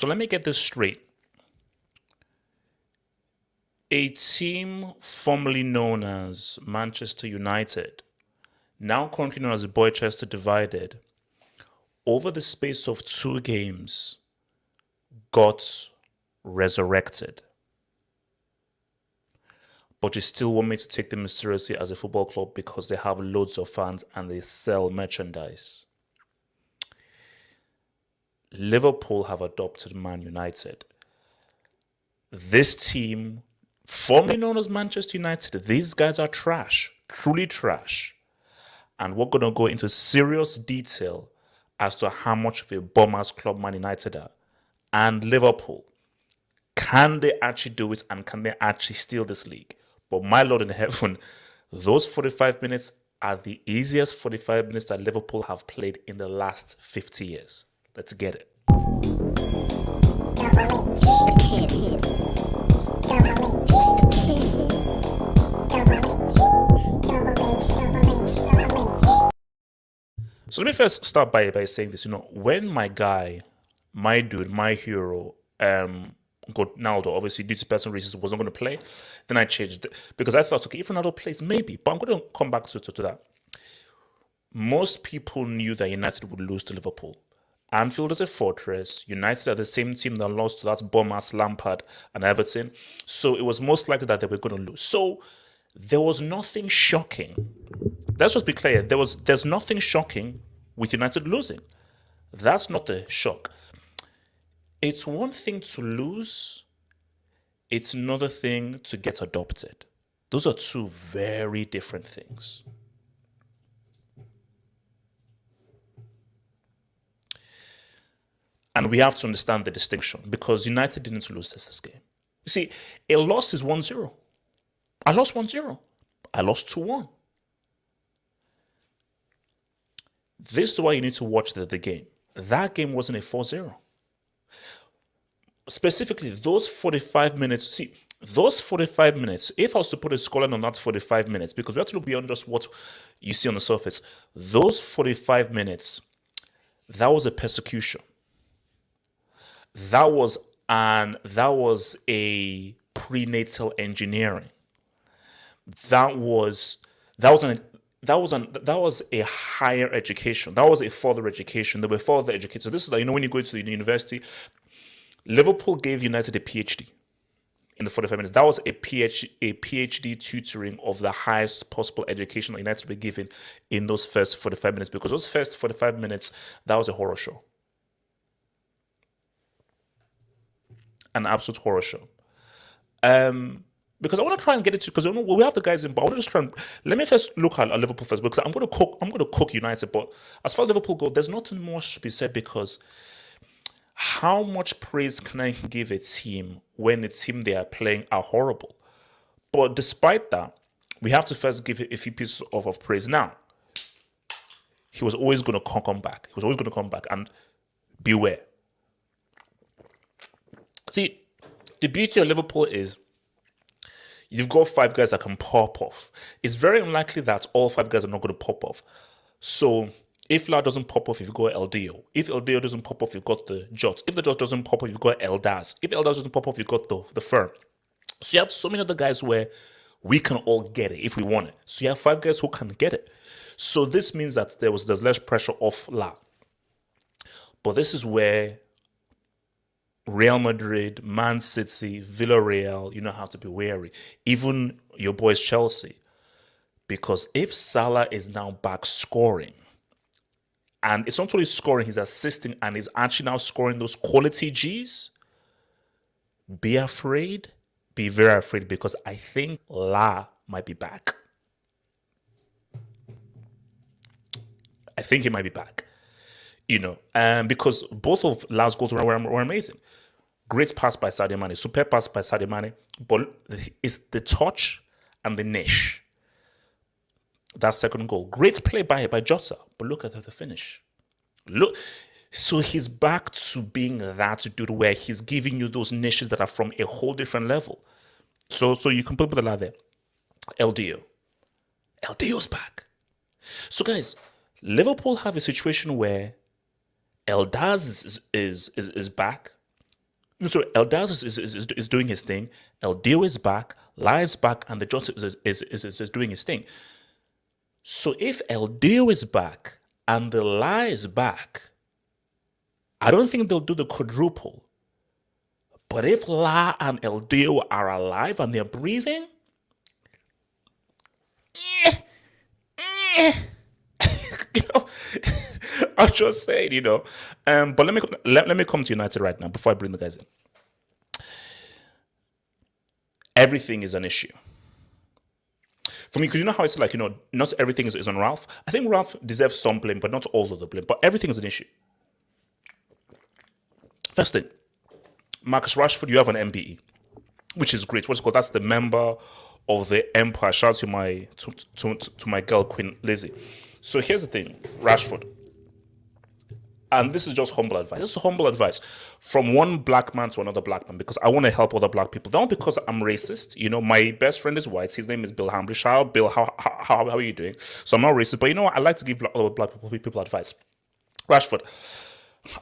So let me get this straight. A team formerly known as Manchester United, now currently known as Boychester Divided, over the space of 2 games, got resurrected. But you still want me to take them seriously as a football club because they have loads of fans and they sell merchandise. Liverpool have adopted Man United. This team, formerly known as Manchester United, these guys are trash, truly trash. And we're going to go into serious detail as to how much of a bombers club Man United are. And Liverpool, can they actually do it and can they actually steal this league? But my Lord in heaven, those 45 minutes are the easiest 45 minutes that Liverpool have played in the last 50 years. Let's get it. So let me first start by saying this. When my guy, my dude, my hero, Ronaldo, obviously due to personal reasons, was not going to play, then I changed it because I thought, okay, if Ronaldo plays, maybe, but I'm going to come back to that. Most people knew that United would lose to Liverpool. Anfield is a fortress. United are the same team that lost to that bum-ass Lampard and Everton. So it was most likely that they were going to lose. So there was nothing shocking. Let's just be clear. There's nothing shocking with United losing. That's not the shock. It's one thing to lose. It's another thing to get adopted. Those are two very different things. And we have to understand the distinction because United didn't lose this game. You see, a loss is 1-0. I lost 1-0. I lost 2-1. This is why you need to watch the game. That game wasn't a 4-0. Specifically, those 45 minutes. See, those 45 minutes, if I was to put a scoreline on that 45 minutes, because we have to look beyond just what you see on the surface, those 45 minutes, that was a persecution. That was a prenatal engineering. That was a higher education. That was a further education. They were further educated. So this is like, when you go to the university, Liverpool gave United a PhD in the 45 minutes. That was a PhD tutoring of the highest possible education that United were given in those first 45 minutes, because those first 45 minutes, that was a horror show. An absolute horror show. Because I want to try and get it to, because we have the guys in, but I want to just try and let me first look at Liverpool first, because I'm going to cook United. But as far as Liverpool go, there's nothing more to be said, because how much praise can I give a team when the team they are playing are horrible? But despite that, we have to first give a few pieces of praise. Now, he was always going to come back. He was always going to come back, and beware. See, the beauty of Liverpool is you've got 5 guys that can pop off. It's very unlikely that all 5 guys are not going to pop off. So if La doesn't pop off, you've got LDO. If LDO doesn't pop off, you've got the Jot. If the Jot doesn't pop off, you've got Eldaz. If Eldaz doesn't pop off, you've got the Firm. So you have so many other guys where we can all get it if we want it. So you have 5 guys who can get it. So this means that there's less pressure off La. But this is where Real Madrid, Man City, Villarreal, have to be wary. Even your boys Chelsea. Because if Salah is now back scoring, and it's not only scoring, he's assisting and he's actually now scoring those quality Gs, be afraid, be very afraid, because I think La might be back. I think he might be back. Because both of La's goals were amazing. Great pass by Sadio Mane, super pass by Sadio Mane, but it's the touch and the niche. That second goal, great play by Jota, but look at the finish. Look, so he's back to being that dude where he's giving you those niches that are from a whole different level. So you can put the lad there. LDO's back. So guys, Liverpool have a situation where Eldaz is back. So Eldaz is doing his thing. El Dio is back, La is back, and the Jota is doing his thing. So if El Dio is back and the La is back, I don't think they'll do the quadruple. But if La and El Dio are alive and they're breathing, you know, I'm just saying, But let me come to United right now before I bring the guys in. Everything is an issue for me, because you know how it's like, not everything is on Ralph. I think Ralph deserves some blame, but not all of the blame. But everything is an issue. First thing, Marcus Rashford, you have an MBE, which is great. What's it called? That's the member of the Empire. Shout out to my girl Queen Lizzie. So here's the thing, Rashford. And this is just humble advice. This is humble advice from one black man to another black man, because I want to help other black people. Not because I'm racist. My best friend is white. His name is Bill Hambley. Shout out, Bill. How are you doing? So I'm not racist, but you know what? I like to give other black people advice. Rashford,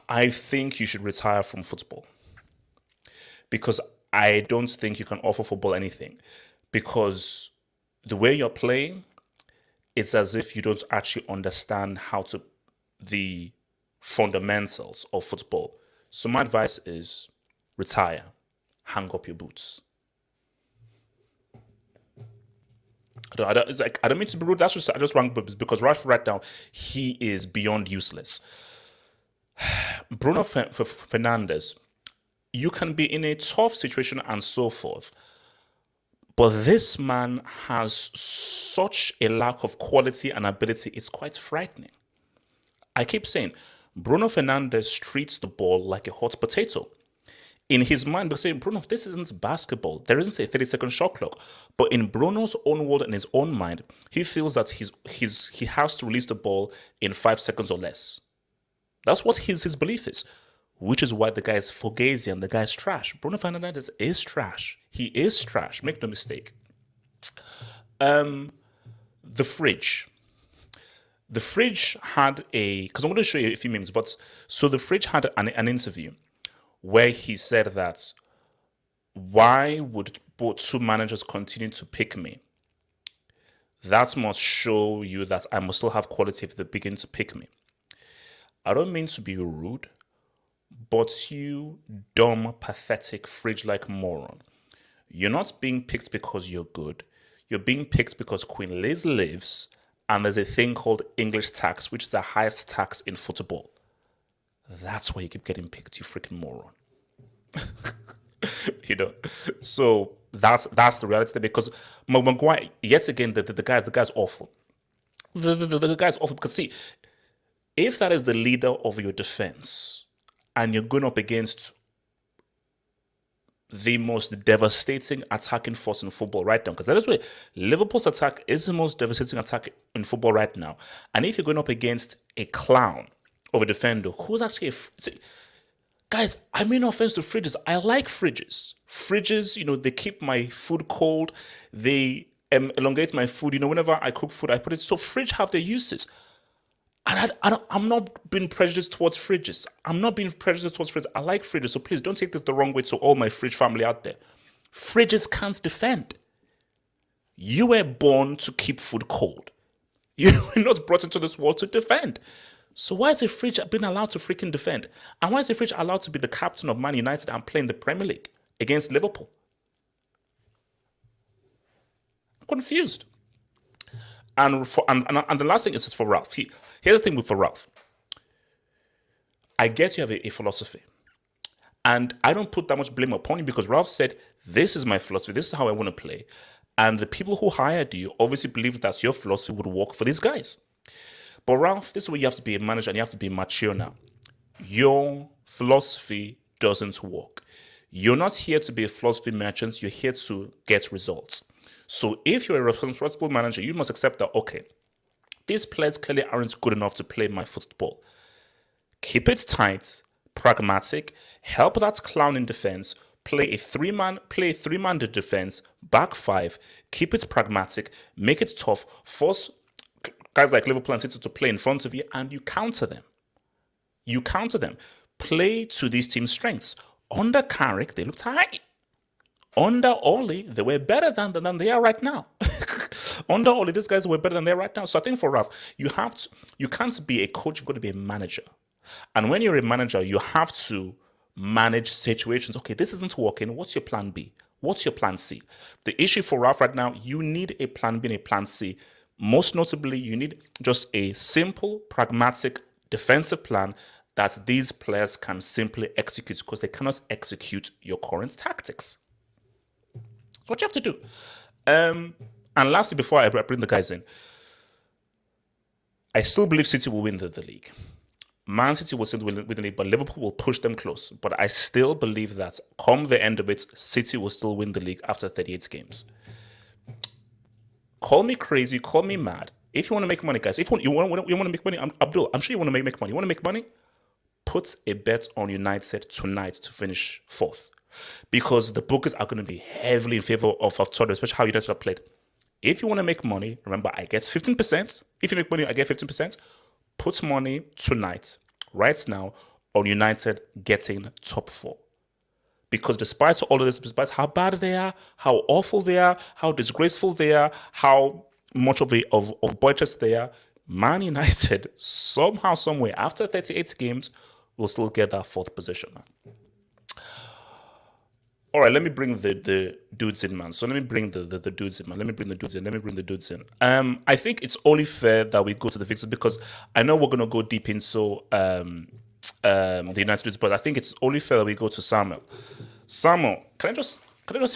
I think you should retire from football, because I don't think you can offer football anything, because the way you're playing, it's as if you don't actually understand the fundamentals of football. So my advice is retire, hang up your boots. I don't mean to be rude. I just rang because right now he is beyond useless. Bruno Fernandes, you can be in a tough situation and so forth, but this man has such a lack of quality and ability. It's quite frightening. I keep saying, Bruno Fernandes treats the ball like a hot potato. In his mind, they're saying, Bruno, this isn't basketball. There isn't a 30-second shot clock. But in Bruno's own world and his own mind, he feels that he has to release the ball in 5 seconds or less. That's what his belief is, which is why the guy is fugazi and the guy is trash. Bruno Fernandes is trash. He is trash. Make no mistake. The fridge. The fridge had because I'm going to show you a few memes, but so the fridge had an interview where he said that, why would both two managers continue to pick me? That must show you that I must still have quality if they begin to pick me. I don't mean to be rude, but you dumb, pathetic, fridge-like moron. You're not being picked because you're good. You're being picked because Queen Liz lives, and there's a thing called English tax, which is the highest tax in football. That's why you keep getting picked, you freaking moron. So that's the reality there, because Maguire, yet again, the guy's awful. The guy's awful because, see, if that is the leader of your defense and you're going up against the most devastating attacking force in football right now, because that is where Liverpool's attack is the most devastating attack in football right now. And if you're going up against a clown of a defender who's actually guys, I mean, no offense to fridges. I like fridges. Fridges, they keep my food cold. They elongate my food. Whenever I cook food, I put it. So fridge have their uses. And I'm not being prejudiced towards fridges. I like fridges. So please don't take this the wrong way to all my fridge family out there. Fridges can't defend. You were born to keep food cold. You were not brought into this world to defend. So why is a fridge being allowed to freaking defend? And why is a fridge allowed to be the captain of Man United and play in the Premier League against Liverpool? I'm confused. And the last thing is for Ralph. Here's the thing for Ralph. I get you have a philosophy. And I don't put that much blame upon you, because Ralph said, this is my philosophy. This is how I want to play. And the people who hired you obviously believe that your philosophy would work for these guys. But Ralph, this is where you have to be a manager and you have to be mature now. Your philosophy doesn't work. You're not here to be a philosophy merchant. You're here to get results. So if you're a responsible manager, you must accept that, okay, these players clearly aren't good enough to play my football. Keep it tight, pragmatic, help that clown in defense, play a three-man defense, back five, keep it pragmatic, make it tough, force guys like Liverpool and City to play in front of you, and you counter them. Play to these teams' strengths. Under Carrick, they looked high. Under Oli, they were better than they are right now. Under Oli, these guys were better than they are right now. So I think for Ralph, you can't be a coach, you've got to be a manager. And when you're a manager, you have to manage situations. Okay, this isn't working. What's your plan B? What's your plan C? The issue for Ralph right now, you need a plan B and a plan C. Most notably, you need just a simple, pragmatic, defensive plan that these players can simply execute because they cannot execute your current tactics. That's what you have to do. And lastly, before I bring the guys in, I still believe City will win the league. Man City will still win the league, but Liverpool will push them close. But I still believe that come the end of it, City will still win the league after 38 games. Call me crazy, call me mad. If you want to make money, guys, if you want to make money, Abdul, I'm sure you want to make money. You want to make money? Put a bet on United tonight to finish fourth. Because the bookers are going to be heavily in favor of Tottenham, especially how United have played. If you want to make money, remember, I get 15%. If you make money, I get 15%. Put money tonight, right now, on United getting top four. Because despite all of this, despite how bad they are, how awful they are, how disgraceful they are, how much of boycotts they are, Man United, somehow, somewhere, after 38 games, will still get that fourth position. All right, let me bring the dudes in, man. So let me bring the dudes in, man. Let me bring the dudes in. I think it's only fair that we go to the fixtures because I know we're going to go deep into the United dudes, but I think it's only fair that we go to Samuel. Samuel, can I just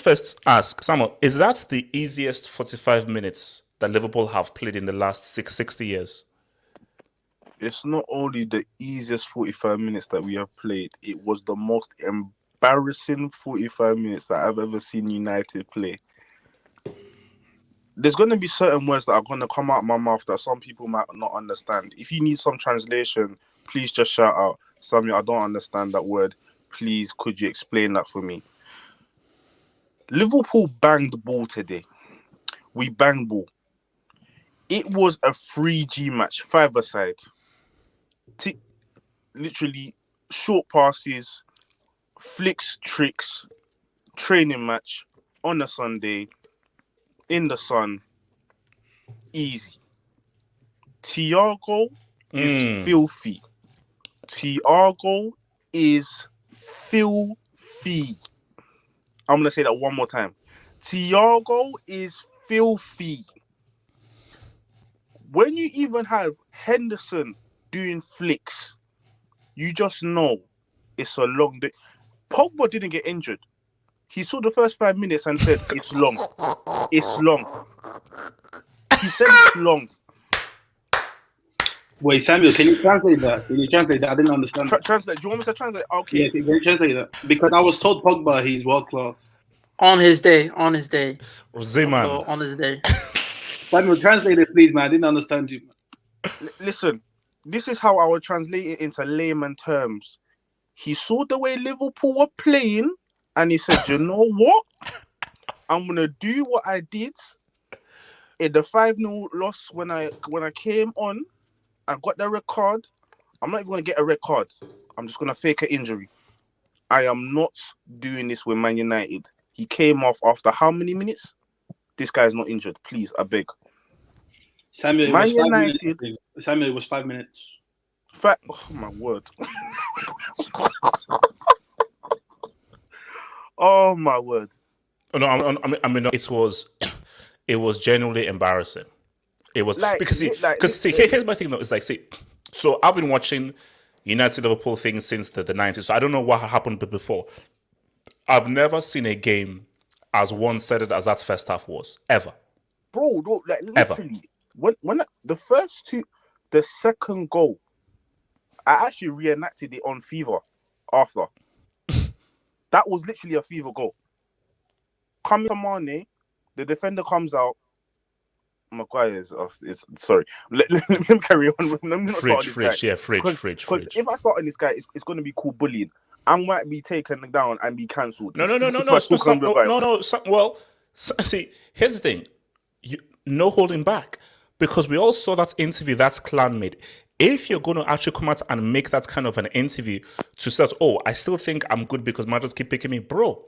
first ask, Samuel, is that the easiest 45 minutes that Liverpool have played in the last 60 years? It's not only the easiest 45 minutes that we have played, it was the most embarrassing 45 minutes that I've ever seen United play. There's going to be certain words that are going to come out of my mouth that some people might not understand. If you need some translation, please just shout out, Samuel, I don't understand that word. Please, could you explain that for me? Liverpool banged the ball today. We banged ball. It was a 3G match, five-a-side. Literally short passes, flicks, tricks, training match on a Sunday, in the sun, easy. Thiago is filthy. Thiago is filthy. I'm going to say that one more time. Thiago is filthy. When you even have Henderson doing flicks, you just know it's a long day. Pogba didn't get injured. He saw the first 5 minutes and said, it's long. It's long. He said it's long. Wait, Samuel, can you translate that? I didn't understand. Translate. Do you want me to translate? Okay. Yeah, can you translate that? Because I was told Pogba, he's world class. On his day. Zeman. On his day. Samuel, translate it, please, man. I didn't understand you. Listen, this is how I would translate it into layman terms. He saw the way Liverpool were playing, and he said, you know what? I'm going to do what I did in the 5-0 loss when I came on. I got the red card. I'm not even going to get a red card. I'm just going to fake an injury. I am not doing this with Man United. He came off after how many minutes? This guy's not injured. Please, I beg. Samuel, Man United. Samuel, it was 5 minutes. Oh, my word. Oh, my word. Oh, no, I mean, it was genuinely embarrassing. It was like, because here's my thing though. It's like, so I've been watching United Liverpool things since the 90s. So I don't know what happened before. I've never seen a game as one-sided as that first half was ever. Bro, like literally, ever. When the second goal, I actually reenacted it on Fever after. That was literally a Fever goal. Coming to Mane, the defender comes out. Maguire is it's sorry. Let me carry on. Let me not fridge. Because if I start on this guy, it's going to be called bullying. I might be taken down and be cancelled. No. Well, see, here's the thing. No holding back. Because we all saw that interview that Clan made. If you're going to actually come out and make that kind of an interview to say, oh, I still think I'm good because managers keep picking me, bro.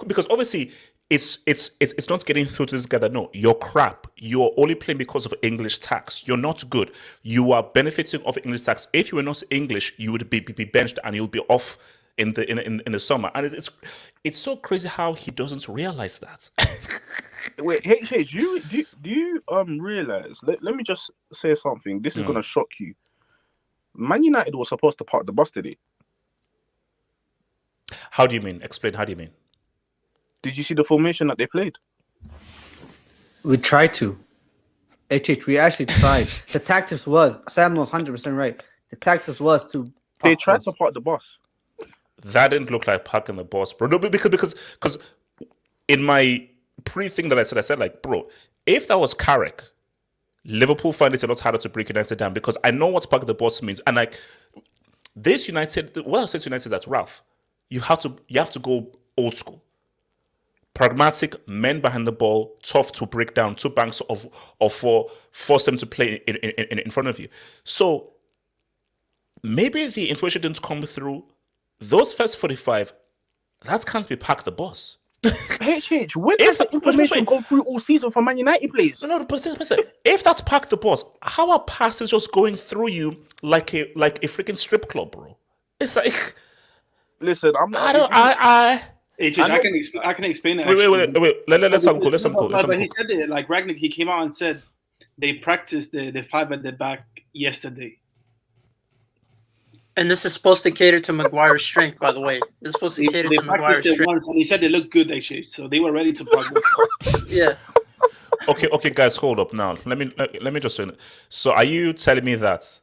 Because obviously it's not getting through to this guy that no, you're crap. You're only playing because of English tax. You're not good. You are benefiting of English tax. If you were not English, you would be benched and you'll be off in the summer. And it's so crazy how he doesn't realize that. Wait, hey, do you realize? Let me just say something. This is gonna shock you. Man United was supposed to park the bus today. How do you mean? Explain. How do you mean? Did you see the formation that they played? We tried to. We actually tried. The tactics was Sam was 100% right. The tactics was to. They tried to park the bus. That didn't look like parking the bus, bro. No, because in my pre-thing that I said like, bro, if that was Carrick, Liverpool find it a lot harder to break United down because I know what parking the bus means, and like this United, what I say to United is that Ralph, you have to go old school. Pragmatic, men behind the ball, tough to break down, 2 banks of 4, force them to play in front of you. So maybe the information didn't come through. Those first 45, that can't be park the bus. When has the information gone through all season for Man United players? No, but if that's park the bus, how are passes just going through you like a freaking strip club, bro? It's like, listen, I'm not. I can explain it. Wait. Let's have a call. But he said it like Ragnick. He came out and said they practiced the 5 at the back yesterday. And this is supposed to cater to Maguire's strength, by the way. This is supposed to cater to Maguire's strength. Once, and he said they looked good actually, so they were ready to progress. Yeah. Okay, guys, hold up now. Let me just say. So, are you telling me that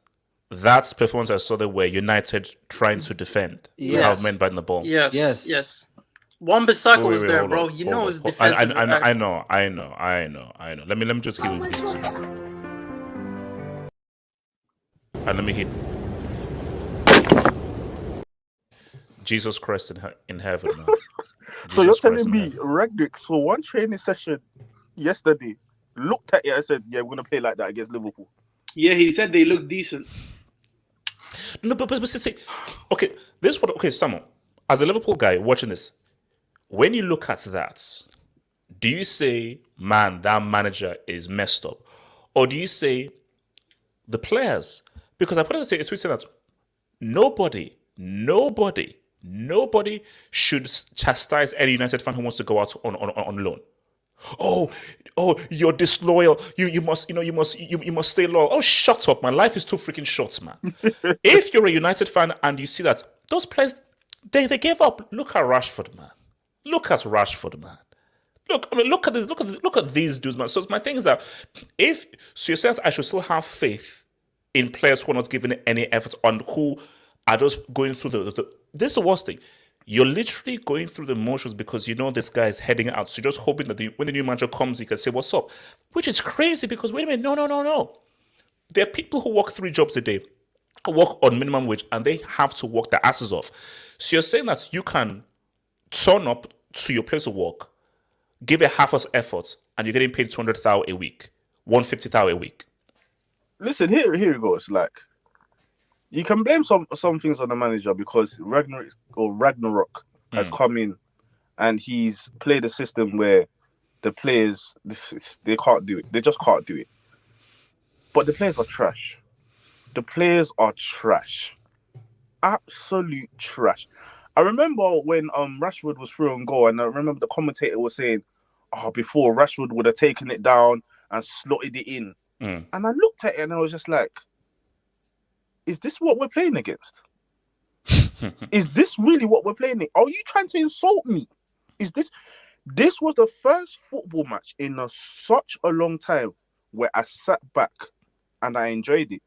performance I saw there were United trying to defend? Yes. Have men biting the ball. Yes. Wan-Bissaka was there, bro. You know his defense. I know. Let me just give you. And let me hit. Jesus Christ in heaven, man. So you're telling me Ragnick saw one training session yesterday, looked at it and said, yeah, we're going to play like that against Liverpool. Yeah, he said they look decent. No, but see, okay, this is what, okay, Samuel, as a Liverpool guy watching this, when you look at that, do you say, man, that manager is messed up? Or do you say, the players? Because I put it to say that nobody should chastise any United fan who wants to go out on loan. Oh, you're disloyal. You must stay loyal. Oh, shut up, man. Life is too freaking short, man. If you're a United fan and you see that those players, they gave up. Look at Rashford, man. Look at this. Look at these dudes, man. So my thing is that you're saying I should still have faith in players who are not giving any effort on who are just going through this is the worst thing. You're literally going through the motions because you know this guy is heading out. So you're just hoping that when the new manager comes, you can say, what's up? Which is crazy because, wait a minute, no. There are people who work 3 jobs a day, who work on minimum wage, and they have to work their asses off. So you're saying that you can turn up to your place of work, give a half-ass effort, and you're getting paid 200,000 a week, 150,000 a week. Listen, here it goes. Like, you can blame some things on the manager because Ragnarok has come in and he's played a system where the players they can't do it. They just can't do it. But the players are trash. Absolute trash. I remember when Rashford was through on goal, and I remember the commentator was saying, before Rashford would have taken it down and slotted it in. And I looked at it and I was just like, is this what we're playing against? Is this really what we're playing? Are you trying to insult me? This was the first football match in such a long time where I sat back and I enjoyed it.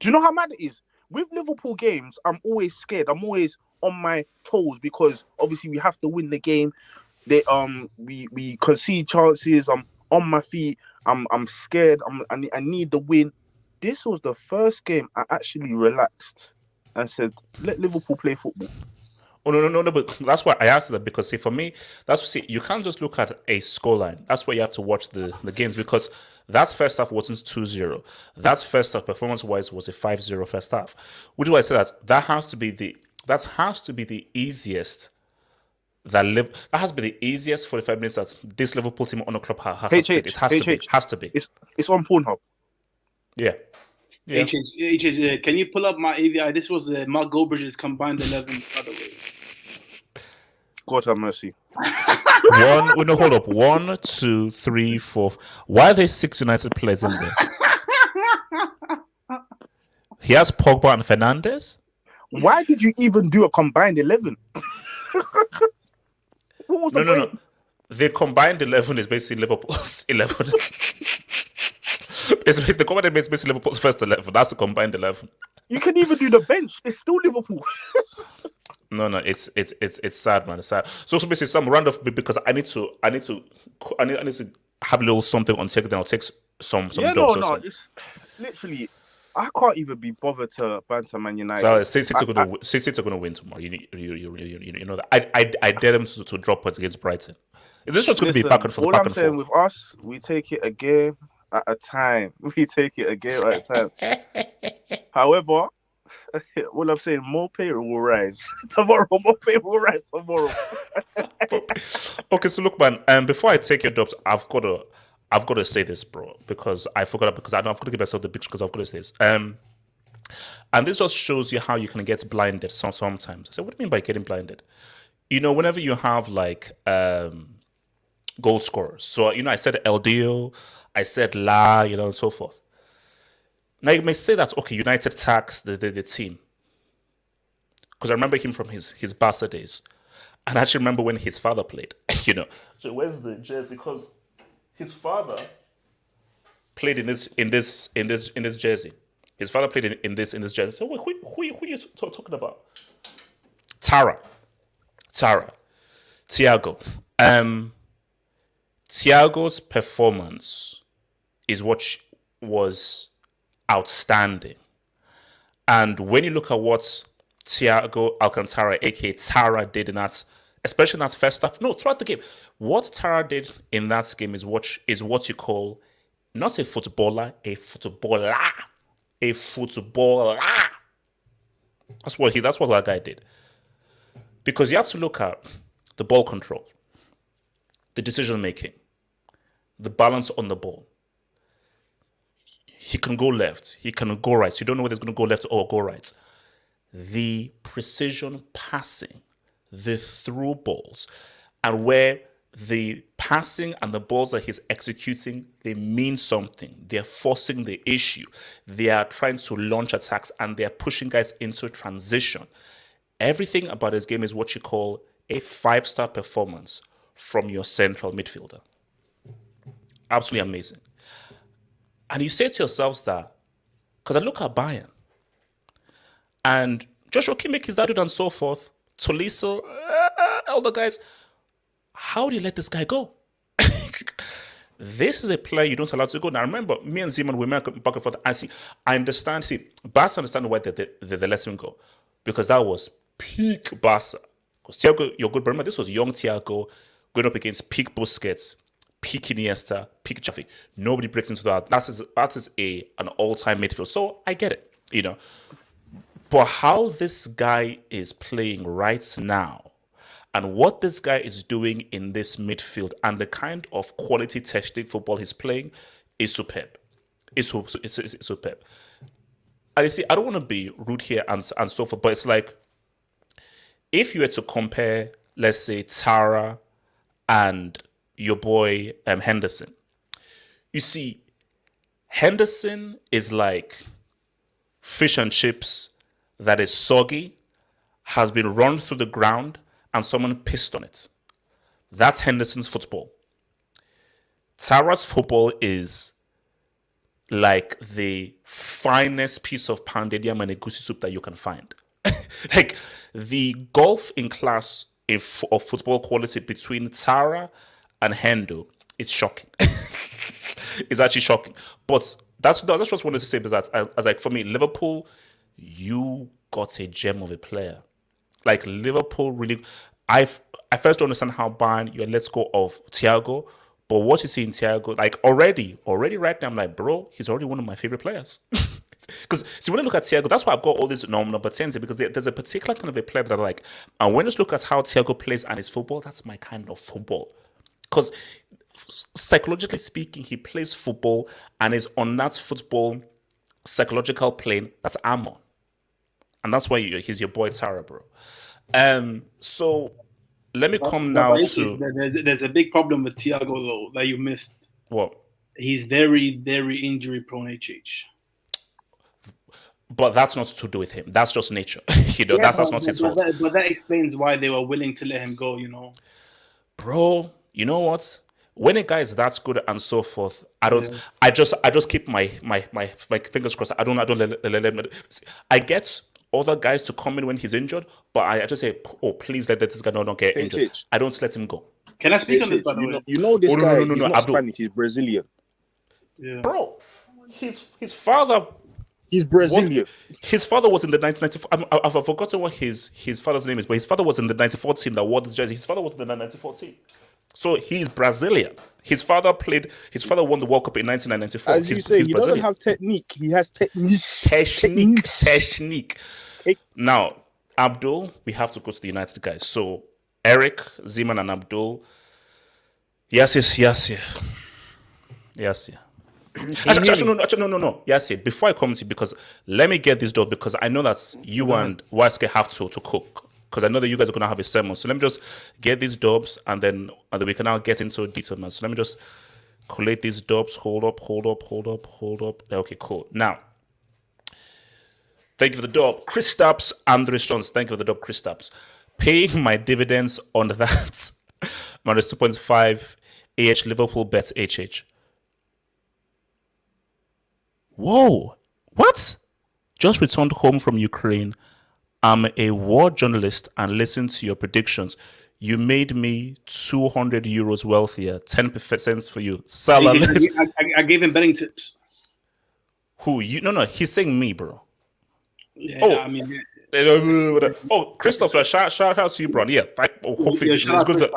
Do you know how mad it is? With Liverpool games, I'm always scared. I'm always on my toes because obviously we have to win the game. We concede chances. I'm on my feet. I'm scared. I need the win. This was the first game I actually relaxed and said, let Liverpool play football. Oh no! But that's why I asked that because see, for me, you can't just look at a scoreline. That's why you have to watch the games because that first half wasn't 2-0. That first half, performance wise, was a 5-0 first half. Which is why I say that has to be the easiest. That has been the easiest 45 minutes that this Liverpool team on the club has played. It has to be. It's on Pornhub. Yeah. Yeah. Can you pull up my AVI? This was Mark Goldbridge's combined 11, by the way. God have mercy. Hold up. 1, 2, 3, 4. Why are there 6 United players in there? He has Pogba and Fernandes. Why did you even do a combined 11? What was the point? No. The combined 11 is basically Liverpool's 11. The combined 11 is basically Liverpool's first 11. That's the combined 11. You can even do the bench. It's still Liverpool. No, it's sad, man. It's sad. So basically, some round because I need to have a little something on take. Then I'll take some. Yeah, dubs no. It's literally, I can't even be bothered to banter Man United. So City are gonna win tomorrow. You know that. I dare them to drop points against Brighton. Is this just going to be back and forth? All I'm saying with us, we take it a game at a time. However, all I'm saying, more pay will rise tomorrow. Okay, so look, man. Before I take your dubs, I've got to say this, bro, because I forgot because I know I've got to give myself the picture because I've got to say this. And this just shows you how you can get blinded sometimes. So, what do you mean by getting blinded? You know, whenever you have like goal scorers. So, you know, I said LDO, I said La, you know, and so forth. Now, you may say that, okay, United tax the team. Because I remember him from his Barca days. And I actually remember when his father played, you know. So where's the jersey? Because his father played in this jersey. His father played in this jersey. So who are you talking about? Thiago. Thiago's performance is what was outstanding. And when you look at what Thiago Alcantara, aka Tara, did in that, especially in that first half, no, throughout the game, what Tara did in that game is what you call not a footballer, a footballer. That's what that guy did. Because you have to look at the ball control, the decision making, the balance on the ball. He can go left, he can go right. So you don't know whether he's going to go left or go right. The precision passing, the through balls, and where the passing and the balls that he's executing, they mean something. They're forcing the issue. They are trying to launch attacks and they're pushing guys into transition. Everything about his game is what you call a 5-star performance from your central midfielder. Absolutely amazing. And you say to yourselves that, because I look at Bayern, and Joshua Kimmich is that dude and so forth, Tolisso, all the guys, how do you let this guy go? This is a player you don't allow to go. Now remember, me and Zeman, we met back and forth. I understand, Barca understand why they let him go. Because that was peak Barca. Because Thiago, you're good, but remember, this was young Thiago going up against peak Busquets, peak Iniesta, peak Xavi. Nobody breaks into that. That is an all-time midfield. So I get it, you know. But how this guy is playing right now and what this guy is doing in this midfield and the kind of quality technique football he's playing is superb. It's superb. And you see, I don't want to be rude here and so forth, but it's like, if you were to compare, let's say, Tara and your boy Henderson, you see, Henderson is like fish and chips that is soggy, has been run through the ground, and someone pissed on it. That's Henderson's football. Tara's football is like the finest piece of pounded yam and egusi soup that you can find. Like the gulf in class of football quality between Tara and Hendo is shocking. It's actually shocking. But that's what I wanted to say. That as like for me, Liverpool, you got a gem of a player. like Liverpool really. I first don't understand how Bayern you let go of Thiago, but what you see in Thiago, like already right now, I'm like, bro, he's already one of my favorite players. Because see, when I look at Thiago, that's why I've got all these number 10s because there's a particular kind of a player that I like. And when I just look at how Thiago plays and his football, that's my kind of football. Because psychologically speaking, he plays football and is on that football psychological plane. That's I'm on. And that's why he's your boy Tara, bro. So let me come now to there's a big problem with Thiago though that you missed. what? He's very, very injury prone. HH. But that's not to do with him. That's just nature. That's not his fault. But that explains why they were willing to let him go. Bro, you know what? When a guy is that good and so forth, I don't. Yeah. I just keep my fingers crossed. I don't let him. I get other guys to come in when he's injured, but I just say, oh, please let this guy not get injured. I don't let him go. Can I speak on this? By the way, you know this guy. He's not Spanish. He's Brazilian. Yeah. Bro, his father. He's Brazilian. His father was in the 1994. I've forgotten what his father's name is, but his father was in the 94 team that wore this jersey. His father was in the 94 team. So he's Brazilian. His father won the World Cup in 1994. As you say, he doesn't have technique. He has technique. Technique. Now, Abdul, we have to go to the United guys. So Eric, Zeman, and Abdul. Yes. Actually, no. Yes, before I come to you, because let me get this done, because I know that you and Waske have to cook, because I know that you guys are going to have a sermon. So let me just get these dubs, and then we can now get into detail, man. So let me just collate these dubs. Hold up. Okay, cool. Now, thank you for the dub. Kristaps Andres Jones, thank you for the dub, Kristaps. Paying my dividends on that. Minus 2.5 AH Liverpool bet HH. Whoa, what? Just returned home from Ukraine. I'm a war journalist and listen to your predictions. You made me 200 euros wealthier. 10% for you. Salah. I gave him betting tips. Who? You? No. He's saying me, bro. Yeah, oh, I mean. Christoph, shout out to you, bro. Yeah, hopefully it's good.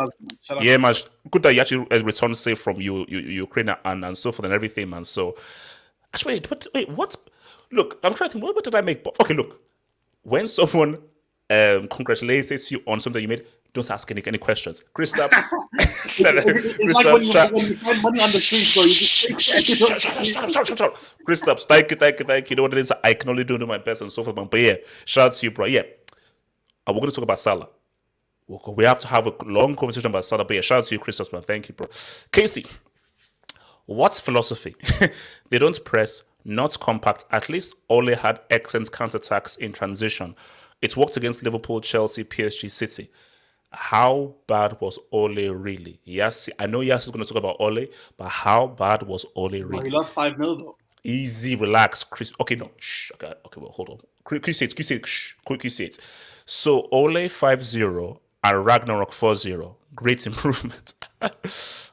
Man, good that you actually returned safe from Ukraine and so forth and everything, man. So. Actually, wait, what? Look, I'm trying to think, what did I make? Okay, look. When someone congratulates you on something you made, don't ask any questions. Kristaps. It's like when you find money on the street, bro. You just shut up. Kristaps, thank you. You know what it is? I can only do my best and so forth. But yeah, shout out to you, bro. Yeah. We're going to talk about Salah. We have to have a long conversation about Salah. But yeah, shout out to you, Kristaps, man. Thank you, bro. Casey. What's philosophy? They don't press, not compact. At least Ole had excellent counterattacks in transition. It worked against Liverpool, Chelsea, PSG, City. How bad was Ole really? Yes, I know Yas is going to talk about Ole, but how bad was Ole really? Well, he lost 5-0 though. Easy, relax, Chris. Okay, no, shh. Okay, well, hold on. Quick say it. So Ole 5-0 and Ragnarok 4-0. Great improvement.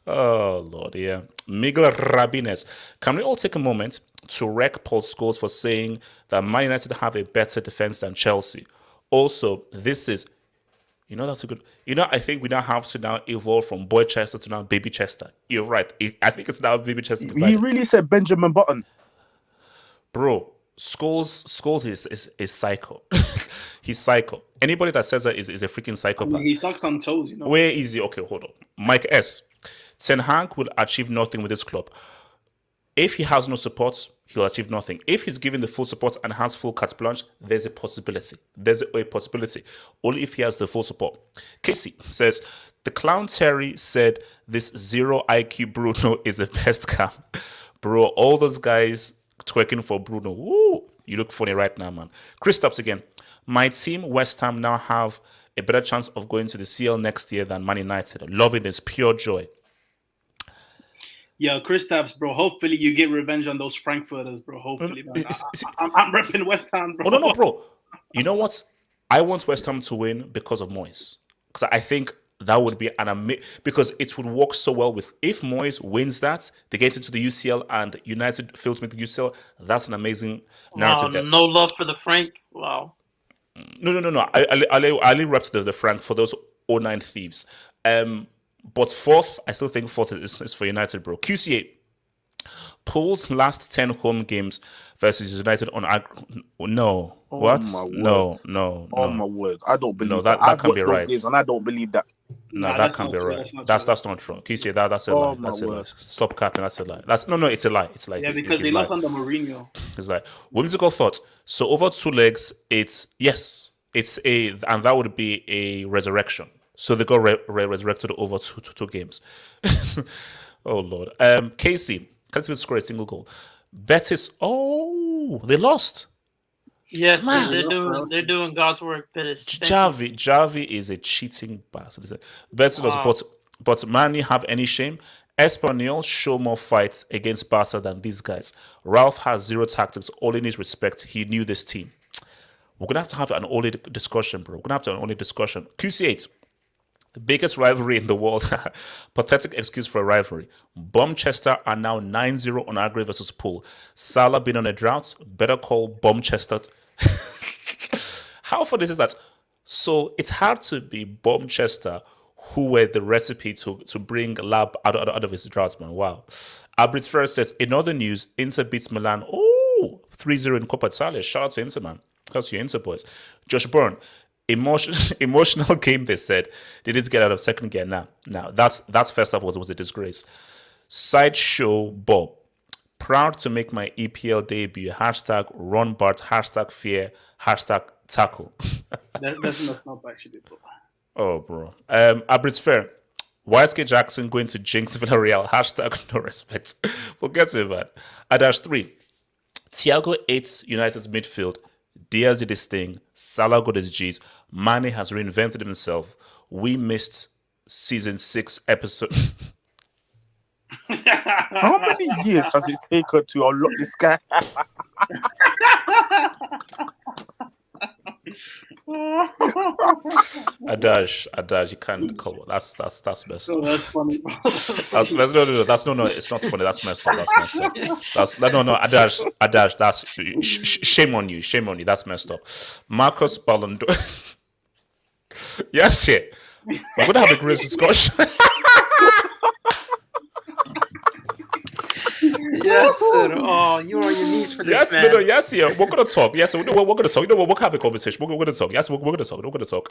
Oh, Lord, yeah. Miguel Rabines. Can we all take a moment to wreck Paul Scholes for saying that Man United have a better defense than Chelsea? Also, this is, that's a good, I think we now have to now evolve from Boy Chester to now Baby Chester. You're right. I think it's now Baby Chester. He really said Benjamin Button. Bro, Scholes is psycho. He's psycho. Anybody that says that is a freaking psychopath. I mean, he sucks on toes, Way easy. Okay, hold on. Mike S. Ten Hag will achieve nothing with this club. If he has no support, he'll achieve nothing. If he's given the full support and has full carte blanche, there's a possibility. Only if he has the full support. Casey says, the clown Terry said this zero IQ Bruno is the best cam. Bro, all those guys twerking for Bruno. Woo! You look funny right now, man. Kristaps again. My team, West Ham, now have a better chance of going to the CL next year than Man United. Loving this, pure joy. Yeah, Kristaps, bro. Hopefully you get revenge on those Frankfurters, bro. Hopefully, man. I'm repping West Ham, bro. Oh, no, bro. You know what? I want West Ham to win because of Moyes. Because I think that would be because it would work so well with, if Moyes wins that, they get into the UCL and United fails to make the UCL. That's an amazing narrative. No love for the Frank. Wow. No. I'll leave reps to the Frank for those 09 thieves. But fourth, I still think fourth is for United, bro. QC8. Pool's last 10 home games versus United on no. Oh What? my word. No. Oh my word! I don't believe that I've can't be watched those right. games and I don't believe that. No, Nah, that that's can't not be true, right. that's not That's true. not true. QC, that's a Oh lie. my That's a lie. word. Stop capping. That's a lie. No. It's a lie. It's like Yeah, because they lost under Mourinho. It's like whimsical thoughts. So over 2 legs, it's and that would be a resurrection. So they got resurrected over two games. Oh Lord. Casey can't even score a single goal. Betis. Oh, they lost. Yes, Man. they're doing God's work. Betis. Thank you. Javi is a cheating bastard. Betis Wow. lost, but Mani have any shame? Espanyol show more fights against Barca than these guys. Ralph has 0 tactics. All in his respect, he knew this team. We're gonna have to have an only discussion, bro. We're gonna have to have an only discussion. QC8, the biggest rivalry in the world. Pathetic excuse for a rivalry. Bumchester are now 9-0 on Agri versus Pool. Salah been on a drought. Better call Bumchester. How funny is that? So it's hard to be Bumchester, who were the recipe to bring Lab out of his drought, man. Wow. Abritz Ferrer says, in other news, Inter beats Milan. Oh, 3-0 in Coppa Italia. Shout out to Inter, man. Shout out to your Inter boys. Josh Byrne, emotional game, they said. They didn't get out of second gear now. Now, that's first off was a disgrace. Sideshow Bob. Proud to make my EPL debut. Hashtag run Bart. Hashtag fear. Hashtag tackle. That's messed up, actually, bro. Oh, bro. Abritz Fair. YSK Jackson going to jinx Villarreal. Hashtag no respect. We'll get to it, man. Adash 3. Thiago 8 United's midfield. Diaz did his thing. Salah got his G's. Mane has reinvented himself. We missed season 6 episode. How many years has it taken to unlock this guy? Adash, you can't call it. That's messed So up. that's funny. That's messed. No. No. It's not funny. That's messed up. No. Adash. That's shame on you. Shame on you. That's messed up. Marcus Ballon d'Or. Yes, yeah. We're gonna have a great discussion. Yes, sir. Oh, you are on your knees for this, Yes, man. no, yes, yeah. We're gonna talk. Yes, we're gonna talk. You know what? We'll have a conversation. We're gonna talk. Yes, we're gonna talk. We're gonna talk.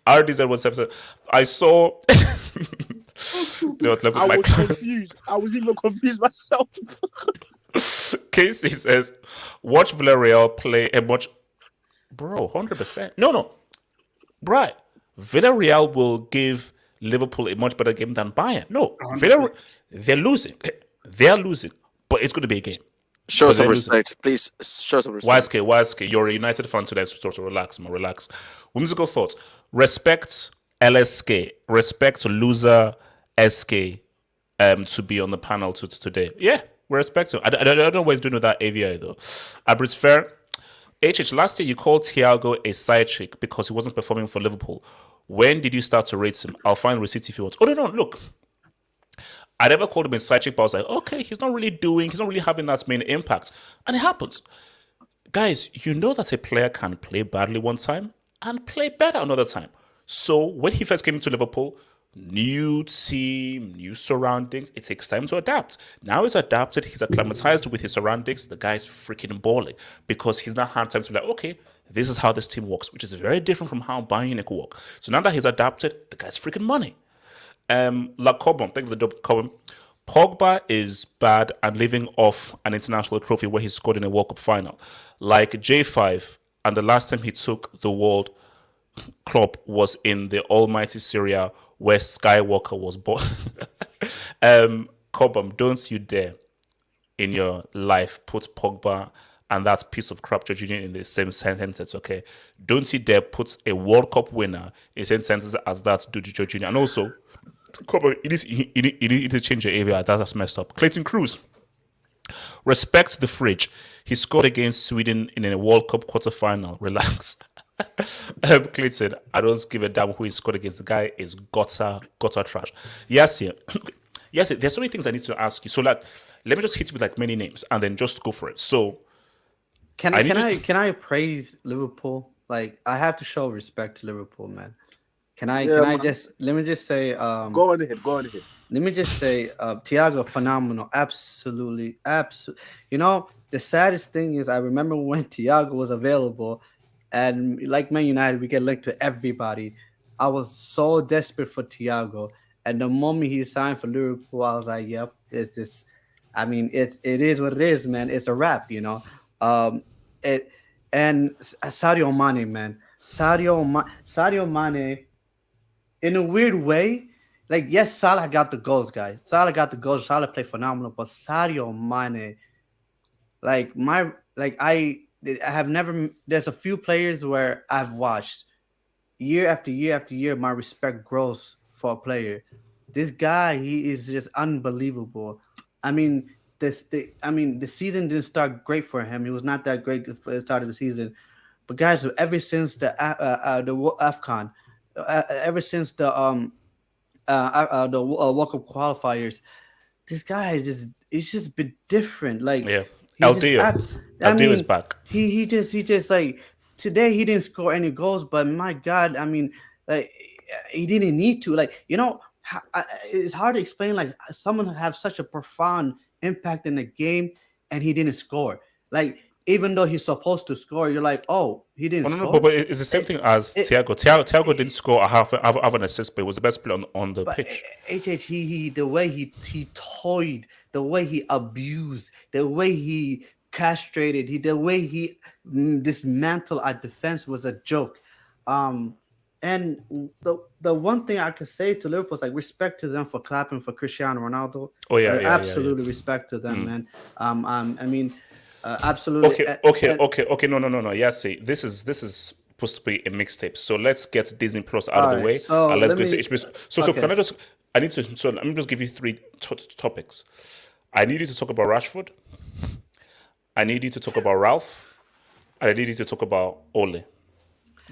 RDZ17. I saw. Look at I my was confused. I was even confused myself. Casey says, watch Villarreal play a much. Bro, 100%. No. Right. Villarreal will give Liverpool a much better game than Bayern. No, Villarreal, they're losing. They're losing. But it's going to be a game. Show But some they're losing. respect, please. Show some respect. YSK, you're a United fan today, so relax, man, relax. Whimsical thoughts. Respect LSK. Respect loser SK to be on the panel today. Yeah, we respect him. I don't know what he's doing with that AVI, though. Abritz Fair. Last year you called Thiago a side chick because he wasn't performing for Liverpool. When did you start to rate him? I'll find receipt if you want. Oh, no, look. I never called him a side chick, but I was like, okay, he's not really having that main impact. And it happens. Guys, you know that a player can play badly one time and play better another time. So when he first came into Liverpool, new team, new surroundings, it takes time to adapt. Now he's adapted, he's acclimatized with his surroundings. The guy's freaking balling because he's not had time to be like, okay, this is how this team works, which is very different from how Bayern Munich work. So now that he's adapted, the guy's freaking money. La Cobham, thank you for the double Cobham. Pogba is bad and living off an international trophy where he scored in a World Cup final. Like J5, and the last time he took the World Club was in the almighty Serie where Skywalker was born. Cobham, don't you dare in your life put Pogba and that piece of crap George Union in the same sentence, okay? Don't you dare put a World Cup winner in the same sentence as that dude George Union. And also, come on, you need to change your AVI. That's messed up. Clayton Cruz. Respect the fridge. He scored against Sweden in a World Cup quarterfinal. Relax. Clayton, I don't give a damn who he scored against. The guy is gutter trash. Yes, yeah. Yes, there's so many things I need to ask you. So, like, let me just hit you with like many names and then just go for it. So, Can I praise Liverpool like I have to show respect to Liverpool, man. Can I? Yeah, Can I man. just let me just say? Go on ahead. Go on ahead. Let me just say, Thiago, phenomenal, absolutely, absolutely. You know, the saddest thing is I remember when Thiago was available, and like Man United, we get linked to everybody. I was so desperate for Thiago, and the moment he signed for Liverpool, I was like, "Yep, it's just." I mean, it is what it is, man. It's a wrap, you know. It and Sadio Mane, man, Sadio Mane in a weird way, like yes, Salah got the goals, guys. Salah got the goals. Salah played phenomenal, but Sadio Mane, like my, like I have never. There's a few players where I've watched year after year after year. My respect grows for a player. This guy, he is just unbelievable. I mean, the season didn't start great for him. He was not that great for the start of the season. But guys, ever since the Afcon, ever since the World Cup qualifiers, this guy has just it's just been different. Like Yeah. he's just Aldio. I Aldio is mean back. he just like today he didn't score any goals, but my God, I mean like he didn't need to. Like it's hard to explain. Like someone have such a profound impact in the game and he didn't score. Like even though he's supposed to score, you're like, oh, he didn't Oh, no, no, score. but it's the same thing as it- Thiago. Thiago didn't score a half an assist, but he was the best player on the But pitch. he the way he toyed, the way he abused, the way he castrated, the way he dismantled our defense was a joke. And the one thing I could say to Liverpool is like respect to them for clapping for Cristiano Ronaldo. Oh, yeah, Like, yeah, yeah, yeah. absolutely respect to them, man. I mean, absolutely. Okay. No. Yeah, see, this is supposed to be a mixtape. So let's get Disney Plus out of the Alright, way, so and let's let go into me- HBO. So okay. can I just? I need to. So let me just give you three topics. I need you to talk about Rashford. I need you to talk about Ralph, and I need you to talk about Ole.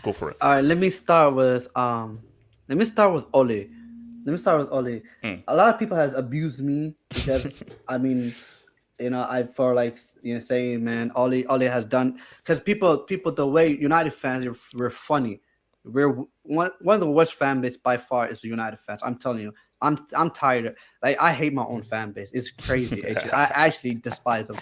Go for it. All right, let me start with Ole. Let me start with Ole. A lot of people has abused me because I mean, I for like saying, man, Ole has done because people the way United fans we're funny. We're one of the worst fan base by far is the United fans. I'm telling you, I'm tired. Like I hate my own fan base. It's crazy. I actually despise them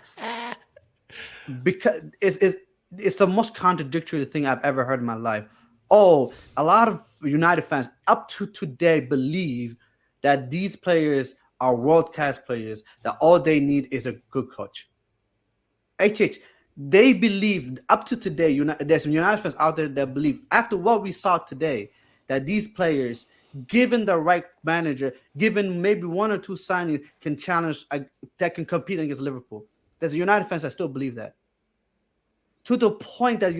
because it's the most contradictory thing I've ever heard in my life. Oh, a lot of United fans up to today believe that these players are world class players, that all they need is a good coach. They believe up to today, there's some United fans out there that believe after what we saw today that these players, given the right manager, given maybe one or two signings, can challenge that can compete against Liverpool. There's a United fans that still believe that. To the point that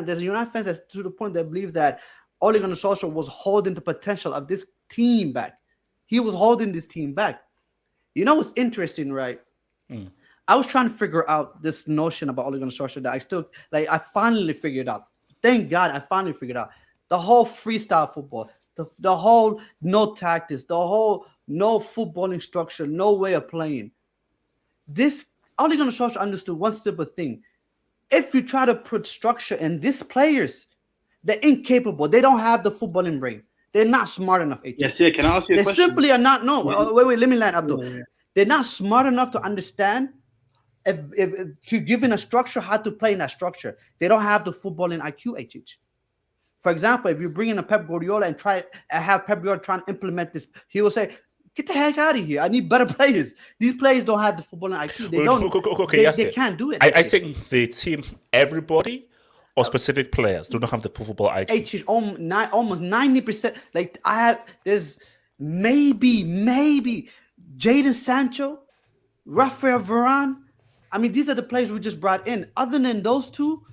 there's a United fans that's to the point that believe that Ole Gunnar Solskjaer was holding the potential of this team back. He was holding this team back. You know what's interesting, right? I was trying to figure out this notion about Ole Gunnar Solskjaer that I finally figured out. Thank God I finally figured out. The whole freestyle football, the whole no tactics, the whole no footballing structure, no way of playing. This Ole Gunnar Solskjaer understood one simple thing. If you try to put structure in these players, they're incapable. They don't have the footballing brain. They're not smart enough. Yes, yeah. Can I ask you a They question? simply are not. No, wait. Let me land, Abdul. Yeah. They're not smart enough to understand if you're given a structure, how to play in that structure. They don't have the footballing IQ. For example, if you bring in a Pep Guardiola and have Pep Guardiola try and implement this, he will say, "Get the heck out of here! I need better players. These players don't have the footballing IQ. They don't. They can't do it." I think the team, everybody, or specific players do not have the football IQ. Almost 90%. Like there's maybe Jadon Sancho, Rafael Varane. I mean, these are the players we just brought in. Other than those two,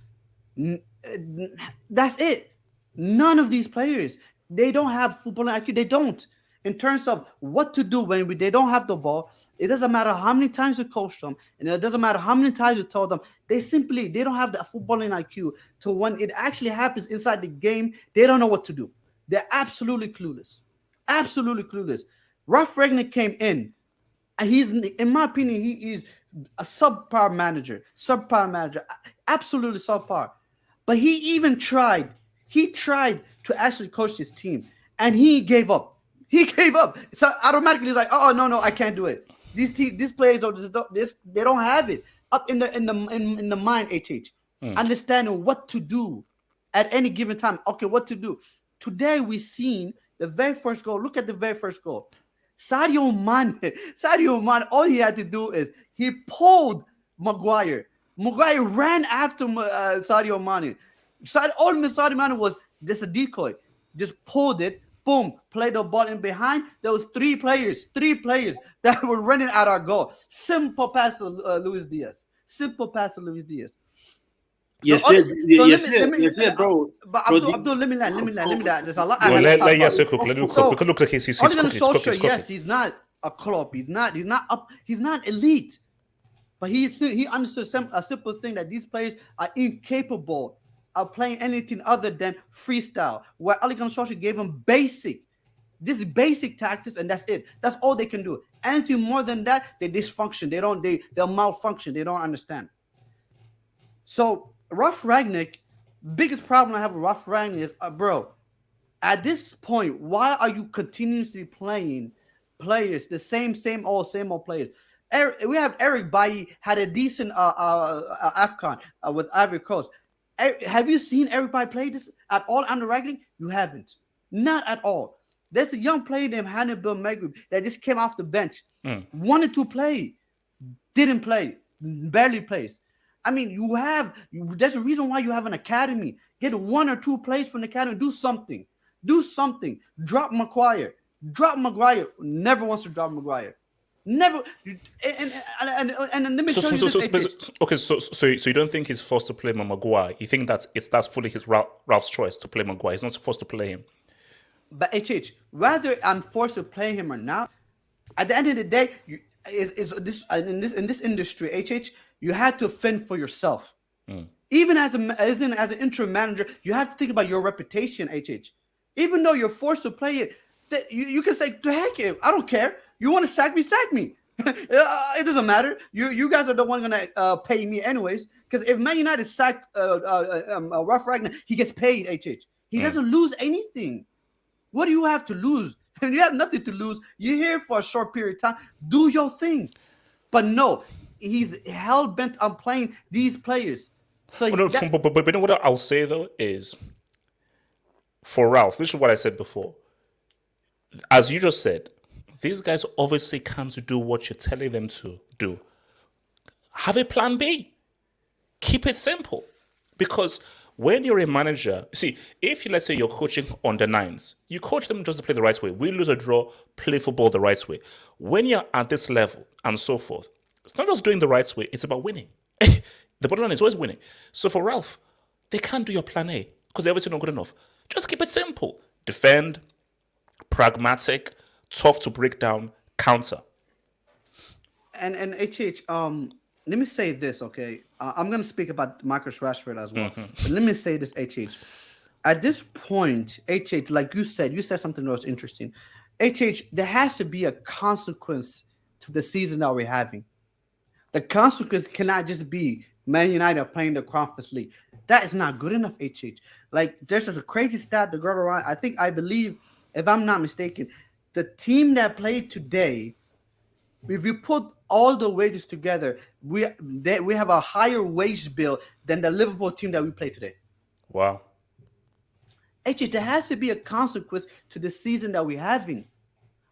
that's it. None of these players, they don't have footballing IQ. They don't. In terms of what to do when they don't have the ball, it doesn't matter how many times you coach them, and it doesn't matter how many times you tell them. They don't have the footballing IQ to when it actually happens inside the game, they don't know what to do. They're absolutely clueless. Absolutely clueless. Ralf Rangnick came in, and he's, in my opinion, he is a subpar manager. Absolutely subpar. But he even tried. He tried to actually coach his team, and he gave up. He gave up. So automatically, he's like, "Oh no, I can't do it." These players they don't have it up in the mind. Understanding what to do at any given time. Okay, what to do. Today we seen the very first goal. Look at the very first goal. Sadio Mane. All he had to do is he pulled Maguire. Maguire ran after Sadio Mane. All Sadio Mane was just a decoy. Just pulled it. Boom. Played the ball in behind. There was three players that were running at our goal. Simple pass to Luis Diaz. Yes, bro. But Abdul, let me land. There's a lot. Well, let Yasser cook. Let him cook. Because look like he's cooking. Yes, he's not a club. He's not up. He's not elite. But he understood a simple thing that these players are incapable of playing anything other than freestyle. Where Ole Gunnar Solskjaer gave them basic tactics, and that's it. That's all they can do. Anything more than that, they dysfunction. They'll malfunction. They don't understand. So Ralf Rangnick, biggest problem I have with Ralf Rangnick is, bro, at this point, why are you continuously playing players, the same old players? We have Eric Bailly had a decent AFCON with Ivory Coast. Have you seen everybody play this at all under Rangnick? You haven't. Not at all. There's a young player named Hannibal Maghrib that just came off the bench. Wanted to play. Didn't play. Barely plays. I mean, there's a reason why you have an academy. Get 1 or 2 players from the academy. Do something. Drop Maguire. Never wants to drop Maguire. Never. And let me tell you this. Okay, so you don't think he's forced to play Maguire? You think that's fully his Ralph's choice to play Maguire? He's not forced to play him. But whether I'm forced to play him or not, at the end of the day, in this industry, you have to fend for yourself. Even as an interim manager, you have to think about your reputation. Even though you're forced to play it, you can say, "To heck it, I don't care. You want to sack me, sack me. It doesn't matter. You guys are the one gonna pay me anyways. Because if Man United sack Ralf Rangnick, he gets paid. He doesn't lose anything. What do you have to lose? And you have nothing to lose. You're here for a short period of time. Do your thing." But no, he's hell bent on playing these players. So but you know what I'll say though is, for Ralph, this is what I said before. As you just said, these guys obviously can't do what you're telling them to do. Have a plan B. Keep it simple. Because when you're a manager, see, let's say you're coaching on the 9s, you coach them just to play the right way. We lose or draw, play football the right way. When you're at this level and so forth, it's not just doing the right way, it's about winning. The bottom line is always winning. So for Ralph, they can't do your plan A because they're obviously not good enough. Just keep it simple. Defend, pragmatic, tough to break down, counter. And let me say this, okay? I'm going to speak about Marcus Rashford as well. But let me say this, At this point, like you said something that was interesting. There has to be a consequence to the season that we're having. The consequence cannot just be Man United playing the Conference League. That is not good enough, Like, there's just a crazy stat to go around. I believe, if I'm not mistaken, the team that played today, if you put all the wages together, we have a higher wage bill than the Liverpool team that we played today. Wow. There has to be a consequence to the season that we're having.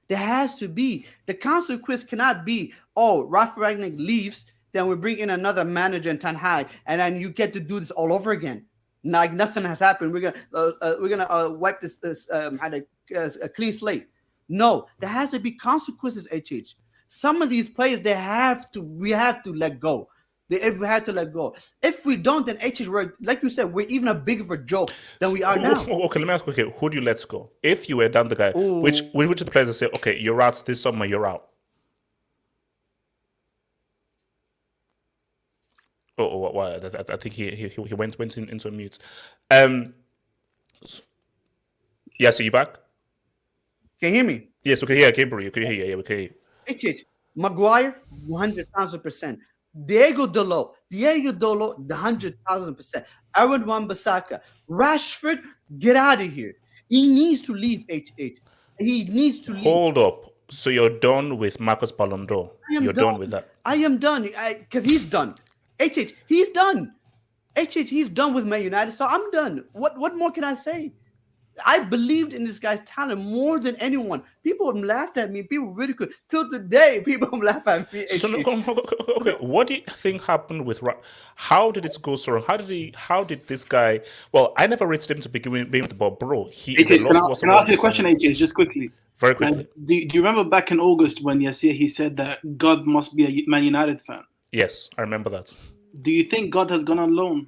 There has to be. The consequence cannot be, Ralf Rangnick leaves, then we bring in another manager in Ten Hag, and then you get to do this all over again. Like nothing has happened. We're gonna wipe this a clean slate. No, there has to be consequences. Some of these players, we have to let go. If we had to let go. If we don't, then like you said, we're even a bigger of a joke than we are now. Okay, let me ask you, who do you let go? If you were down the guy, which of the players that say, okay, you're out this summer, you're out? Why? I think he went into a mute. Yes, are you back? Can you hear me? Yes, we can hear Gabriel. You can hear you. Yeah, we can hear you. Maguire, 100,000%. Diego Dolo, the 100,000%. Aaron Wan-Bissaka. Rashford, get out of here. He needs to leave, HH. He needs to leave. Hold up. So you're done with Marcus Ballon d'Or? You're done with that? I am done. Because he's done. HH, he's done. HH, he's done with Man United, so I'm done. What more can I say? I believed in this guy's talent more than anyone. People laughed at me. People ridiculed. Till today, people laugh at me. So okay, what do you think happened with? How did it go so wrong? How did this guy? Well, I never rated him to begin with, but bro, he is a lost. Can I ask you a question, AJ? Just quickly. Very quickly. Do you remember back in August when Yassir he said that God must be a Man United fan? Yes, I remember that. Do you think God has gone on loan?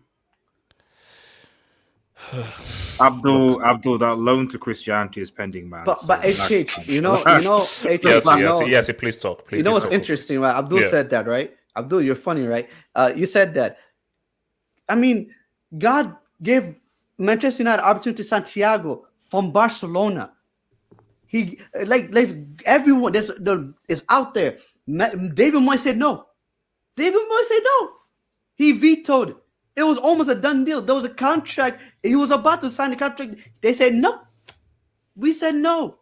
Abdul, that loan to Christianity is pending, man. But HH, you know, HH, yes, please talk. Please, you know what's talk. interesting, right? Abdul said that, right? Abdul, you're funny, right? You said that. I mean, God gave Manchester United opportunity to Santiago from Barcelona. He like everyone is out there. David Moyes said no. He vetoed. It was almost a done deal. There was a contract. He was about to sign the contract. They said no. We said no.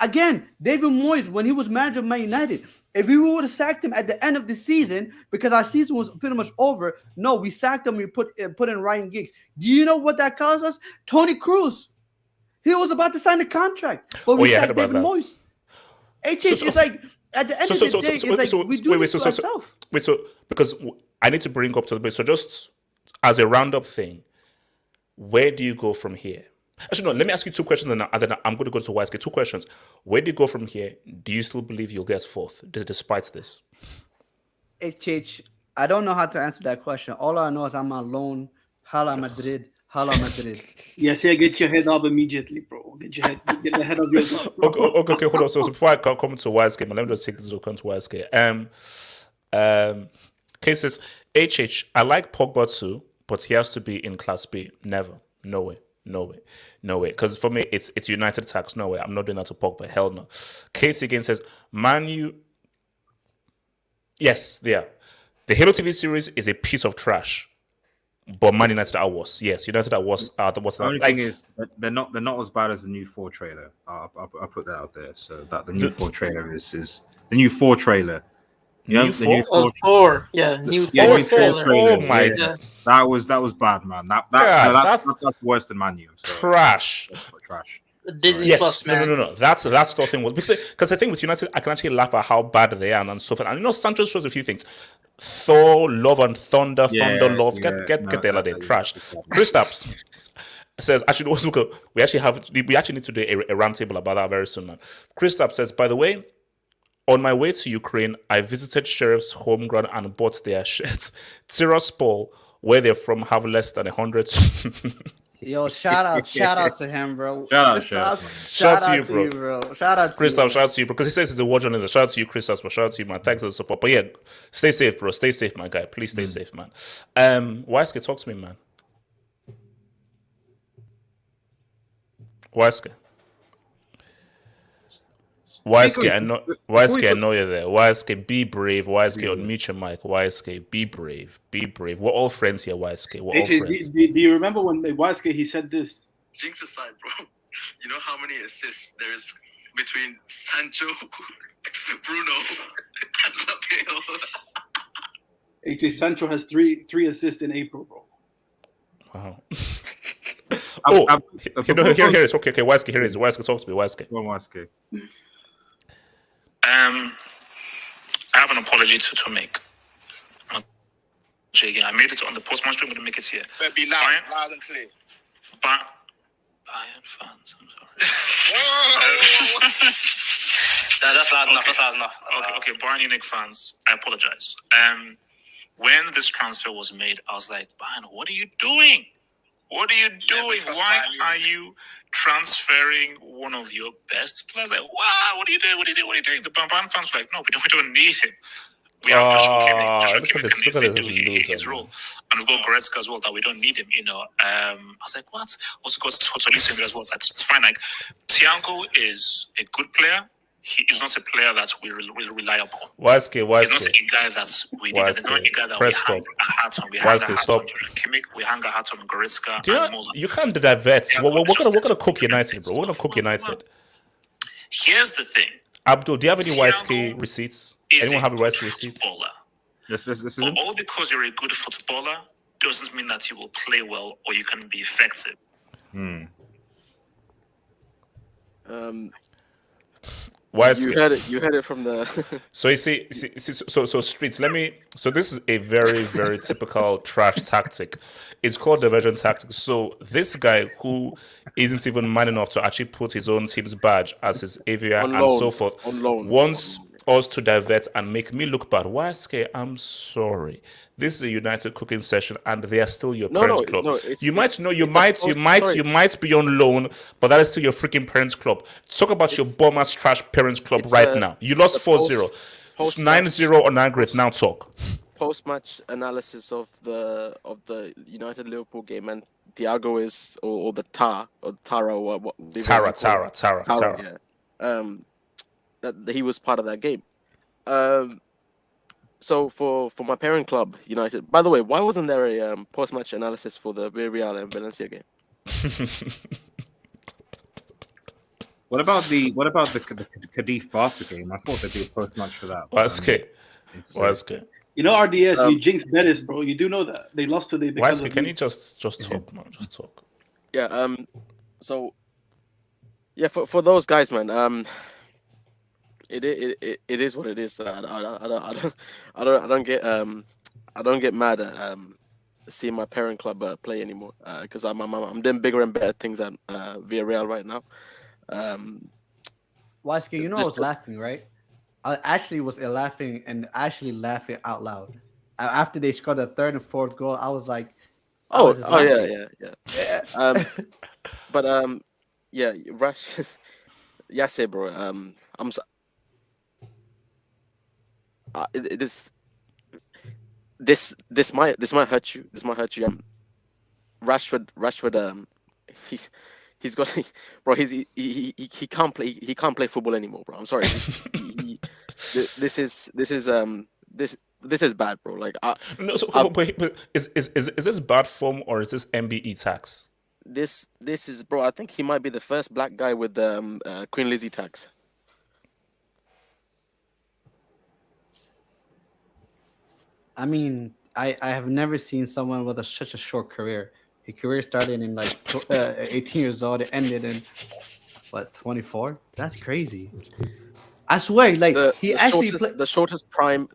Again, David Moyes, when he was manager of Man United, if we would have sacked him at the end of the season because our season was pretty much over, no, we sacked him. We put in Ryan Giggs. Do you know what that cost us? Tony Cruz. He was about to sign the contract, but we sacked David Moyes. It's like at the end of the day, it's like we do this to ourselves. So because I need to bring up to the bit. So just as a roundup thing, where do you go from here? Actually, no. Let me ask you two questions, and then I'm going to go to YSK. Two questions. Where do you go from here? Do you still believe you'll get fourth, despite this? HH, I don't know how to answer that question. All I know is I'm alone. Hala Madrid. Yes, get your head up immediately, bro. Get the head up yourself. Okay, hold on. So before I come to YSK, let me just take this to YSK. Cases HH. I like Pogba too, but he has to be in Class B. Never. No way. Because for me, it's United tax. No way. I'm not doing that to Pogba. Hell no. Case again says Man U. Yes, yeah. The Halo TV series is a piece of trash. But Man United are worse. Yes, United are worse. The only thing is they're not as bad as the new 4 trailer. I'll put that out there. So that the new 4 trailer is the new 4 trailer. New 4. Yeah, new 4 trailer. Oh my god, that was bad, man. That's worse than Man U. Trash. Trash. Disney yes, Plus, man. No. That's the thing was because the thing with United, I can actually laugh at how bad they are and so forth. And Sancho shows a few things. Thor, Love and Thunder, Thunder, Love. Get the hell out of there. Trash. Kristaps says, actually, we actually need to do a roundtable about that very soon, man. Kristaps says, by the way, on my way to Ukraine, I visited Sheriff's home ground and bought their shirts. Tiraspol, where they're from, have less than 100. Yo, shout out to him, bro. Shout out to you, bro. Shout out to Kristaps, shout out to you, because he says he's a war journalist. Shout out to you, Kristaps, but shout out to you, man. Thanks for the support. But yeah, stay safe, bro. Stay safe, my guy. Please stay safe, man. YSK, talk to me, man. YSK, I know you're there. YSK, be brave. YSK, unmute your mic. YSK, be brave. We're all friends here, YSK. We're all friends. Do you remember when YSK he said this? Jinx aside, bro. You know how many assists there is between Sancho, Bruno, and Lapeo? AJ Sancho has three assists in April, bro. Wow. Here it is. Okay, YSK, here it is. YSK, talk to me. YSK. I have an apology to make. I made it on the post-match. I'm going to make it here. Better be loud and clear. Bayern fans, I'm sorry. That's loud enough. Okay, Bayern Munich fans, I apologize. When this transfer was made, I was like, Bayern, what are you doing? Why are you transferring one of your best players? Like, wow, what are you doing? The Bayern fans were like, no, we don't need him. We have Joshua Kimmich can do his role. And we've got Goretzka as well, that we don't need him, I was like, what? Also got Totalisin as well. That's fine. Like, Thiago is a good player. he is not a player that we rely upon. YSK. He's not a guy that we did. He's not a guy that we hang our hat on. We hang our hat on Joshua Kimmich. We hang our hat on Goretzka and Muller. You can't divert. We're gonna cook United, bro. We're gonna cook United. Here's the thing. Abdul, do you have any YSK receipts? Anyone have a YSK receipt? This is But all because you're a good footballer doesn't mean that you will play well or you can be effective. YSK. You heard it from the. So you see, so streets. So this is a very, very typical trash tactic. It's called diversion tactics. So this guy who isn't even man enough to actually put his own team's badge as his AVR and so forth wants us to divert and make me look bad. YSK, I'm sorry. This is a United cooking session, and they are still your parents' club. You might be on loan, but that is still your freaking parents' club. Talk about your bum-ass trash parents' club now. You lost 4-0, 9-0 on aggregate. Now talk. Post-match analysis of the United Liverpool game, and Thiago is or the Tara or what? Tara. Yeah. That he was part of that game. So for my parent club, United. By the way, why wasn't there a post-match analysis for the Villarreal and Valencia game? What about the Cadiz Barca game? I thought there'd be a post-match for that. YSK. You know, RDS, you jinxed Betis, bro. You do know that they lost today. YSK, can you just talk, man? Just talk. Yeah. So. Yeah, for those guys, man. It is what it is. I don't get mad at seeing my parent club play anymore because I'm doing bigger and better things at Villarreal right now. YSK, I was laughing, right? I actually was laughing out loud after they scored the third and fourth goal. I was like, yeah. Yeah, Rush. Yeah, say, bro. I'm. This might hurt you. This might hurt you. Rashford. He's got, bro. He can't play football anymore, bro. I'm sorry. This is bad, bro. Like, but is this bad form or is this MBE tax? This is, bro. I think he might be the first black guy with Queen Lizzie tax. I mean, I have never seen someone with such a short career. His career started in 18 years old. It ended in 24. That's crazy. I swear, the shortest prime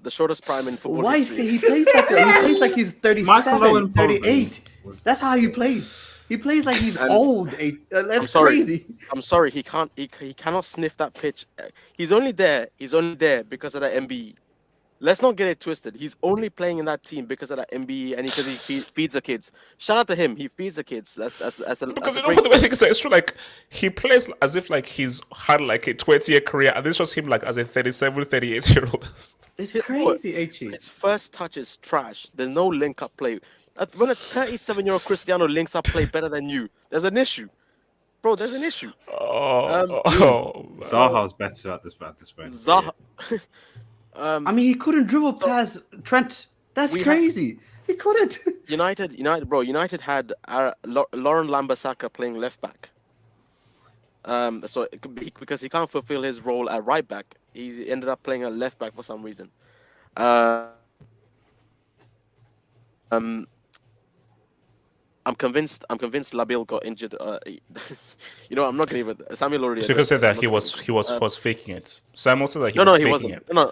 in football. Why is he plays like he's 37, 38. That's how he plays. He plays like he's old. That's crazy. I'm sorry. He cannot sniff that pitch. He's only there because of that MBE. Let's not get it twisted. He's only playing in that team because of that MBE and because he feeds the kids. Shout out to him. He feeds the kids. Because you know what the way it's true. Like, he plays as if like he's had like a 20-year career, and this was him like as a 37, 38-year-old. It's crazy, HE. His first touch is trash. There's no link-up play. When a 37-year-old Cristiano links up play better than you, there's an issue. Bro, there's an issue. Zaha's better at this point. Zaha. I mean, he couldn't dribble past Trent. That's crazy. He couldn't. United, bro. United had Lauren Wan-Bissaka playing left back. So because he can't fulfill his role at right back, he ended up playing at left back for some reason. I'm convinced Labil got injured. I'm not gonna even. Samuel already. So you could say that he was faking it. Samuel said that he was faking it. No,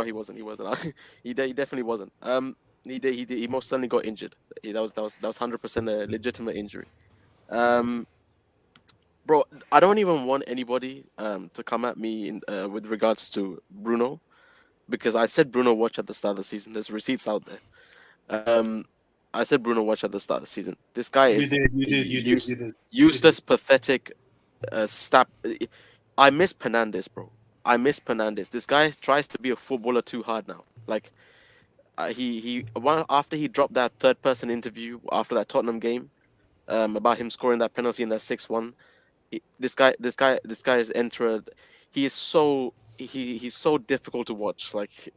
he wasn't. He definitely wasn't. He most certainly got injured. That was 100% a legitimate injury. Bro, I don't even want anybody to come at me with regards to Bruno, because I said Bruno watch at the start of the season. There's receipts out there. I said Bruno watch at the start of the season. This guy is you did. useless, pathetic. I miss Fernandes, bro. I miss Fernandes. This guy tries to be a footballer too hard now. Like, after he dropped that third-person interview after that Tottenham game, about him scoring that penalty in that 6-1. This guy has entered. he is so he's so difficult to watch. Like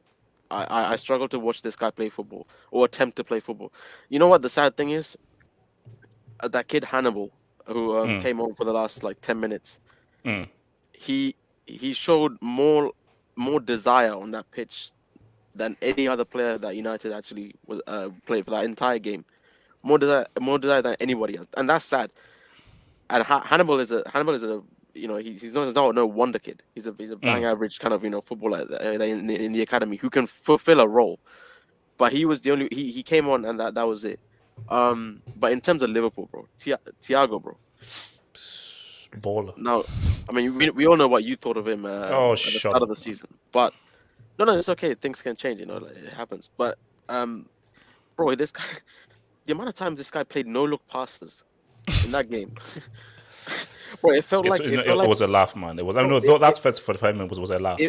I struggle to watch this guy play football or attempt to play football. You know what the sad thing is? That kid Hannibal, who came on for the last like 10 minutes, he showed more desire on that pitch than any other player that United actually was played for that entire game. More desire than anybody else, and that's sad. And Hannibal is a he's not no wonder kid. He's a bang average kind of footballer in the academy who can fulfill a role. But he was the only he came on and that was it. But in terms of Liverpool, bro, Thiago, bro, baller. now, I mean, we all know what you thought of him at the start of the season, but no, it's okay. Things can change, like, it happens. But bro, this guy, the amount of time this guy played no look passes in that game, bro, it felt like it was a laugh, man. It was. I mean, that's first 45 minutes was a laugh.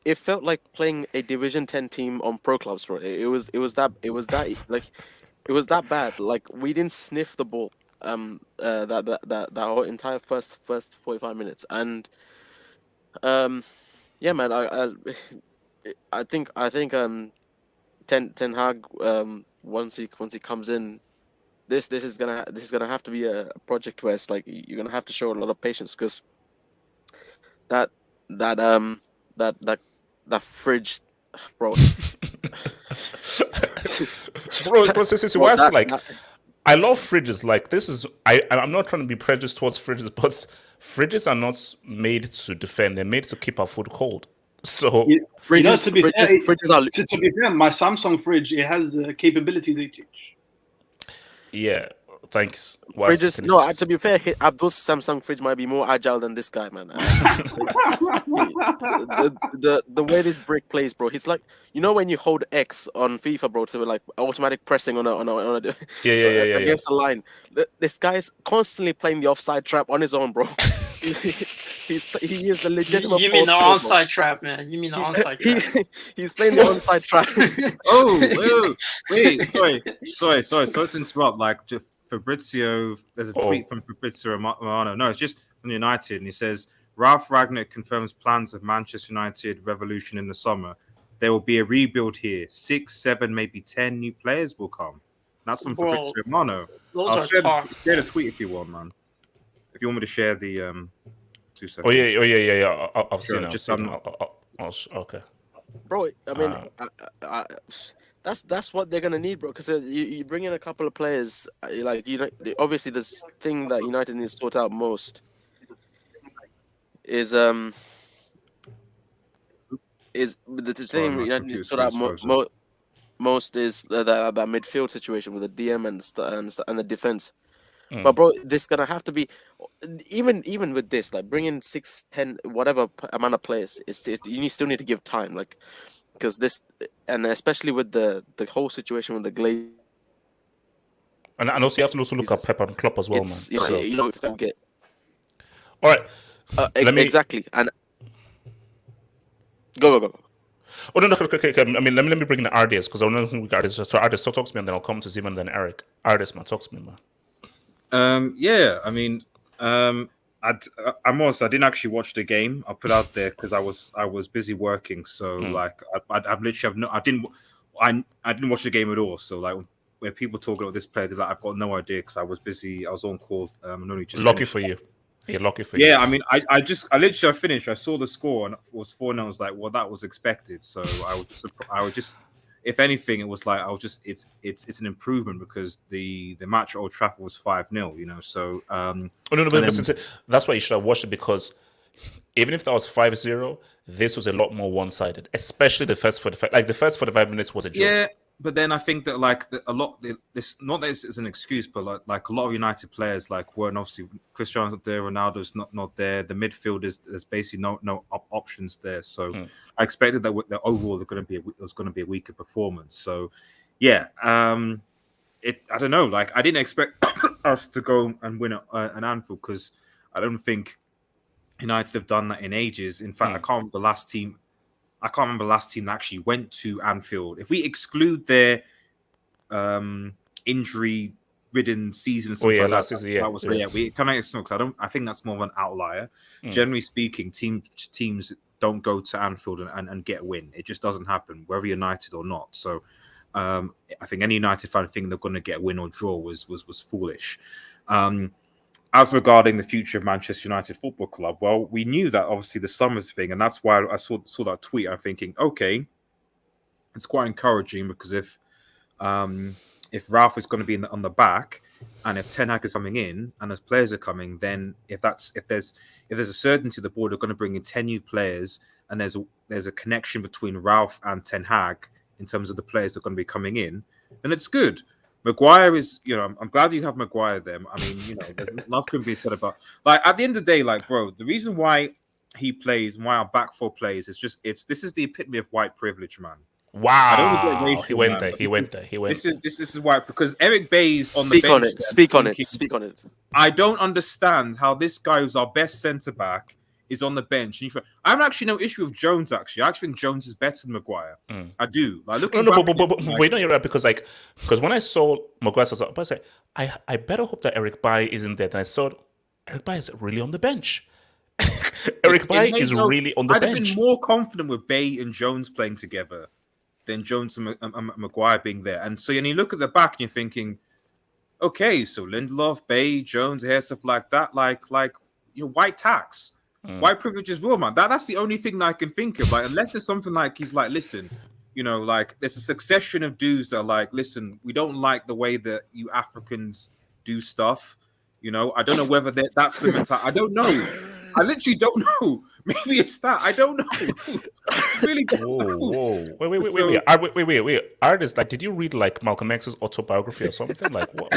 It felt like playing a Division 10 team on pro clubs, bro. It was that bad. Like, we didn't sniff the ball. That whole entire first 45 minutes, and yeah, man. I think Ten Hag, once he comes in, this is gonna have to be a project where it's like you're gonna have to show a lot of patience, because that fridge, bro. bro, like, I love fridges. Like, this is I'm not trying to be prejudiced towards fridges, but fridges are not made to defend. They're made to keep our food cold. So fridges are. To be fair, my Samsung fridge, it has capabilities. Yeah. Thanks. Fridges, no, to be fair, Abdul's Samsung fridge might be more agile than this guy, man. The way this brick plays, bro, he's like, when you hold X on FIFA, bro, to like automatic pressing on a against the line. This guy's constantly playing the offside trap on his own, bro. He is the legitimate. You mean the onside trap, man? You mean the onside trap? He's playing the onside trap. Wait, sorry to interrupt. Like, Fabrizio, there's a tweet from Fabrizio Romano. No, it's just from United, and he says Ralph Ragnick confirms plans of Manchester United revolution in the summer. There will be a rebuild here. 6, 7, maybe 10 new players will come. That's from Fabrizio Romano. I'll share the tweet if you want, man. If you want me to share the 2 seconds. Oh yeah. I've seen it. Okay. Bro, I mean, that's what they're gonna need, bro. Because you bring in a couple of players, like obviously this thing that United needs to sort out most is the thing United needs to sort out most is that midfield situation with the DM and the defense. But bro, this gonna have to be even with this, like bringing 6, 10, whatever amount of players. You still need to give time, like, because this, and especially with the whole situation with the Glaze. And also you have to also look at Pep and Klopp as well, man. It's gonna get. All right. Exactly, and go. Oh no, okay. I mean, let me bring in Ardias, because I don't know who we got. So Ardias, talk to me, and then I'll come to Zim and then Eric. Ardias, man, talk to me, man. Yeah, I mean, I'm honest, I didn't actually watch the game. I put out there because I was busy working, so like I've literally I didn't watch the game at all. So like when people talk about this player, like, I've got no idea because I was busy. I was on call. And only just lucky for you. Yeah, lucky for you. Yeah, I mean, I literally finished. I saw the score and it was 4-0. I was like, well, that was expected. So I would just. If anything, it was like it's an improvement because the match at Old Trafford was 5-0, so that's why you should have watched it, because even if that was 5-0, this was a lot more one-sided, especially the first 45. Like the first 45 minutes was a joke. Yeah, but then I think that like this, not that it's an excuse, but like a lot of United players like weren't, obviously Cristiano's not there, Ronaldo's not there. The midfield there's basically no options there. So I expected that overall it was going to be a weaker performance. So yeah, I don't know. Like I didn't expect us to go and win an Anfield, because I don't think United have done that in ages. In fact, I can't remember the last team that actually went to Anfield. If we exclude their injury ridden season. Something yeah, like last that. season, yeah, That was, yeah. we kind of because I think that's more of an outlier. Generally speaking, teams don't go to Anfield and get a win. It just doesn't happen, whether United or not. So I think any United fan thinking they're going to get a win or draw was foolish. As regarding the future of Manchester United Football Club, well, we knew that obviously the summer's thing, and that's why I saw that tweet. I'm thinking, okay, it's quite encouraging because if Ralph is going to be on the back, and if Ten Hag is coming in, and as players are coming, then if there's a certainty the board are going to bring in 10 new players, and there's a connection between Ralph and Ten Hag in terms of the players that are going to be coming in, then it's good. Maguire is, I'm glad you have Maguire there. I mean, there's love can be said about, like, at the end of the day, like, bro, the reason why he plays, why our back four plays, this is the epitome of white privilege, man. Wow, he went there. This is why, because Eric Bailly's on Speak the bench. Speak on it. I don't understand how this guy who's our best centre back is on the bench. And I have actually no issue with Jones. Actually, I actually think Jones is better than Maguire. I do. Like, looking but you're right, because when I saw Maguire, I said, I better hope that Eric Bailly isn't there. And I saw Eric Bailly is really on the bench. Eric Bailly is really on the bench. I'd have been more confident with Bailly and Jones playing together than Jones and Maguire being there. And so, when you look at the back, and you're thinking, okay, so Lindelof, Bailly, Jones, stuff like that, like white tax. White privilege as well, man. That's the only thing that I can think of. Like, unless there's something like he's like, listen, like there's a succession of dudes that are like, listen, we don't like the way that you Africans do stuff. I don't know whether that's the mentality. I don't know. I literally don't know. Maybe it's that. I don't know. I really don't know. Whoa. Wait. Artist, like, did you read like Malcolm X's autobiography or something? Like, what?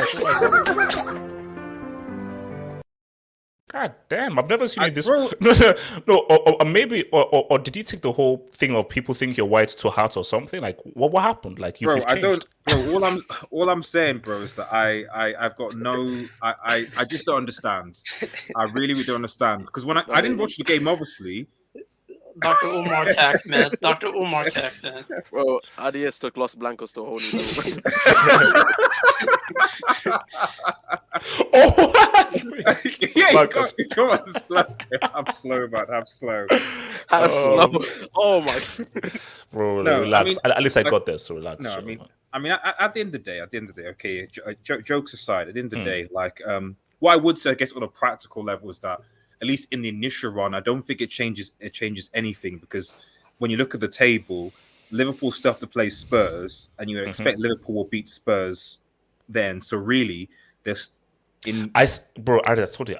God damn, I've never seen you this. No, or maybe, or did you take the whole thing of people think you're white to heart or something? Like, what happened? Like, you've changed. All I'm saying, bro, is that I've got I just don't understand. I really don't understand, because when I didn't watch the game, obviously. Dr. Umar tax, man. Dr. Umar tax, man. Bro, Adidas took Los Blancos to a whole new level. Come on, slow. I'm slow, man. I'm slow. Slow. Oh my. Bro, relax. At least I got there, so relax. No, I mean, at the end of the day, okay, jokes aside, at the end of the day, like, what I would say, I guess, on a practical level, is that at least in the initial run, I don't think it changes anything, because when you look at the table, Liverpool still have to play Spurs, and you expect Liverpool will beat Spurs then. So really, there's I told you,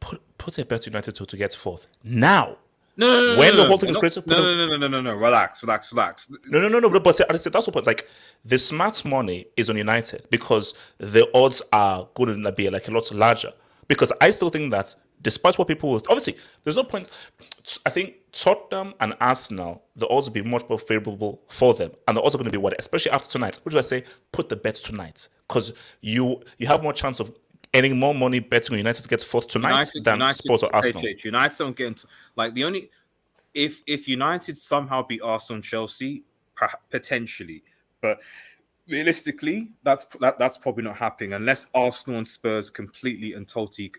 put a bet United to get fourth now. No. When the whole thing is crazy. No. Relax. No. But I said that's what. Like, the smart money is on United, because the odds are going to be like a lot larger. Because I still think that, despite what people will, obviously, there's no point. I think Tottenham and Arsenal, the odds will be much more favorable for them, and the odds are going to be what, especially after tonight. Which I say, put the bet tonight, because you have more chance of earning more money betting on United to get fourth tonight than Spurs or Arsenal. United don't get into, like, the only if United somehow beat Arsenal and Chelsea, potentially, but realistically, that's probably not happening unless Arsenal and Spurs completely and totally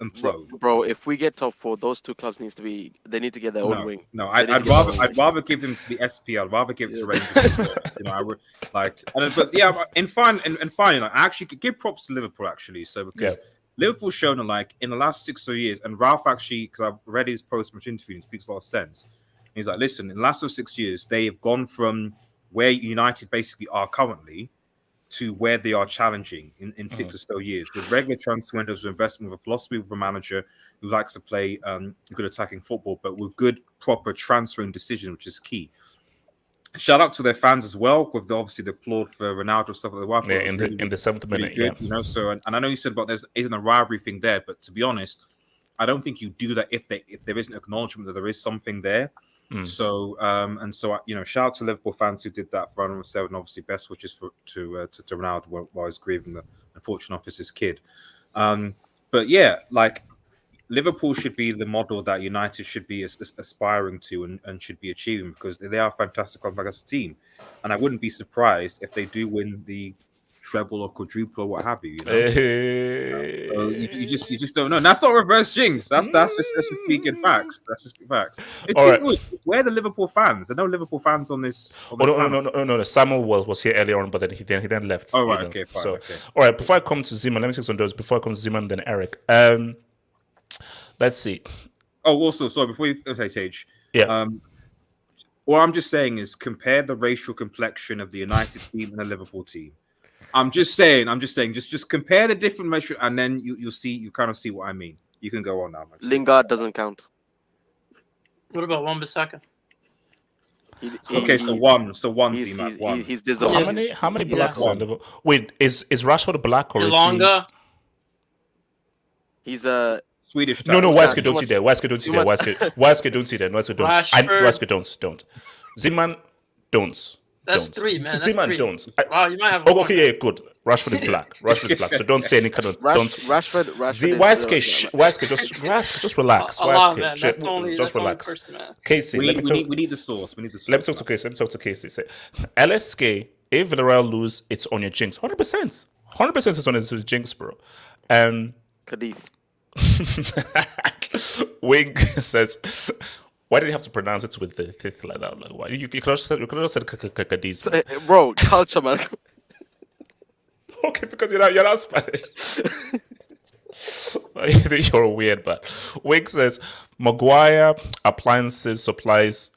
implode. Bro, if we get top four, those two clubs need to get their own wing. No, I'd rather give them to the SPL. I'd rather give it to Rangers. I would like, but yeah, and finally, like, I actually give props to Liverpool, actually. So because Liverpool's shown, like, in the last 6 or years, and Ralph actually, because I've read his post-match interview, and it speaks a lot of sense. He's like, listen, in the last 6 years, they have gone from where United basically are currently to where they are challenging in 6 or so years, with regular transfer windows, with investment, with a philosophy, with a manager who likes to play good attacking football, but with good, proper transferring decisions, which is key. Shout out to their fans as well, with obviously the applaud for Ronaldo stuff like that. In the 7th minute, good, So, and I know you said about there isn't a rivalry thing there, but to be honest, I don't think you do that if there isn't acknowledgement that there is something there. So shout out to Liverpool fans who did that for Ronaldo 7. Obviously, best wishes to Ronaldo while he's grieving the unfortunate loss of his kid. But yeah, like, Liverpool should be the model that United should be aspiring to and should be achieving, because they are fantastic as a team. And I wouldn't be surprised if they do win the treble or quadruple or what have you. You know, so Eh, you just don't know. And that's not reverse jinx. That's just speaking facts. That's just facts. All right. Where are the Liverpool fans? There are no Liverpool fans on this. Oh no. Samuel was here earlier on, but then he then left. Oh right, you know. okay, fine. So Okay. all right, before I come to Zeman, let me say some of those. Before I come to Zeman, then Eric. Let's see. Oh, also, sorry, before you say Tage. Yeah. What I'm just saying is compare the racial complexion of the United team and the Liverpool team. I'm just saying, just compare the different racial, and then you kind of see what I mean. You can go on now. Lingard doesn't count. What about Wan-Bissaka? So one. He's Yeah. How many Yeah. blacks are in Liverpool? Wait, is Rashford black or Ilonga? He's a Swedish. No, Too Wesker don't much- see there. Wesker don't see too there. much- Wesker don't see there. Wesker don't. Rashford. Wesker don't. Zeman don't. That's don't. three, man. That's Zeman three. don't. Wow, you might have a Oh, point. okay, yeah, good. Rashford is black. So don't say any kind of don't. Rashford. Wesker, just relax. Allah, Wesker, man. That's the only relax. person, man. Casey, We let me talk. need the source. We need the source. Let me talk to Casey. Say, LSK, if Villarreal lose, it's on your jinx. 100%. 100% it's on his jinx, bro. Cadiz. Wing says, why did you have to pronounce it with the fifth like that? Like, why? You could have just said Cadiz. Bro, culture, man. Okay, because you're not Spanish. You're weird, but Wing says, Maguire, appliances, supplies.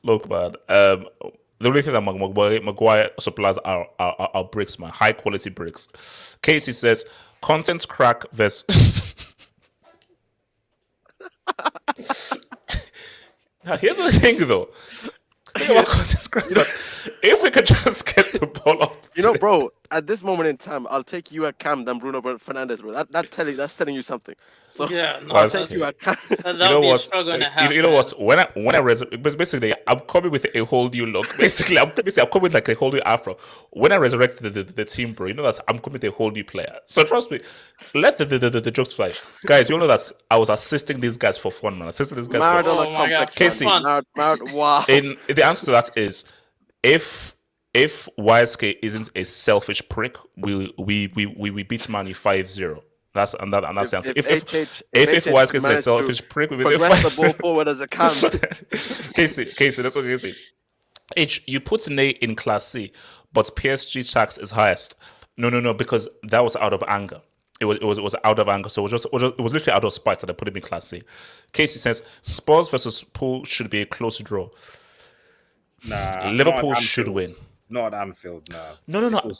Look, man. The only thing that Maguire supplies are bricks, man. High quality bricks. Casey says, content crack versus. Now, here's the thing, though. Think about content crack. If we could just get the ball off. Bro, at this moment in time, I'll take you at Cam than Bruno Fernandes, bro. That's telling you something. So Yeah, no, I'll that's take you at Cam. that'll be a struggle and a half. You know what? When I resurrect, basically, I'm coming with a whole new look. Basically, I'm coming with like a whole new afro. When I resurrected the team, bro, you know that I'm coming with a whole new player. So trust me, let the jokes fly, guys. You know that I was assisting these guys for fun, man. Assisting these guys. For Maradona Oh my God. complex. Casey. Man. Wow. In the answer to that is if YSK isn't a selfish prick, we beat Man U 5-0. That's the answer. If YSK is a selfish prick, we beat progress the ball 5-0. forward as a Cam. Casey, that's what Casey. H, you put Ney in Class C, but PSG tax is highest. No, because that was out of anger. It was out of anger, so it was literally out of spite that I put him in Class C. Casey says Spurs versus Pool should be a close draw. Nah, Liverpool should win. Not at Anfield, no. No.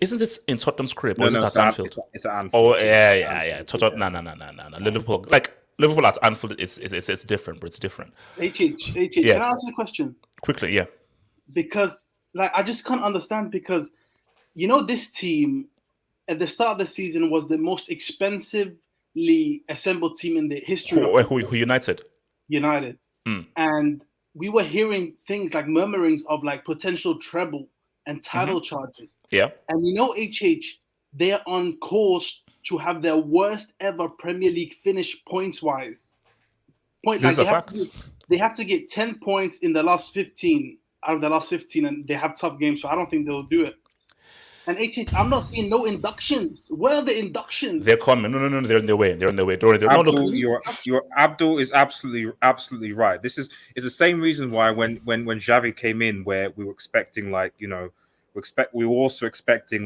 Isn't it in Tottenham's crib? Or is it it's at Anfield? It's at Anfield. Oh yeah. Tottenham. No. Liverpool at Anfield. It's different, but it's different. HH, Yeah. can I ask you a question? Quickly, yeah. Because I just can't understand, because this team at the start of the season was the most expensively assembled team in the history of Who United? United. Mm. And we were hearing things like murmurings of like potential treble and title charges. Yeah. And HH, they're on course to have their worst ever Premier League finish points wise. These are facts. They have to get 10 points in the last 15 out of the last 15, and they have tough games, so I don't think they'll do it. And HH, I'm not seeing no inductions. Where are the inductions? They're coming. No, they're in their way. Don't worry. Abdul, your Abdul is absolutely right. This is the same reason why when Xavi came in, where we were expecting we were also expecting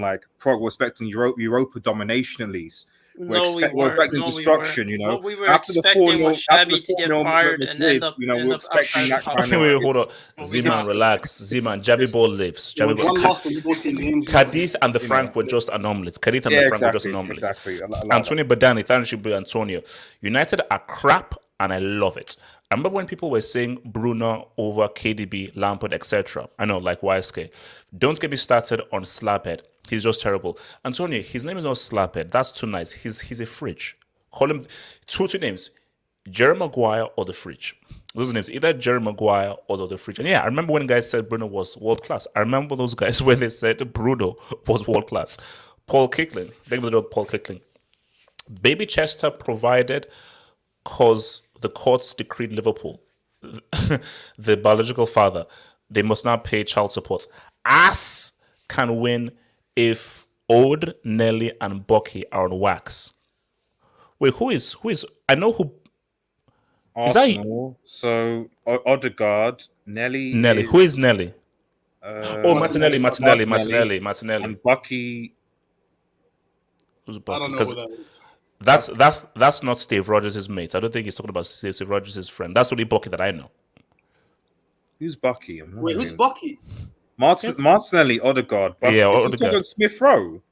Europa domination at least. We're expecting destruction, We were after the expecting 4-0 was Xavi to get fired and end up we're expecting that kind of. Wait, hold on. Zeman, relax. Zeman, Javi Ball lives. There was one loss in 14 games. Cadiz and the Frank were just anomalies. Cadiz and the Frank were just anomalies. Exactly. Antonio Badani, thank you, Antonio. United are crap, and I love it. I remember when people were saying Bruno over KDB, Lampard, etc. I know, like YSK. Don't get me started on Slabhead. He's just terrible. Antonio, his name is not Slaphead. That's too nice. He's a fridge. Call him two names. Jerry Maguire or the fridge. Those names, either Jerry Maguire or the fridge. And yeah, I remember when guys said Bruno was world class. I remember those guys when they said Bruno was world class. Paul Kickling. Think about Paul Kickling. Baby Chester provided cause the courts decreed Liverpool, the biological father, they must not pay child support. As can win if Ode, Nelly, and Bucky are on wax. Wait, who is? I know who. Arsenal. So Odegaard, Nelly. Nelly. Who is Nelly? Martinelli. Martinelli. And Bucky. Who's I Bucky? don't know who that is. That's not Steve Rogers' mate. I don't think he's talking about Steve Rogers' friend. That's only Bucky that I know. Who's Bucky? Wait, who's Bucky? Martinelli, Odegaard. Bucky. Yeah, Is he Odegaard. talking Smith Rowe?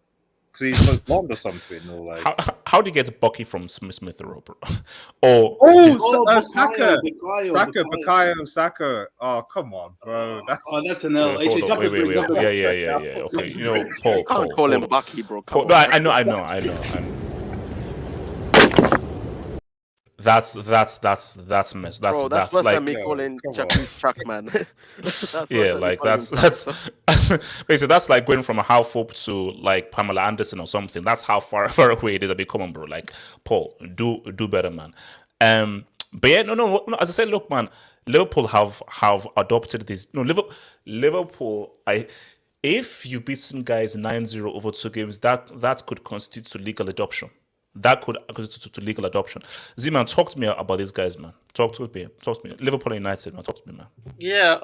Because he's was blonde or something, or like. How do you get Bucky from Smith Rowe, bro? Saka. Bukayo. Saka. Oh, come on, bro. That's an L. Wait. Yeah. Okay, you know, Paul. You can't call him Bucky, bro. Paul, no, I know. That's mess. Bro, that's worse like than me calling Japanese track man. that's basically that's like going from a Halfhope to like Pamela Anderson or something. That's how far away it is to be coming, bro. Like Paul, do better, man. But yeah, no. As I said, look, man, Liverpool have adopted this. No, Liverpool. If you beat some guys 9-0 over 2 games, that could constitute legal adoption. That could to legal adoption. Z-Man, talk to me about these guys, man. Talk to me. Liverpool United, man. Talk to me, man. Yeah,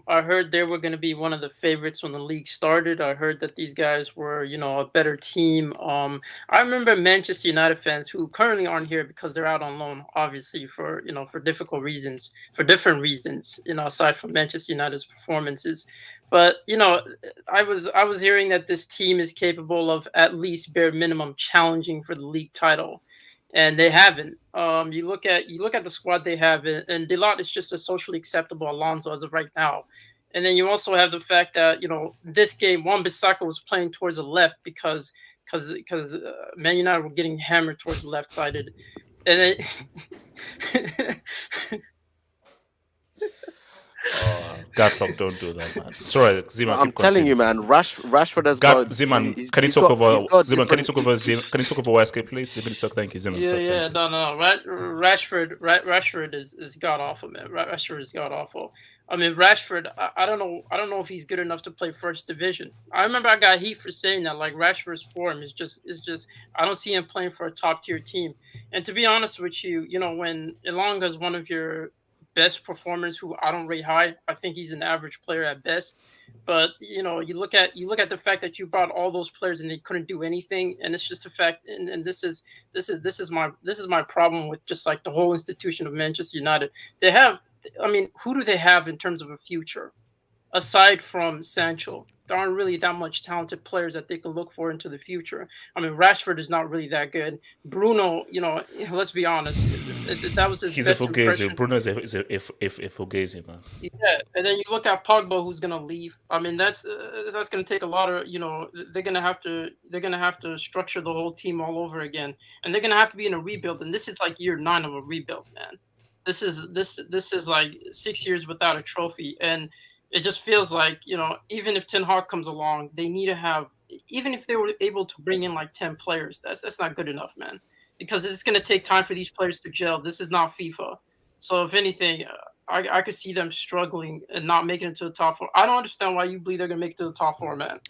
I heard they were going to be one of the favorites when the league started. I heard that these guys were, a better team. I remember Manchester United fans who currently aren't here because they're out on loan, obviously for different reasons, aside from Manchester United's performances. But I was hearing that this team is capable of at least bare minimum challenging for the league title, and they haven't. You look at the squad they have, and Delot is just a socially acceptable Alonso as of right now. And then you also have the fact that this game Wan-Bissaka was playing towards the left because Man United were getting hammered towards the left sided, and then. Godlock, don't do that, man. Sorry, Ziman. I'm telling you, man. Rashford has got. Ziman, can you talk over YSK, please? Thank you, Ziman. Yeah. No. Rashford is god awful, man. Rashford is god awful. I mean, Rashford. I don't know if he's good enough to play first division. I remember I got heat for saying that. Like Rashford's form is just. I don't see him playing for a top tier team. And to be honest with you, when Elanga is one of your best performers who I don't rate high. I think he's an average player at best. But you look at the fact that you brought all those players and they couldn't do anything, and it's just a fact. And this is my problem with just like the whole institution of Manchester United. They have, who do they have in terms of a future, aside from Sancho? There aren't really that much talented players that they could look for into the future. I mean, Rashford is not really that good. Bruno, let's be honest, that was his best impression. Bruno is if Fugazi, man. Yeah, and then you look at Pogba, who's gonna leave. I mean, that's gonna take a lot of, they're gonna have to structure the whole team all over again, and they're gonna have to be in a rebuild. And this is like year 9 of a rebuild, man. This is like 6 years without a trophy, and it just feels like, even if Ten Hag comes along, they need to have, even if they were able to bring in like 10 players, that's not good enough, man. Because it's going to take time for these players to gel. This is not FIFA. So if anything, I could see them struggling and not making it to the top 4. I don't understand why you believe they're going to make it to the top 4, man.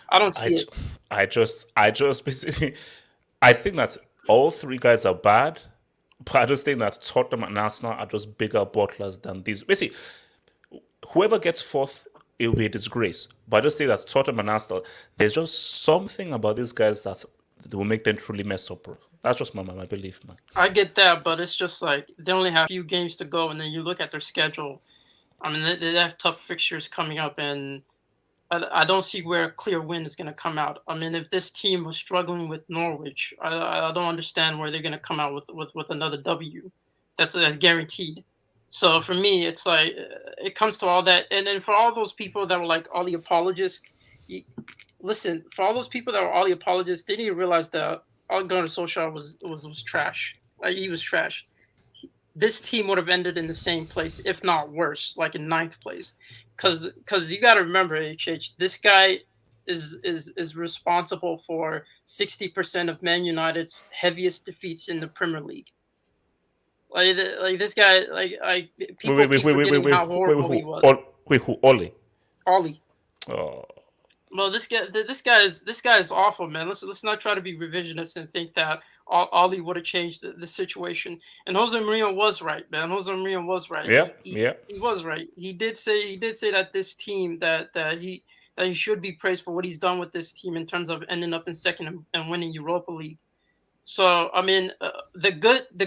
I don't see it. I just basically, I think that all 3 guys are bad, but I just think that Tottenham and Arsenal are just bigger butlers than these. Basically, whoever gets 4th, it'll be a disgrace. But I just think that Tottenham and Arsenal, there's just something about these guys that will make them truly mess up, bro. That's just my belief, man. I get that, but it's just like they only have a few games to go, and then you look at their schedule. I mean, they have tough fixtures coming up, and I don't see where a clear win is going to come out. I mean, if this team was struggling with Norwich, I don't understand where they're going to come out with another W. That's guaranteed. So for me, it's like it comes to all that. And then for all those people that were like all the apologists, listen, for all those people that were all the apologists, they need to realize that Ole Gunnar Solskjaer was trash. Like, he was trash. This team would have ended in the same place, if not worse, like in 9th place. Because you got to remember, HH, this guy is responsible for 60% of Man United's heaviest defeats in the Premier League. Like this guy, people keep forgetting how horrible he was. Wait, who? Oli? Ollie. Oh. Well, this guy is awful, man. Let's not try to be revisionist and think that Ollie would have changed the situation. And Jose Mourinho was right, man. Jose Mourinho was right. He was right. He did say that this team that he should be praised for what he's done with this team in terms of ending up in second and winning Europa League. So I mean, the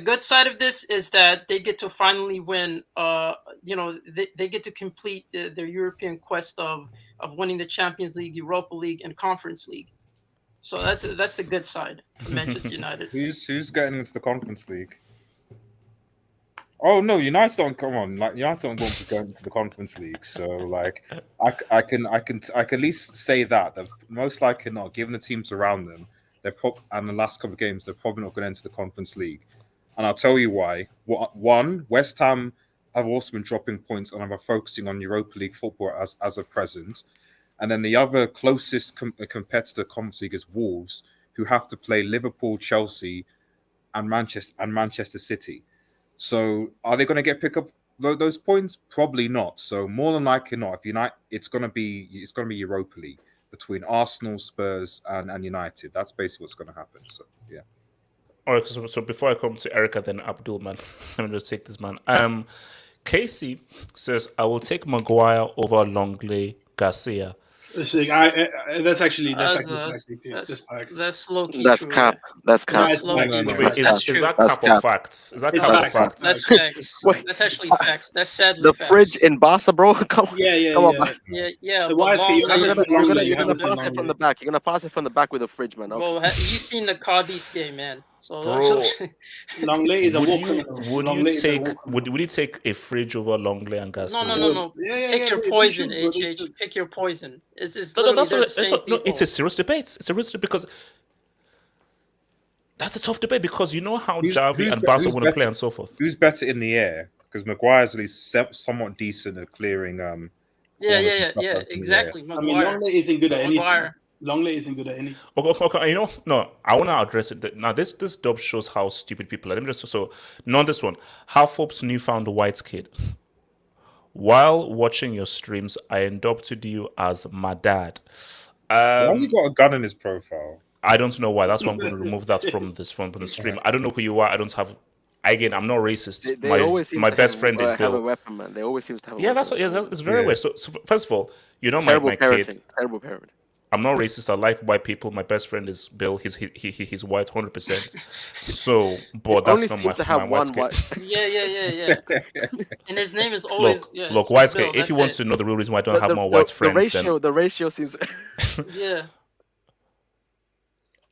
good side of this is that they get to finally win. They get to complete their European quest of winning the Champions League, Europa League, and Conference League. So that's the good side of Manchester United. Who's getting into the Conference League? Oh no, United don't come on. Like United don't want to go into the Conference League. So like, I can at least say that most likely not. Given the teams around them, and the last couple of games, they're probably not going to enter the Conference League. And I'll tell you why. One, West Ham have also been dropping points and are focusing on Europa League football as of present. And then the other closest competitor Conference League is Wolves, who have to play Liverpool, Chelsea, and Manchester City. So are they going to pick up those points? Probably not. So more than likely not. If United, it's going to be Europa League between Arsenal, Spurs, and United. That's basically what's going to happen. So yeah. All right. So before I come to Erica, then Abdul, man, let me just take this, man. Casey says I will take Maguire over Longley Garcia. That's actually that's low key. That's true, cap. yeah. That's cap. That's low key. Is true. that cap or facts? Is that cap or facts? That's facts. That's actually facts. That's sadly The facts. fridge in Barca, bro. Come on. Come on, man. Yeah. The but Wise key, Longley- You're gonna pass it from the back. You're gonna pass it from the back with a fridge, man. Okay. Well, you seen the Cardi's game, man. So Bro. Longley is a Would walk. you take a fridge over Longley and Garcia? no. Pick your poison, HH. Pick your poison. It's It's a serious debate. It's a serious debate because that's a tough debate because you know how Javi and Barca want to play and so forth. Who's better in the air? Because Maguire's at least somewhat decent at clearing. Yeah. Exactly. I mean, Longley isn't good at anything. Maguire. Longley isn't good at anything. Okay. No. I want to address it. Now, this dub shows how stupid people are. Let me just not this one. Halfop's newfound white kid. While watching your streams, I adopted you as my dad. Why has he got a gun in his profile? I don't know why. That's why I'm going to remove that from the stream. I don't know who you are. I don't have. Again, I'm not racist. They always seem my to best have, friend is have Bill. a weapon, man. They always seem to have. It's very weird. So first of all, you don't terrible like my parenting. kid. Terrible parenting. I'm not racist. I like white people. My best friend is Bill. He's white 100%. So, but that's not my white kid. Yeah. And his name is always look, white kid. If you want to know the real reason why I don't have more white friends, the ratio seems. Yeah.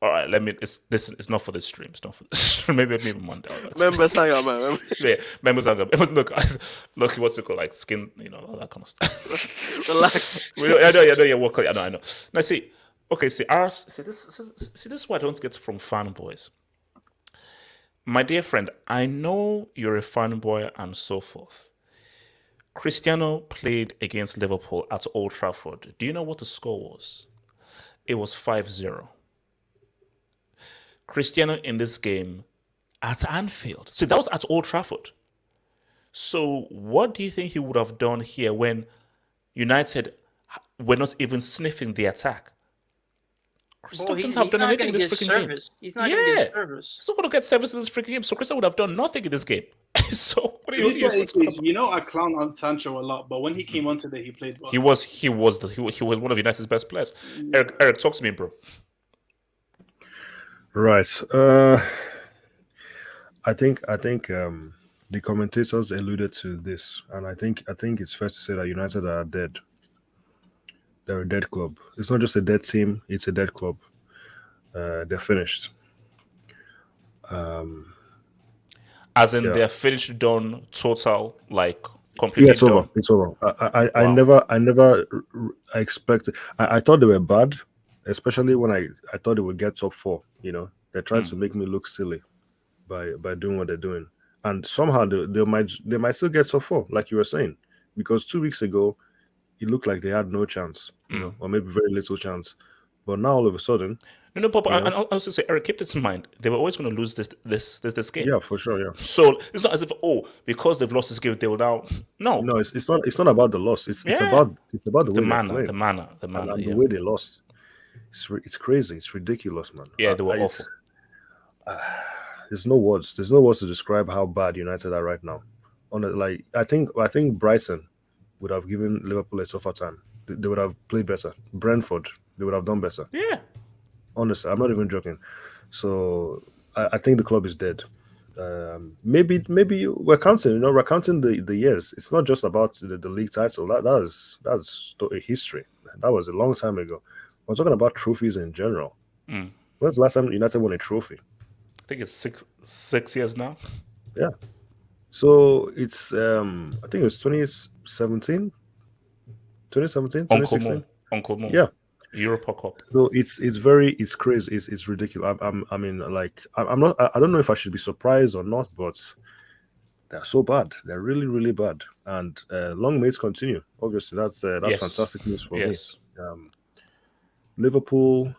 All right, it's not for this stream. It's not for this stream. Maybe Monday. Right. Members hang on, man. Members hang on. Look, what's it called? Like skin, all that kind of stuff. Relax. I know. Now see, this is what I don't get from fanboys. My dear friend, I know you're a fanboy and so forth. Cristiano played against Liverpool at Old Trafford. Do you know what the score was? It was 5-0. Cristiano in this game at Anfield. So that was at Old Trafford. So what do you think he would have done here when United were not even sniffing the attack? Cristiano didn't have done anything in this freaking game. He's not going to get service. He's not going to get service in this freaking game. So Cristiano would have done nothing in this game. So what do I clown on Sancho a lot, but when he came onto there, he played well. He was one of United's best players. Eric, talk to me, bro. Right. I think the commentators alluded to this, and I think it's fair to say that United are dead. They're a dead club. It's not just a dead team; it's a dead club. They're finished. As in, they're finished, done, total, like completely. Yeah, it's over. It's over. I never expected. I thought they were bad. Especially when I thought they would get top 4, they tried to make me look silly by doing what they're doing, and somehow they might still get top 4, like you were saying, because 2 weeks ago it looked like they had no chance, or maybe very little chance, but now all of a sudden, No, but You know? I also say, Eric, keep this in mind. They were always going to lose this game. Yeah, for sure. Yeah. So it's not as if because they've lost this game, they will now. No. No, it's not about the loss. It's Yeah. about the way The they manner, played the manner, and yeah. the way they lost. It's crazy. It's ridiculous, man. Yeah, they were awful. There's no words. There's no words to describe how bad United are right now. I think Brighton would have given Liverpool a tougher time. They would have played better. Brentford, they would have done better. Yeah. Honestly, I'm not even joking. So I think the club is dead. Maybe we're counting. We're counting the years. It's not just about the league title. That's a history. That was a long time ago. We're talking about trophies in general. When's the last time United won a trophy? I think it's six years now. Yeah. So it's I think it's 2017. 2017, 2016. Uncle Mo. Yeah. Europa Cup. So it's crazy. It's ridiculous. I mean, like, I'm not. I don't know if I should be surprised or not, but they're so bad. They're really, really bad. And long may it continue. Obviously, that's Yes. fantastic news for Yes. me. Liverpool.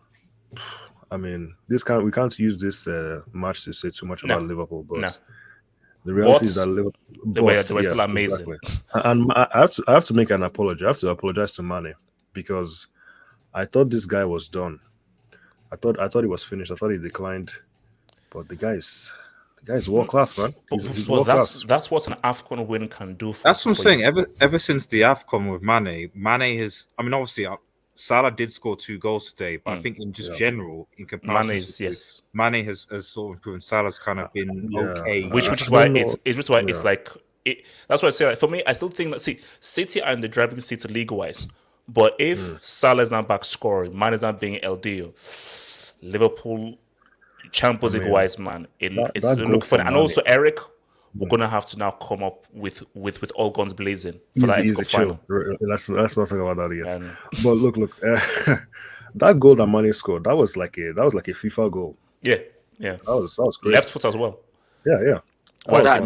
I mean, we can't use this match to say too much about Liverpool, but the reality is that Liverpool. They were still amazing. Exactly. And I have to make an apology. I have to apologize to Mane because I thought this guy was done. I thought he was finished. I thought he declined, but the guy's world class, man. He's Well, world class. that's what an AFCON win can do. That's what I'm for saying. you. Ever since the AFCON with Mane has. I mean, obviously, Salah did score 2 goals today, but I think in just general, in comparison, Mane has sort of improved. Salah's kind of been okay, which is why it's like it. That's why I say, like, for me, I still think that City are in the driving seat league-wise. But if Salah is not back scoring, Mane is not being LD, Liverpool Champions League wise, man, it's look funny. And also, Eric, we're gonna have to now come up with all guns blazing for that easy final. Let's not talk about that yet. But look, that goal that Mane scored, that was like a FIFA goal. Yeah. That was great. Left foot as well. Yeah. That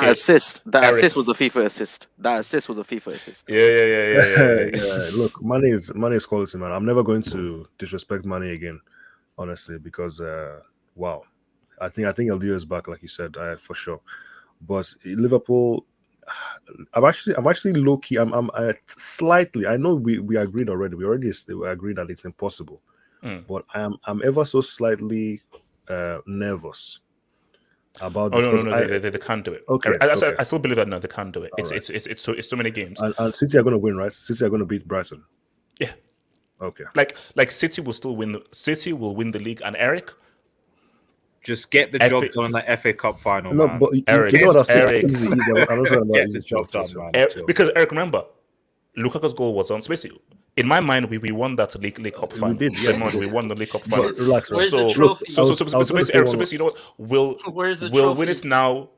assist was a FIFA assist. That assist was a FIFA assist. Yeah. Look, Mane is quality, man. I'm never going to disrespect Mane again, honestly, because wow, I think LDO is back, like you said, for sure. But Liverpool, I'm actually low key. I'm slightly. I know we agreed already. We already agreed that it's impossible, but I'm ever so slightly nervous about this. No, they can't do it. Okay, I still believe that they can't do it. It's so many games. And City are going to win, right? City are going to beat Brighton. Yeah. Okay. Like City will still win. City will win the league, and Eric. Just get the job done in the FA Cup final. No, man. but Eric, you know what I'm saying? Eric. Easy. I'm not talking about Get easy the job done, man. Because Eric, remember, Lukaku's goal was on. So basically, in my mind, we won that League Cup final. We did, yeah. We won the League Cup final. Relax. Where's the trophy? So basically, you know what? Where's the we'll trophy? win it now.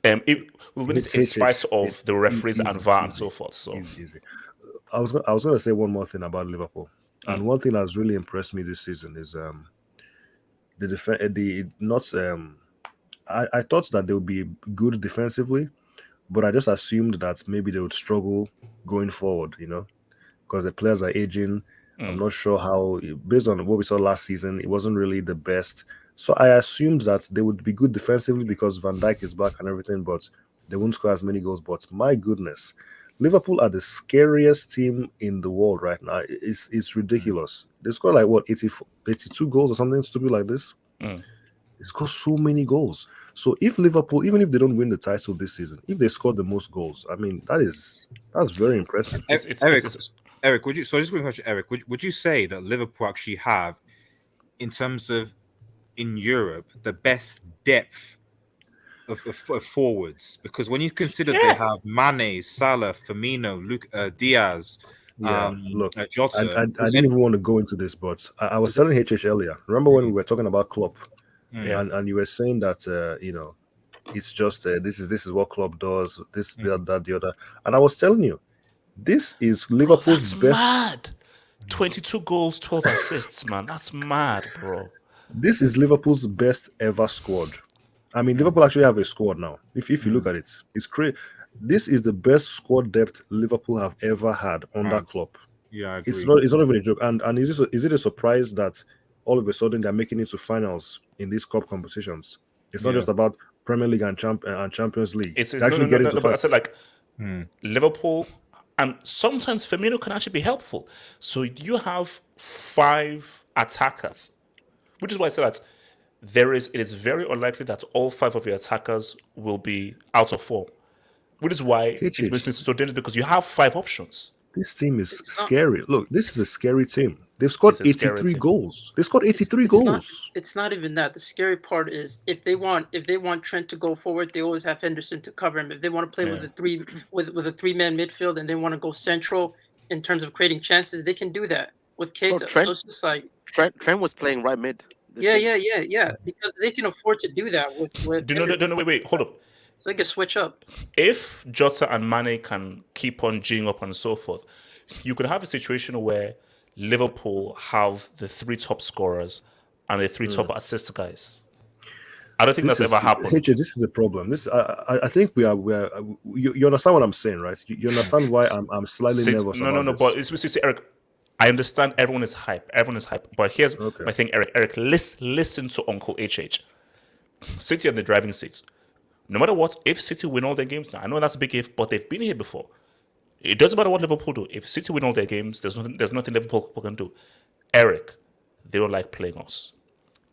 We'll win it in spite of the referees and VAR and so forth. So easy. I was going to say one more thing about Liverpool, and one thing that's really impressed me this season is the defense. I thought that they would be good defensively, but I just assumed that maybe they would struggle going forward. Because the players are aging. I'm not sure how, based on what we saw last season, it wasn't really the best. So I assumed that they would be good defensively because Van Dijk is back and everything, but they won't score as many goals. But my goodness, Liverpool are the scariest team in the world right now. It's ridiculous. They scored like, what, 82 goals or something stupid like this? They scored so many goals. So if Liverpool, even if they don't win the title this season, if they score the most goals, I mean, that's very impressive. Eric, would you? So just a quick question, Eric. Would you say that Liverpool actually have, in terms of in Europe, the best depth of forwards? Because when you consider they have Mane, Salah, Firmino, Diaz, Jota. I didn't even want to go into this, but I was telling HH earlier. Remember when we were talking about Klopp, and you were saying that it's just this is what Klopp does, this, that, the other, and I was telling you. This is Liverpool's best. Mad. 22 goals, 12 assists, man. That's mad, bro. This is Liverpool's best ever squad. I mean, Liverpool actually have a squad now. If you look at it, it's crazy. This is the best squad depth Liverpool have ever had under Klopp. Yeah, I agree. It's not even a joke. And is it a surprise that all of a sudden they're making it to finals in these cup competitions. It's not Yeah. just about Premier League and Champions League. It's They no, actually no, get no, into no, but I said like Hmm. Liverpool, and sometimes Firmino can actually be helpful. So you have 5 attackers, which is why I said that it is very unlikely that all 5 of your attackers will be out of form. Which is why it's HH. basically so dangerous because you have 5 options. This team is It's not- scary. Look, this is a scary team. They've scored It's a scary 83 team. goals. They scored 83 it's not, goals. it's not even that. The scary part is if they want Trent to go forward, they always have Henderson to cover him. If they want to play with a 3-man midfield and they want to go central in terms of creating chances, they can do that with Keita. Trent- So it's just like Trent was playing right mid. this yeah, season. because they can afford to do that with Do you know? Wait, hold up. so they can switch up. If Jota and Mane can keep on G'ing up and so forth, you could have a situation where Liverpool have the 3 top scorers and the 3 top assist guys. I don't think that's ever happened. HJ, this is a problem. I think we are. You understand what I'm saying, right? You understand why I'm slightly nervous. No, about no. this. But it's Eric. I understand everyone is hype. But here's my thing, Eric. Eric, listen to Uncle HH. City are the driving seats. No matter what, if City win all their games now, I know that's a big if, but they've been here before. It doesn't matter what Liverpool do. If City win all their games, there's nothing Liverpool can do. Eric, they don't like playing us.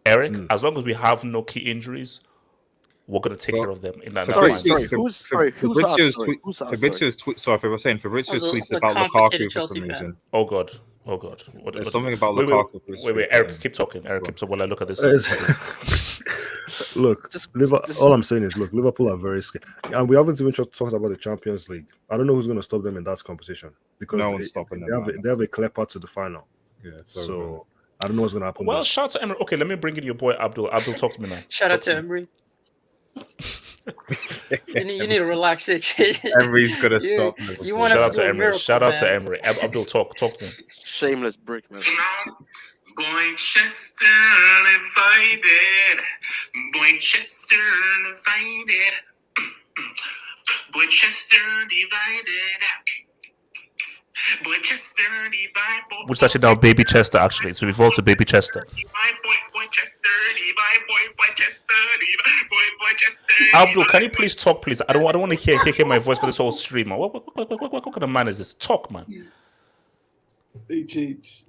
Eric, as long as we have no key injuries, we're going to take care of them in that. Sorry, that who's Fabrizio's us? tweet. Fabrizio's tweet. Sorry, if I was saying Fabrizio's Oh, tweets the about complicated Lukaku for Chelsea some fan. reason. Oh God. There's something about wait, Lukaku. for this Wait, week. Eric, keep talking. Eric, keep talking while I look at this. Look, Just- all I'm saying is, look, Liverpool are very scared, and we haven't even talked about the Champions League. I don't know who's going to stop them in that competition because No one's stopping them. they have a clear path to the final. Yeah, So I don't know what's going to happen. Well, there. shout out to Emery. Okay, let me bring in your boy Abdul. Abdul, talk to me now. Shout out Talk to Emery. You need to relax it. Emery's gonna stop. You want Shout to out to do a Emery. miracle, Shout out to man. Emery. Abdul, talk to me. Shameless brick, man. Boychester divided. Boychester divided. Boychester divided. Boychester divided. Which is actually now Baby Chester, actually. So we've evolved to Baby Chester. Abdul, can you please talk, please? I don't want to hear my voice for this whole stream. Man. What kind of man is this? Talk, man. HH.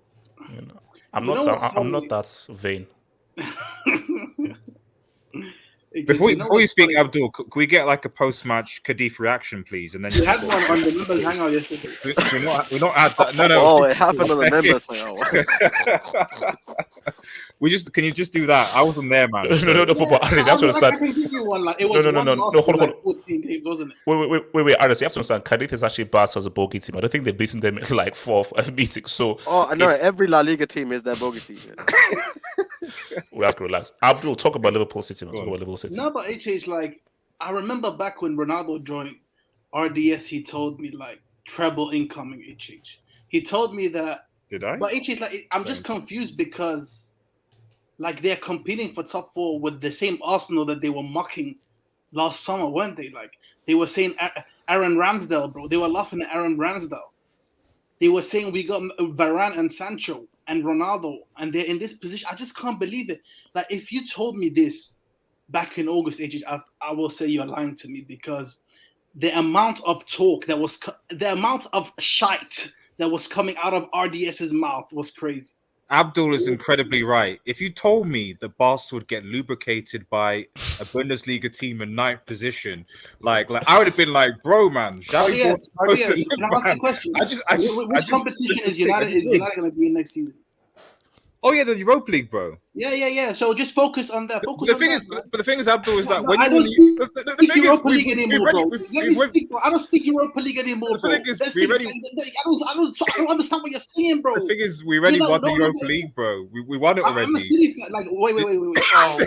You know, I'm You know what's not funny? that vain. Before You know you what's speak, funny? Abdul, could we get like a post-match Kadif reaction, please? And then We had one on the members hangout yesterday. we're not at that. No. Oh, it happened on the members. Like, Can you just do that? I wasn't there, man. No, but Aris, you have to I understand. can give you one. Like, it was No, one loss hold in, on. like 14 games, wasn't it? Wait, Aris, you have to understand. Cadiz is actually Barca as a bogey team. I don't think they've beaten them in like 4 meetings. So oh, I know. it's- Every La Liga team is their bogey team. we have to relax. Abdul, talk about Liverpool City, man. Talk about Liverpool City. No, but HH, like, I remember back when Ronaldo joined RDS, he told me, like, treble incoming, HH. He told me that, Did I? but HH, like, I'm just confused because, like, they're competing for top 4 with the same Arsenal that they were mocking last summer, weren't they? Like, they were saying Aaron Ramsdale, bro. They were laughing at Aaron Ramsdale. They were saying we got Varane and Sancho and Ronaldo, and they're in this position. I just can't believe it. Like, if you told me this back in August, HH, I will say you're lying to me, because the amount of talk that was, the amount of shite that was coming out of RDS's mouth was crazy. Abdul is incredibly right. If you told me the Barca would get lubricated by a Bundesliga team in 9th position, like I would have been like, bro, man. Can I ask you a question? Which competition is United going to be in next season? Oh yeah, the Europa League, bro. Yeah. So just focus on that. But the thing is, Abdul, is that No, when I you don't the speak thing is, Europa League anymore, bro. I don't speak Europa League anymore, bro. The thing is, I don't understand what you're saying, bro. The thing is, we already won the Europa League, bro. We won it already. I'm a City fan. Like, wait. Oh.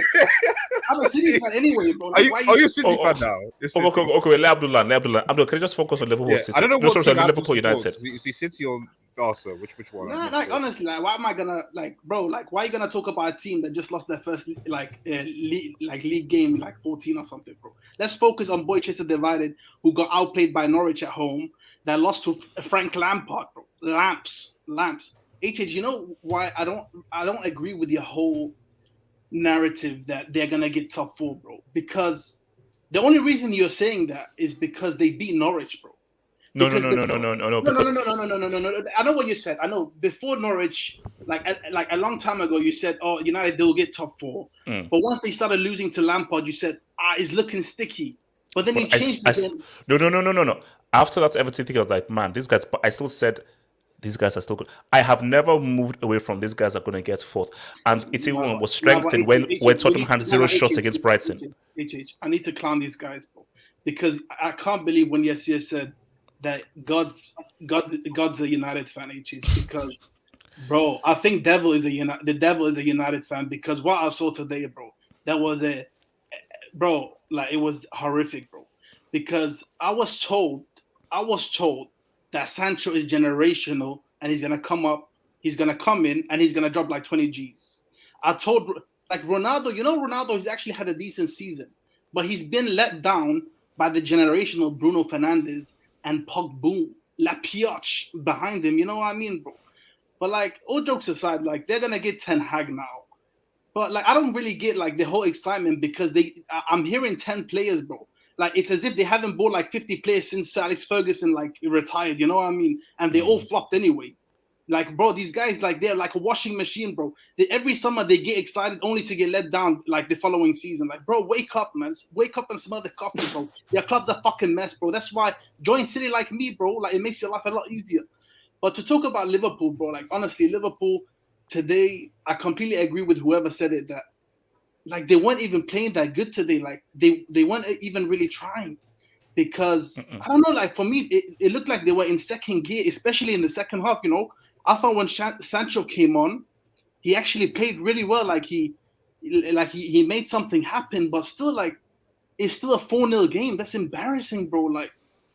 I'm a City fan anyway, bro. Like, Are you a City fan now? Okay, let Abdul land. Abdul, can you just focus on Liverpool City? I don't know what sorry, team Liverpool Abdul United. supports. Is he City or Barca? Which one? Nah, like, honestly, like, why am I gonna, like, bro, like, why are you gonna talk about a team that just lost their first league game, like 14 or something, bro? Let's focus on Boychester Divided, who got outplayed by Norwich at home, that lost to Frank Lampard, bro. Lamps. HH, you know why I don't agree with your whole narrative that they're gonna get top 4, bro. Because the only reason you're saying that is because they beat Norwich, bro. No, Because because no. I know what you said. I know before Norwich, like a long time ago, you said, "Oh, United they'll get top 4." But once they started losing to Lampard, you said, "It's looking sticky." But then you changed again. No. After that Everton thing, I was like, man, these guys. But I still said these guys are still good. I have never moved away from these guys are going to get 4th, and it even was strengthened when Tottenham had 0 shots against Brighton. I need to clown these guys, bro, because I can't believe when Yessia said that God's a United fan, because, bro, I think the devil is a United fan, because what I saw today, bro, that was it was horrific, bro, because I was told that Sancho is generational and he's gonna come in and he's gonna drop like 20 G's. I told like Ronaldo, he's actually had a decent season, but he's been let down by the generational Bruno Fernandes and Pogba, La Pioche behind him. You know what I mean, bro? But like, all jokes aside, like they're gonna get Ten Hag now. But like, I don't really get like the whole excitement because I'm hearing 10 players, bro. Like it's as if they haven't bought like 50 players since Alex Ferguson like retired. You know what I mean? And they all flopped anyway. Like, bro, these guys, like, they're like a washing machine, bro. Every summer they get excited only to get let down like the following season. Like, bro, wake up, man. Wake up and smell the coffee, bro. Your club's a fucking mess, bro. That's why join City like me, bro. Like, it makes your life a lot easier. But to talk about Liverpool, bro, like, honestly, Liverpool today, I completely agree with whoever said it that, like, they weren't even playing that good today. Like, they weren't even really trying. Because, I don't know, like, for me, it looked like they were in second gear, especially in the second half, you know. I thought when Sancho came on, he actually played really well. Like he made something happen, but still, like, it's still a 4-0 game. That's embarrassing, bro. Like,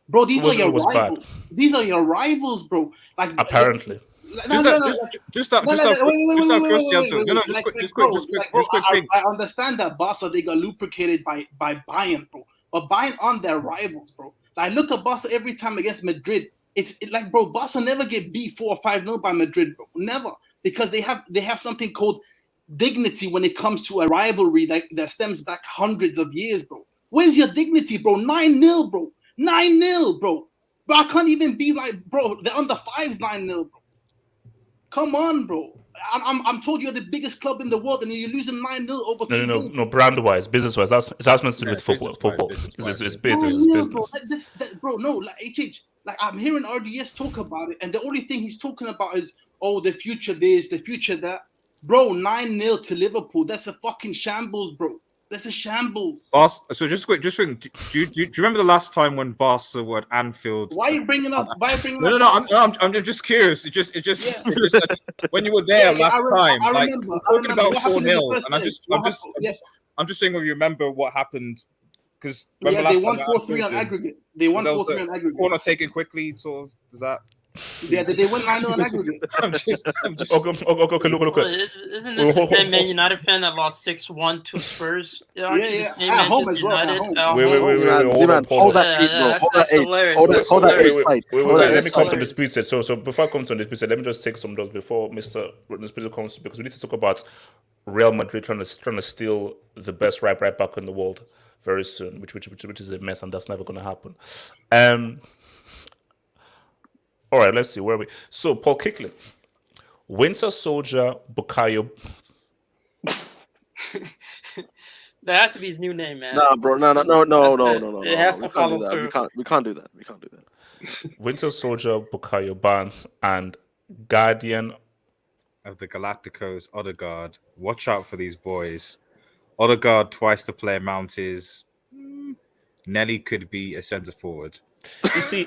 bro, these are your rivals. Bad. These are your rivals, bro. Like, apparently. Just out curiosity. Just quick. I understand that Barca, they got lubricated by Bayern, bro. But Bayern aren't their rivals, bro. Like, look at Barca every time against Madrid. It's like, bro, Barca never get beat 4 or 5-0 by Madrid, bro. Never. Because they have something called dignity when it comes to a rivalry that stems back hundreds of years, bro. Where's your dignity, bro? 9-0, bro. 9-0, bro. Bro, I can't even be like, bro, they're under 5s 9-0, bro. Come on, bro. I'm told you're the biggest club in the world and you're losing 9-0 over 2 No, brand-wise, business-wise. That's nothing to do with football. It's business. Bro, no, like, HH, like, I'm hearing RDS talk about it, and the only thing he's talking about is, oh, the future this, the future that. Bro, 9-0 to Liverpool. That's a fucking shambles, bro. That's a shambles. So just quick, do you remember the last time when Barca were at Anfield? Why are you bringing up? No. I'm just curious. It just when you were there last time, like talking about 4-0, and I'm just saying, when you remember what happened, because they won 4-3 on aggregate. They won 4-3 on aggregate. Corner taken quickly, sort of. Does that? Yeah, they went 9-0 on aggregate. I'm just. Okay, look. Isn't this the same Man United fan that lost 6-1 to Spurs? Aren't you the same at home Manchester as well. United? Wait, hold that. Let me come to disputed. So before I come to disputed, let me just take some of those before Mr. Disputed comes, because we need to talk about Real Madrid trying to steal the best right back in the world very soon, which is a mess, and that's never going to happen. All right, let's see, where are we? So, Paul Kickley, Winter Soldier Bukayo. That has to be his new name, man. Nah, bro, no. It has to follow through. We can't do that. Winter Soldier Bukayo Barnes and Guardian of the Galacticos, Odegaard. Watch out for these boys. Odegaard, twice the player Mount is. Nelly could be a centre forward. You see,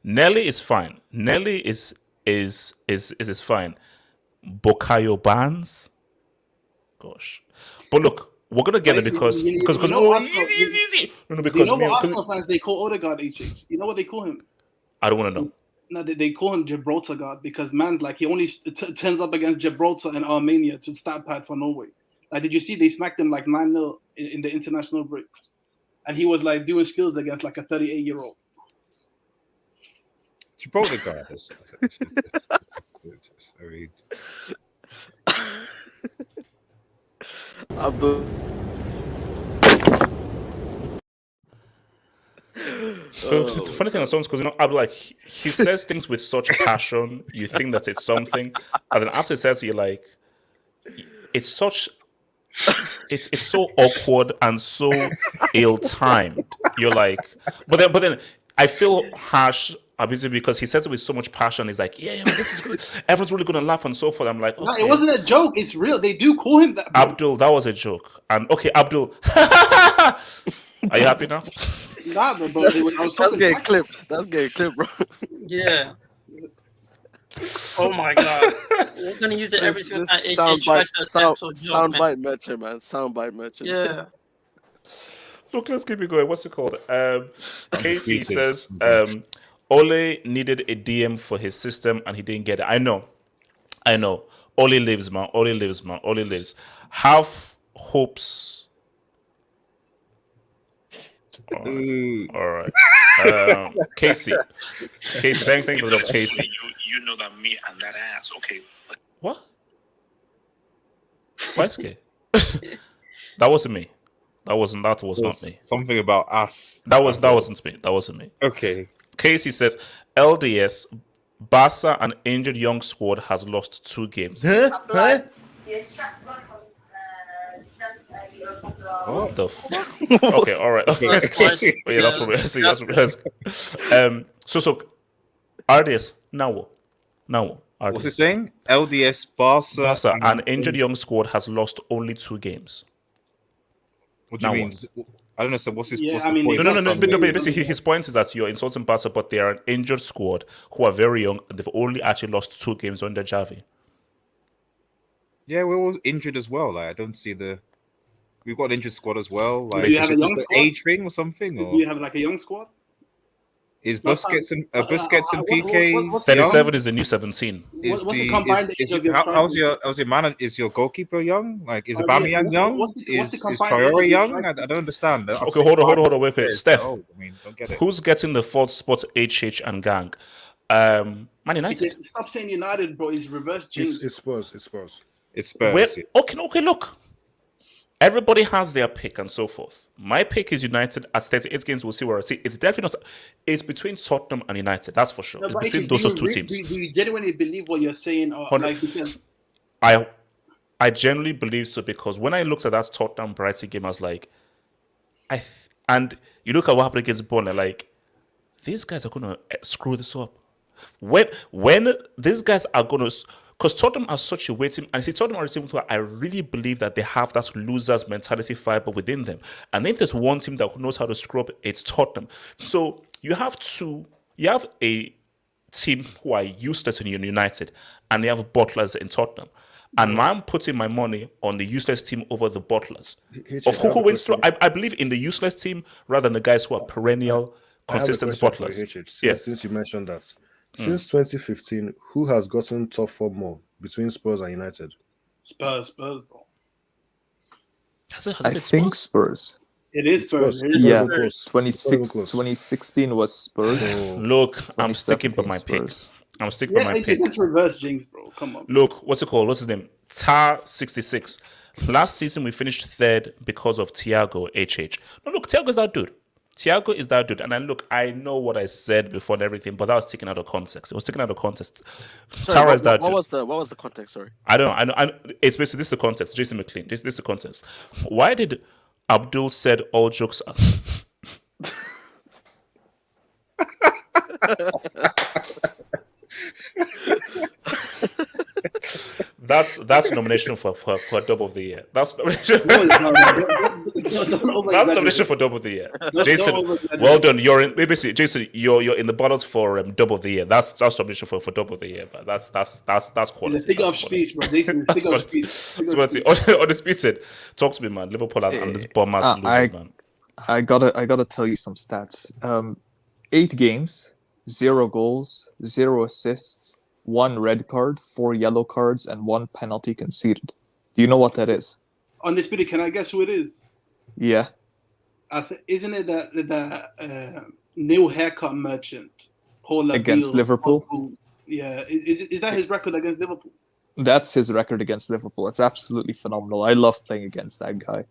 Nelly is fine. Nelly is fine. Bukayo Barnes, gosh. But look, we're gonna get it because easy. No, because you know what Arsenal fans they call Odegaard HH. You know what they call him? I don't want to know. No, they call him Gibraltar guard because man's like he only turns up against Gibraltar and Armenia to stat pad for Norway. Like, did you see they smacked him like 9-0 in the international break? And he was like doing skills against like a 38-year-old. Gibraltar guard. Very. Abdul. The funny thing on songs, because Abdul, like he says things with such passion, you think that it's something, and then after he says, it, you're like, it's such, it's so awkward and so ill-timed. You're like, but then I feel harsh. Obviously, because he says it with so much passion, he's like, "Yeah, man, this is good. Everyone's really gonna laugh and so forth." I'm like, No, okay. it wasn't a joke. It's real. They do call him that. Bro. Abdul, that was a joke. And okay, Abdul, are you happy now? Nah, bro. That's talking getting back. clipped. That's getting clipped, bro. Yeah. Oh my god. We're gonna use it every single time. AJ tries to attempt to joke, man. Soundbite merchant, man. Soundbite merchant. Yeah. Look, let's keep it going. What's it called? Casey says Ole needed a DM for his system and he didn't get it. I know. Ole lives, man. Ole lives. Have hopes. All right. Casey, thank you for the Casey. You know that me and that ass. Okay. What? Why scared? That wasn't me. That was not me. Something about us. That wasn't me. That wasn't me. Okay. Casey says LDS Barca, an injured young squad, has lost 2 games. Huh? What the fuck? Okay, all right. Okay. Yeah, that's what we see. That's what so RDS now. RDS. What's it saying? LDS Barca. An injured young squad has lost only 2 games. What do you mean? I don't know. So what's his? Yeah, what's I the mean, point? No. Basically, his point is that you're insulting Barca, but they are an injured squad who are very young. And they've only actually lost 2 games under Javi. Yeah, we're all injured as well. Like I don't see the. We've got an injured squad as well. Like, Do you have a young the squad? age thing or something? Or Do you have like a young squad? is Busquets and PK? 37 is the new 17. What's the combined age of your how's strikers? your man? Is your goalkeeper young? Like is Oh, Aubameyang yes. young? What's the Is combined age of Traore your young? strikers? I don't understand. Okay, hold on, wait. Steph, I mean, don't get it. who's getting the 4th spot? HH and Gang. Man United. Stop saying United, bro. It's reverse jinx. It's Spurs. It's Spurs. Where, yeah. okay, look. Everybody has their pick and so forth. My pick is United at 38 games. We'll see where I see. It's definitely not. It's between Tottenham and United. That's for sure. No, It's but between actually, those 2 teams. Do you genuinely believe what you're saying? Or, like, because I genuinely believe so because when I looked at that Tottenham Brighton game, I was like, and you look at what happened against Burnley, like these guys are gonna screw this up. When these guys are gonna. Because Tottenham are such a weight team, and see, Tottenham are a team where I really believe that they have that losers mentality fiber within them. And if there's one team that knows how to screw up, it's Tottenham. So you have a team who are useless in United, and you have butlers in Tottenham. And I'm putting my money on the useless team over the butlers. Of who wins through, I believe in the useless team rather than the guys who are perennial, consistent butlers. Since you mentioned that. Since 2015, who has gotten top 4 more between Spurs and United? Spurs, bro. I think Spurs. It is Spurs. Yeah, Close. 2016 was Spurs. Look, I'm sticking by my pick. I'm sticking by my pick. That's reverse jinx, bro. Come on. Look, what's it called? What's his name? Tar66. Last season, we finished 3rd because of Thiago HH. No, look, Thiago's that dude. Thiago is that dude. And then look, I know what I said before and everything, but that was taken out of context. It was taken out of context. Sorry, is that what dude. was the context? Sorry. I don't know. I know. It's basically this is the context. Jason McLean. This is the context. Why did Abdul said all jokes That's nomination for Dub of the Year. That's nomination. That's nomination for Dub of the Year. Jason, well done. You're in. Basically, Jason, you're in the battles for Dub of the Year. That's nomination for Dub of the Year. But that's quality. Figure of speech, bro. Jason, figure of speech. Undisputed. Talk to me, man. Liverpool and this bomb ass losers, man. I gotta tell you some stats. 8 games, 0 goals, 0 assists, 1 red card, 4 yellow cards, and 1 penalty conceded. Do you know what that is? Undisputed, can I guess who it is? Yeah. Isn't it the new haircut merchant? Against Liverpool? Yeah, is that his record against Liverpool? That's his record against Liverpool. It's absolutely phenomenal. I love playing against that guy.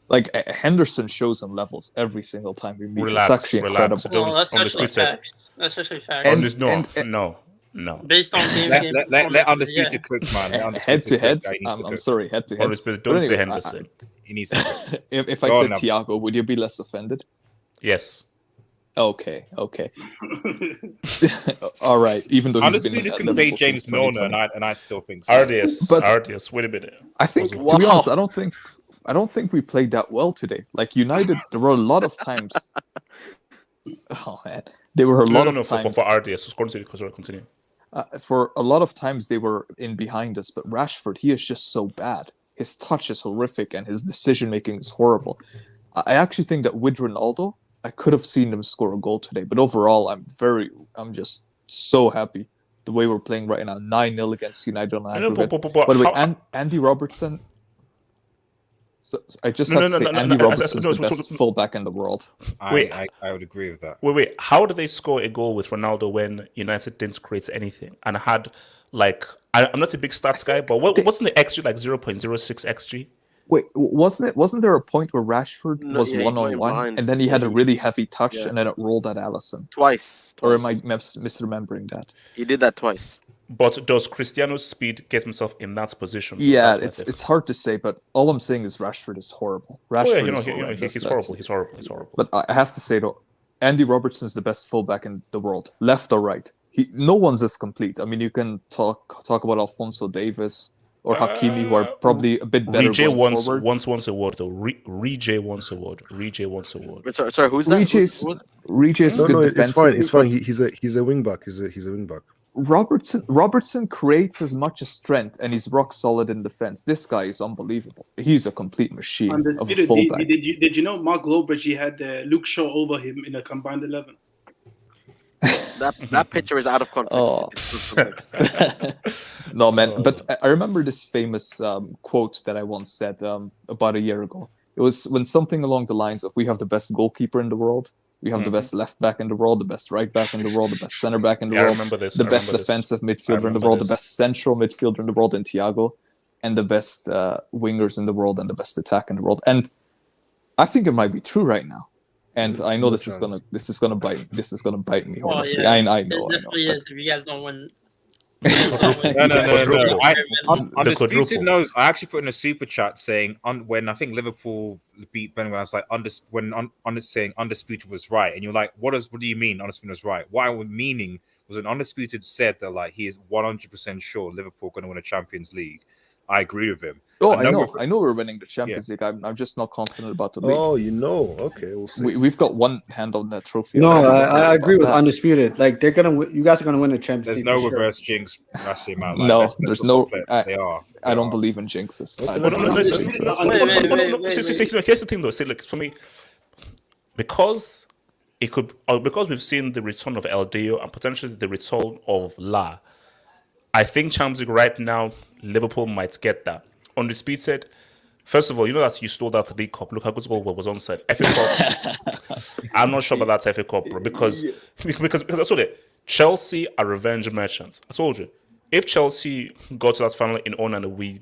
Like Henderson shows him levels every single time we meet. Relax, it's actually incredible. relax. Well, that's actually Undisputed. facts. That's actually facts. No. Based on game Let performances, undisputed cook, man. Let Head Undisputed to head, cook. Guy needs to I'm cook. sorry, head to head. Undisputed. But Don't say anyway, Henderson. He needs to cook. If I Go said on, Thiago, would you be less offended? Yes. Okay. All right. Even though he's been Undisputed at can say Liverpool James since Milner, 2020. and I'd still think so. RDS. Wait a minute. I think, to be honest, I don't think we played that well today. Like United, there were a lot of times. Oh man, there were a lot of times for RDS. Continue. For a lot of times they were in behind us, but Rashford, he is just so bad. His touch is horrific, and his decision making is horrible. I actually think that with Ronaldo, I could have seen him score a goal today. But overall, I'm just so happy the way we're playing right now. 9-0 against United on aggregate. By the way, Andy Robertson. So I just have to say, Andy Robertson is the best fullback in the world. I would agree with that. Wait. How did they score a goal with Ronaldo when United didn't create anything and had I'm not a big stats guy, but wasn't the XG like 0.06 XG? Wait, wasn't there a point where Rashford was 1-on-1 and then he had a really heavy touch and then it rolled at Alisson? Twice. Or am I misremembering that? He did that twice. But does Cristiano's speed get himself in that position? Yeah, it's hard to say, but all I'm saying is Rashford is horrible. He's horrible. He's horrible. But I have to say though, Andy Robertson is the best fullback in the world, left or right. No one's as complete. I mean, you can talk about Alphonso Davies or Hakimi, who are probably a bit better going forward. Wants award though. Rejay wants award. Wait, sorry, who's that? Rejay's no, good it's fine. It's fine. defensively, He's a wing back. He's a wing back. Robertson creates as much as strength, and he's rock solid in defense. This guy is unbelievable. He's a complete machine of a Undisputed. fullback. Did you know Mark Lowbridge, he had Luke Shaw over him in a combined 11? That picture is out of context. Oh. No, man. But I remember this famous quote that I once said about a year ago. It was when something along the lines of, we have the best goalkeeper in the world, we have the best left back in the world, the best right back in the world, the best center back in the world, the best defensive midfielder in the world, the best central midfielder in the world in Thiago, and the best wingers in the world and the best attack in the world. And I think it might be true right now. And I know this is gonna bite me. Well, yeah, I know. It definitely is. If you guys don't win. No. Undisputed knows. I actually put in a super chat saying when I think Liverpool beat Birmingham, I was like, saying Undisputed was right, and you're like, what do you mean Undisputed was right? What I was meaning was when Undisputed said that like he is 100% sure Liverpool going to win a Champions League. I agree with him. Oh, I know we're winning the Champions League. I'm just not confident about the league. Oh, okay, we'll see. We've got one hand on that trophy. No, I agree with Undisputed. Like you guys are gonna win the Champions There's League. no reverse jinx. That's the amount. No, there's no. They are. I don't believe in jinxes. Here's the thing, though. See, like for me, because we've seen the return of El Dio and potentially the return of La. I think Champions League right now, Liverpool might get that. Undisputed. First of all, you know that you stole that League Cup. Look how good goal was onside. FA Cup. I'm not sure about that FA Cup, bro, because I told you, Chelsea are revenge merchants. I told you, if Chelsea go to that final in on and we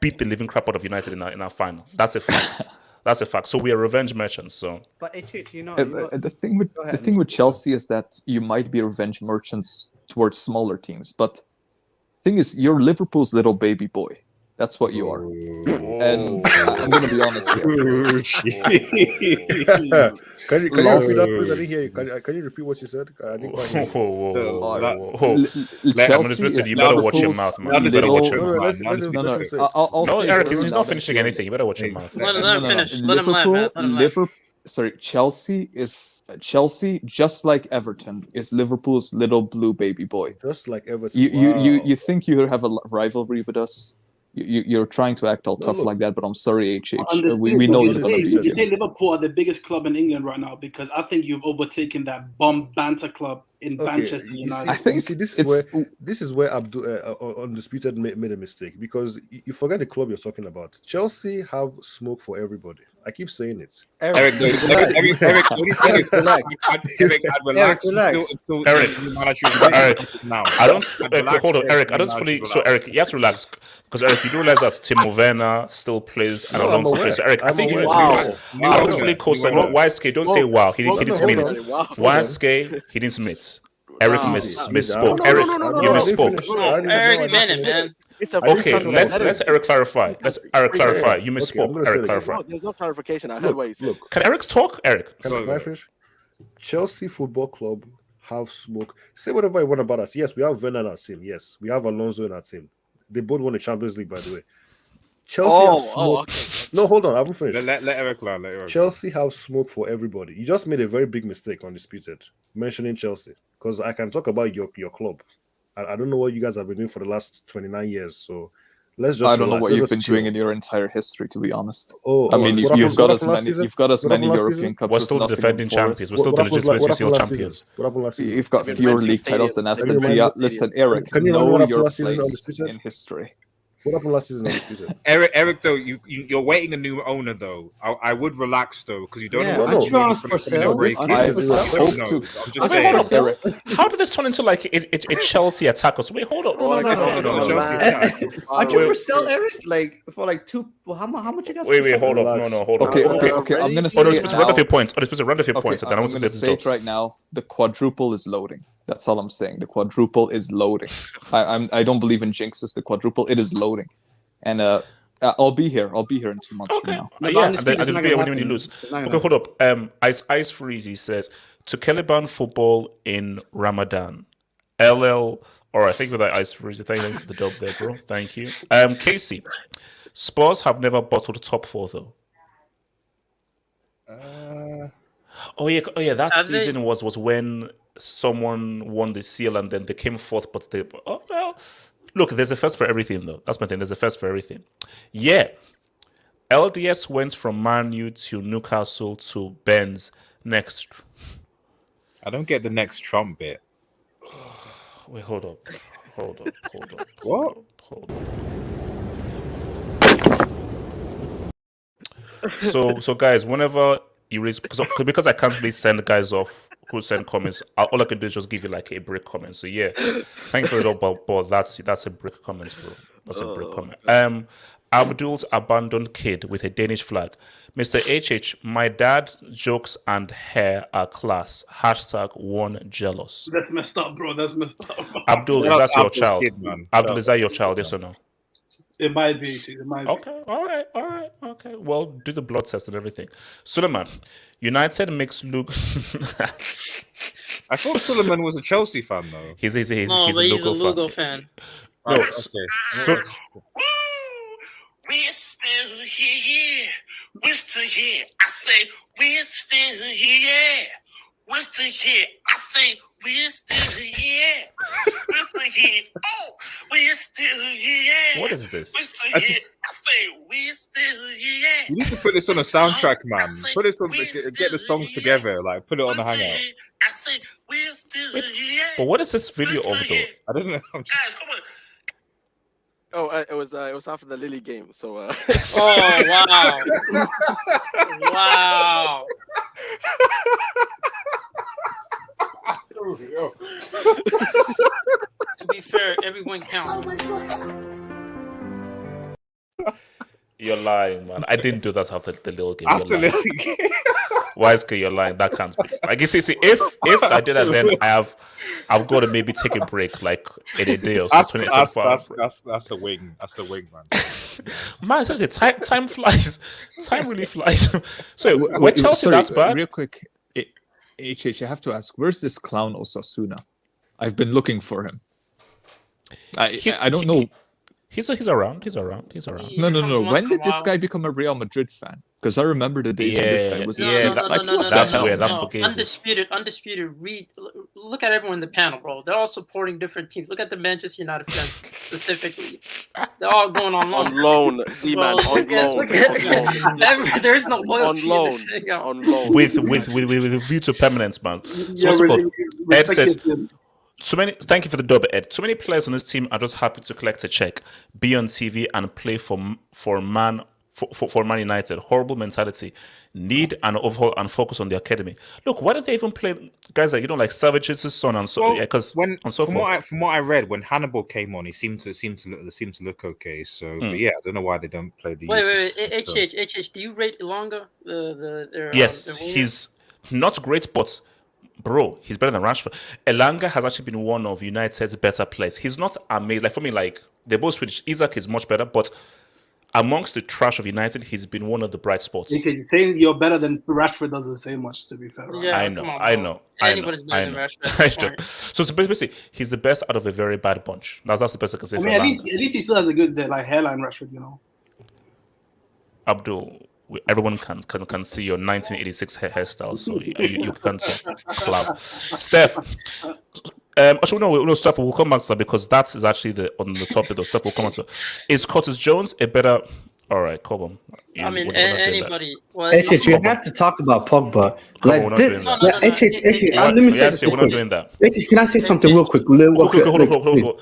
beat the living crap out of United in our final, that's a fact. That's a fact. So we are revenge merchants. So, but you know, the thing with Chelsea is that you might be revenge merchants towards smaller teams, but thing is, you're Liverpool's little baby boy. That's what you are. And I'm going to be honest here. Can you repeat that, please? I didn't hear you. Can you repeat what you said? I didn't quite hear you better watch your mouth, man. You better watch your mouth. No, Eric, he's not finishing anything. You better watch your mouth. Let him finish. Let him laugh. Chelsea, just like Everton, is Liverpool's little blue baby boy. Just like Everton. You think you have a rivalry with us? You're trying to act all tough like that, but I'm sorry, HH. We know you're going to beat you. Say Liverpool are the biggest club in England right now because I think you've overtaken that bomb banter club in Manchester United. I think this is where Undisputed made a mistake because you forget the club you're talking about. Chelsea have smoke for everybody. I keep saying it. Eric, the only thing is, Eric, I'd relax until Eric, the manager is Eric, now. I don't. I'd relax Hold on, there Eric. I until don't the fully. manager's So, allowed. Eric, you have to relax because Eric, you do realize that Timo Werner still plays and No, I'm Alonso aware. plays. So, Eric, I I'm think you aware. need to Wow. relax. Wow. I don't fully co-sign. No, YSK, don't say wow. He needs minutes. Wow. YSK, he needs minutes. Eric Wow. misspoke. No, Eric, no, no, no, you no. misspoke. Eric Bennett, man. It's a Okay, free let's country. Eric clarify. Let's Eric clarify. You I'm misspoke. gonna say Eric it again. clarify. No, there's no clarification. I heard what you said. Look, Can Eric talk? Eric. can I finish? Chelsea Football Club have smoke. Say whatever you want about us. Yes, we have Werner in our team. Yes, we have Alonso in our team. They both won the Champions League, by the way. Chelsea have smoke. okay. No, hold on. I haven't finished. Let Eric learn. Let Eric. Chelsea have smoke for everybody. You just made a very big mistake on Disputed mentioning Chelsea because I can talk about your club. I don't know what you guys have been doing for the last 29 years. So let's just. I don't know relax. what Let's you've just been doing chill. in your entire history, to be honest. Oh, I mean, what you've got as happened last many. season? You've got as What many happened last European season? cups. We're as still the Nottingham defending Forest. champions. We're still the legitimate what UCL happened last champions. season? What happened last season? You've got In fewer 20 league titles than stadiums. Aston Can you Villa. remind me- Listen, Eric, Can you remember know what happened your last season on place Disputed? in history. What happened last season on Disputed? Eric, though, you're waiting a new owner, though. I would relax, though, because you don't Yeah, know aren't what you on for sale? break. Aren't I you for sale? hope No, to. I'm just Wait, saying. hold up. Eric, How did this turn into like a Chelsea attacker? So wait, hold on. Oh, I guess No. I'm a Chelsea man. attack. Aren't you Wait, for sale, Eric? Like for like two? Well, how much you guys? Wait, for sale? hold up. Relax. No, hold up. Okay, Okay. okay. I'm gonna Oh, say no, it it's run off now. your points. Oh, it's run off your Okay, points. And then I want I'm to gonna say say it jobs. right now. The quadruple is loading. That's all I'm saying. The quadruple is loading. I don't believe in jinxes. The quadruple, it is loading, and I'll be here. I'll be here in 2 months Okay. from now. No, Yeah, but and it's then not be gonna here when happen. you lose. It's not Okay, gonna hold up. Ice Freezy says to Caliban football in Ramadan. LL. All right, thank you for that, Ice Freezy. Thank you for the job there, bro. Thank you. Casey, Spurs have never bottled the top four though. Oh yeah. That Have they? season was when someone won the seal and then they came fourth, but they. Oh well. Look, there's a first for everything though. That's my thing. There's a first for everything. Yeah. LDS went from Man U to Newcastle to Benz next. I don't get the next Trump bit. Wait, hold up. What? Hold up. So guys, whenever you raise because I can't really send guys off who send comments, all I can do is just give you like a brick comment. So yeah, thanks for it all, but that's a brick comment, bro. That's a brick comment. Abdul's abandoned kid with a Danish flag. Mr. HH, my dad jokes and hair are class. #one jealous. That's messed up, bro. That's messed up. Abdul, is That's that your Abdul's child? kid, man. Abdul, is that your child? Yes or no? It might be. It might be. Okay, all right. Okay, well, do the blood test and everything. Suleiman, United makes look. I thought Suleiman was a Chelsea fan, though. he's No, a but he's a local Lugo fan. fan. No, Okay. so We're still here. We're still here. I say we're still here. We're still here. I say we're still here. We're still here. Oh, we're still here. what is this? We're still here. I say we're still here. You need to put this on a soundtrack, man. Put this on, get the songs together, like put it on the hangout. I say we're still here. But what is this video of though? I don't know. I'm just- Guys, come on. Oh, it was after the Lily game. So Oh wow! Wow! To be fair, everyone counts. You're lying, man. I didn't do that after the little game. after You're lying. the Wisely, you're lying. That can't be. Like you see, if I did that, then I've got to maybe take a break, like in a day or so. 24 hours. that's a wing. That's a wing, man. Man, seriously, time flies. Time really flies. So with Chelsea, sorry, that's bad. Real quick, HH, I have to ask, where's this clown Osasuna? I've been looking for him. I don't know. He's around. He's around. No. When did this guy become a Real Madrid fan? Because I remember the days when this guy was. Yeah, that's weird. That's for Undisputed. Look at everyone in the panel, bro. They're all supporting different teams. Look at the Manchester United fans specifically. They're all going on loan. on loan, Z-man, Bro, on loan. there is no loyalty On loan. in this thing. On loan. with a view to permanence, man. So what's it called? Ed says. Thank you for the dub, Ed. Too many players on this team are just happy to collect a check, be on TV, and play for for Man United. Horrible mentality. Need an overhaul and focus on the academy. Look, why don't they even play guys like like Savage's son and so because when and so from forth. what I read, when Hannibal came on, he seemed to look okay. So, but yeah, I don't know why they don't play the. Wait. HH, do you rate Elanga? Yes, he's not great, but bro, he's better than Rashford. Elanga has actually been one of United's better players. He's not amazing. Like for me, like they're both Swedish. Isak is much better, but amongst the trash of United, he's been one of the bright spots. Because saying you're better than Rashford doesn't say much, to be fair. Right? Yeah, I know. Anybody's better than Rashford. So it's basically, he's the best out of a very bad bunch. That's the best I can say I for mean, at Elanga. least he still has a good like hairline, Rashford. Abdul, everyone can see your 1986 hairstyle, so you can't clap. Steph, actually no, Steph, we'll come back to that because that is actually on the topic of Steph. We'll come back to. Is Curtis Jones a better? All right, come on. I mean, anybody. Well, you have to talk about Pogba. Like we're not this. doing Let me say this. We're not doing that. Can I say something real quick? Hold on.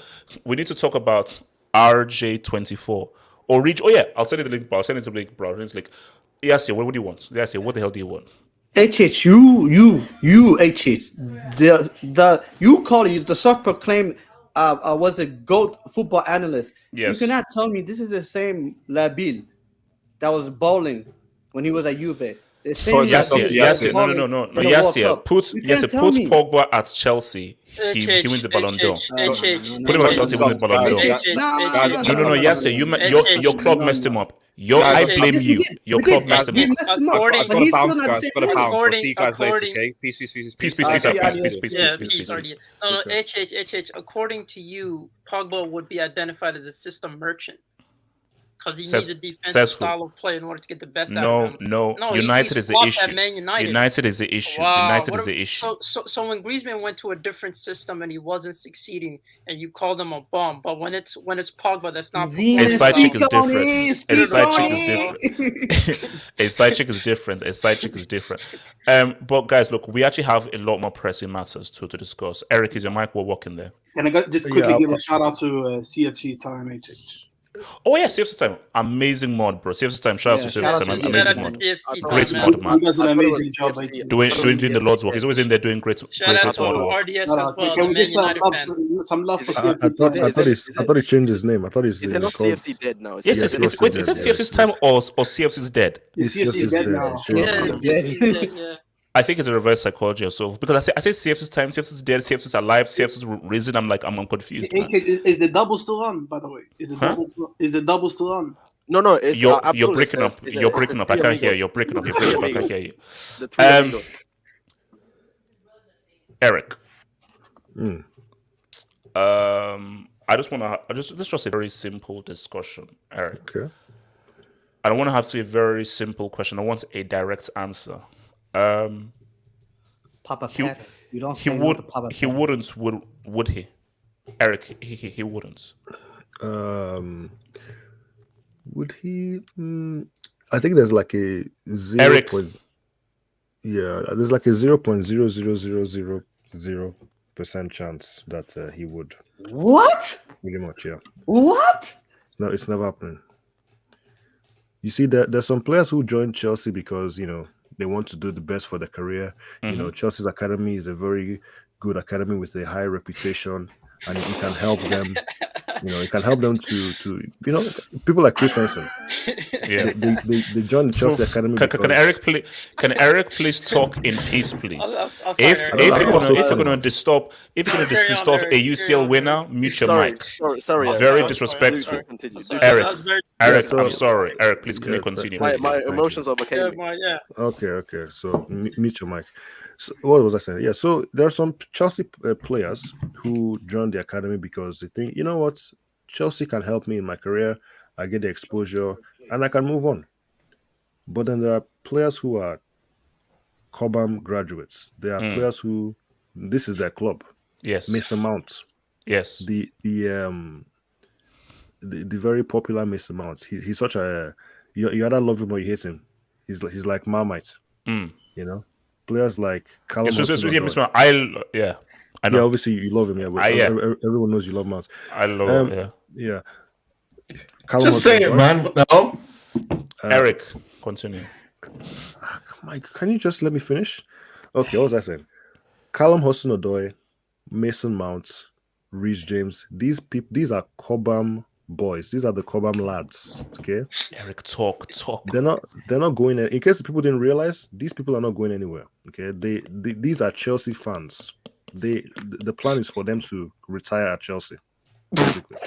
We need to talk about RJ24. Or reach. Oh yeah, I'll send you the link, bro. I'll send it to the link, bro. It's like, yes, what do you want? Yes, what the hell do you want? HH, you HH. You call you the self-proclaimed was a GOAT football analyst. Yes. You cannot tell me this is the same Labil that was bowling when he was at Juve. Yes, no. Yes, put Pogba at Chelsea. He wins the Ballon d'Or. Put him at Chelsea, he wins the Ballon d'Or. No. Yes, your club messed him up. I blame you. Your club messed him up. I've got to bounce, guys. I'll see you guys later, okay? Peace. Peace. No, HH. According to you, Pogba would be identified as a system merchant. Because he needs a defensive style of play in order to get the best out of him. No. United is the issue. United is the issue. Wow. United is the issue. So when Griezmann went to a different system and he wasn't succeeding, and you called him a bum, but when it's Pogba, that's not. A side chick is different. A side chick is different. But guys, look, we actually have a lot more pressing matters to discuss. Eric, is your mic working there? Can I just quickly give a shout out to CFC Time HH? Oh yeah, CFC Time, amazing mod, bro. CFC Time, shout out to CFC Time, amazing mod, great mod, man. He does an amazing job. Doing the Lord's work. He's always in there doing great shout out to mod work. RDS as well. Can we get some love for CFC? I thought he changed his name. I thought he's not CFC dead now. Yes, is it CFC's Time or CFC's dead? CFC's dead now. Yeah. I think it's a reverse psychology or so because I say CFC's time, CFC's dead, CFC's alive, CFC's risen. I'm confused. Is the double still on? By the way, is the double still on? No. It's, you're breaking up. You're breaking up. I can't hear you. You're breaking up. I can't hear you. Eric. I just want to. Just a very simple discussion, Eric. Okay. I don't want to have to say a very simple question. I want a direct answer. Papa Paris. You don't he say would. no to Papa He Paris. would he? Eric, he wouldn't. Would he? I think there's like a 0. Eric. There's like a 0.00000% chance that he would. What? Pretty much, yeah. What? It's never happening. You see, there's some players who join Chelsea because they want to do the best for their career. Chelsea's academy is a very good academy with a high reputation, and it can help them. It can help them to people like Christensen. Yeah, they join the Chelsea academy. Can Eric please talk in peace, please? If you're gonna disturb a UCL winner, mute your mic. Sorry. Very disrespectful. Eric, I'm sorry. Eric, please can you continue? My emotions overcame me. Okay. So mute your mic. So, what was I saying? Yeah. So there are some Chelsea players who join the academy because they think, Chelsea can help me in my career. I get the exposure and I can move on. But then there are players who are Cobham graduates. There are players who this is their club. Yes. Mason Mount. Yes. The very popular Mason Mount. He's such a you either love him or you hate him. He's like Marmite. Players like Callum. I know. Yeah, obviously you love him, but everyone knows you love Mount. I love him, yeah. Just say it, man. What the hell? Eric, continue. Mike, can you just let me finish? Okay, what was I saying? Callum Hudson-Odoi, Mason Mount, Reece James. These are Cobham boys. These are the Cobham lads. Okay. Eric, talk. They're not going. In case people didn't realize, these people are not going anywhere. Okay. These are Chelsea fans. The plan is for them to retire at Chelsea. Basically.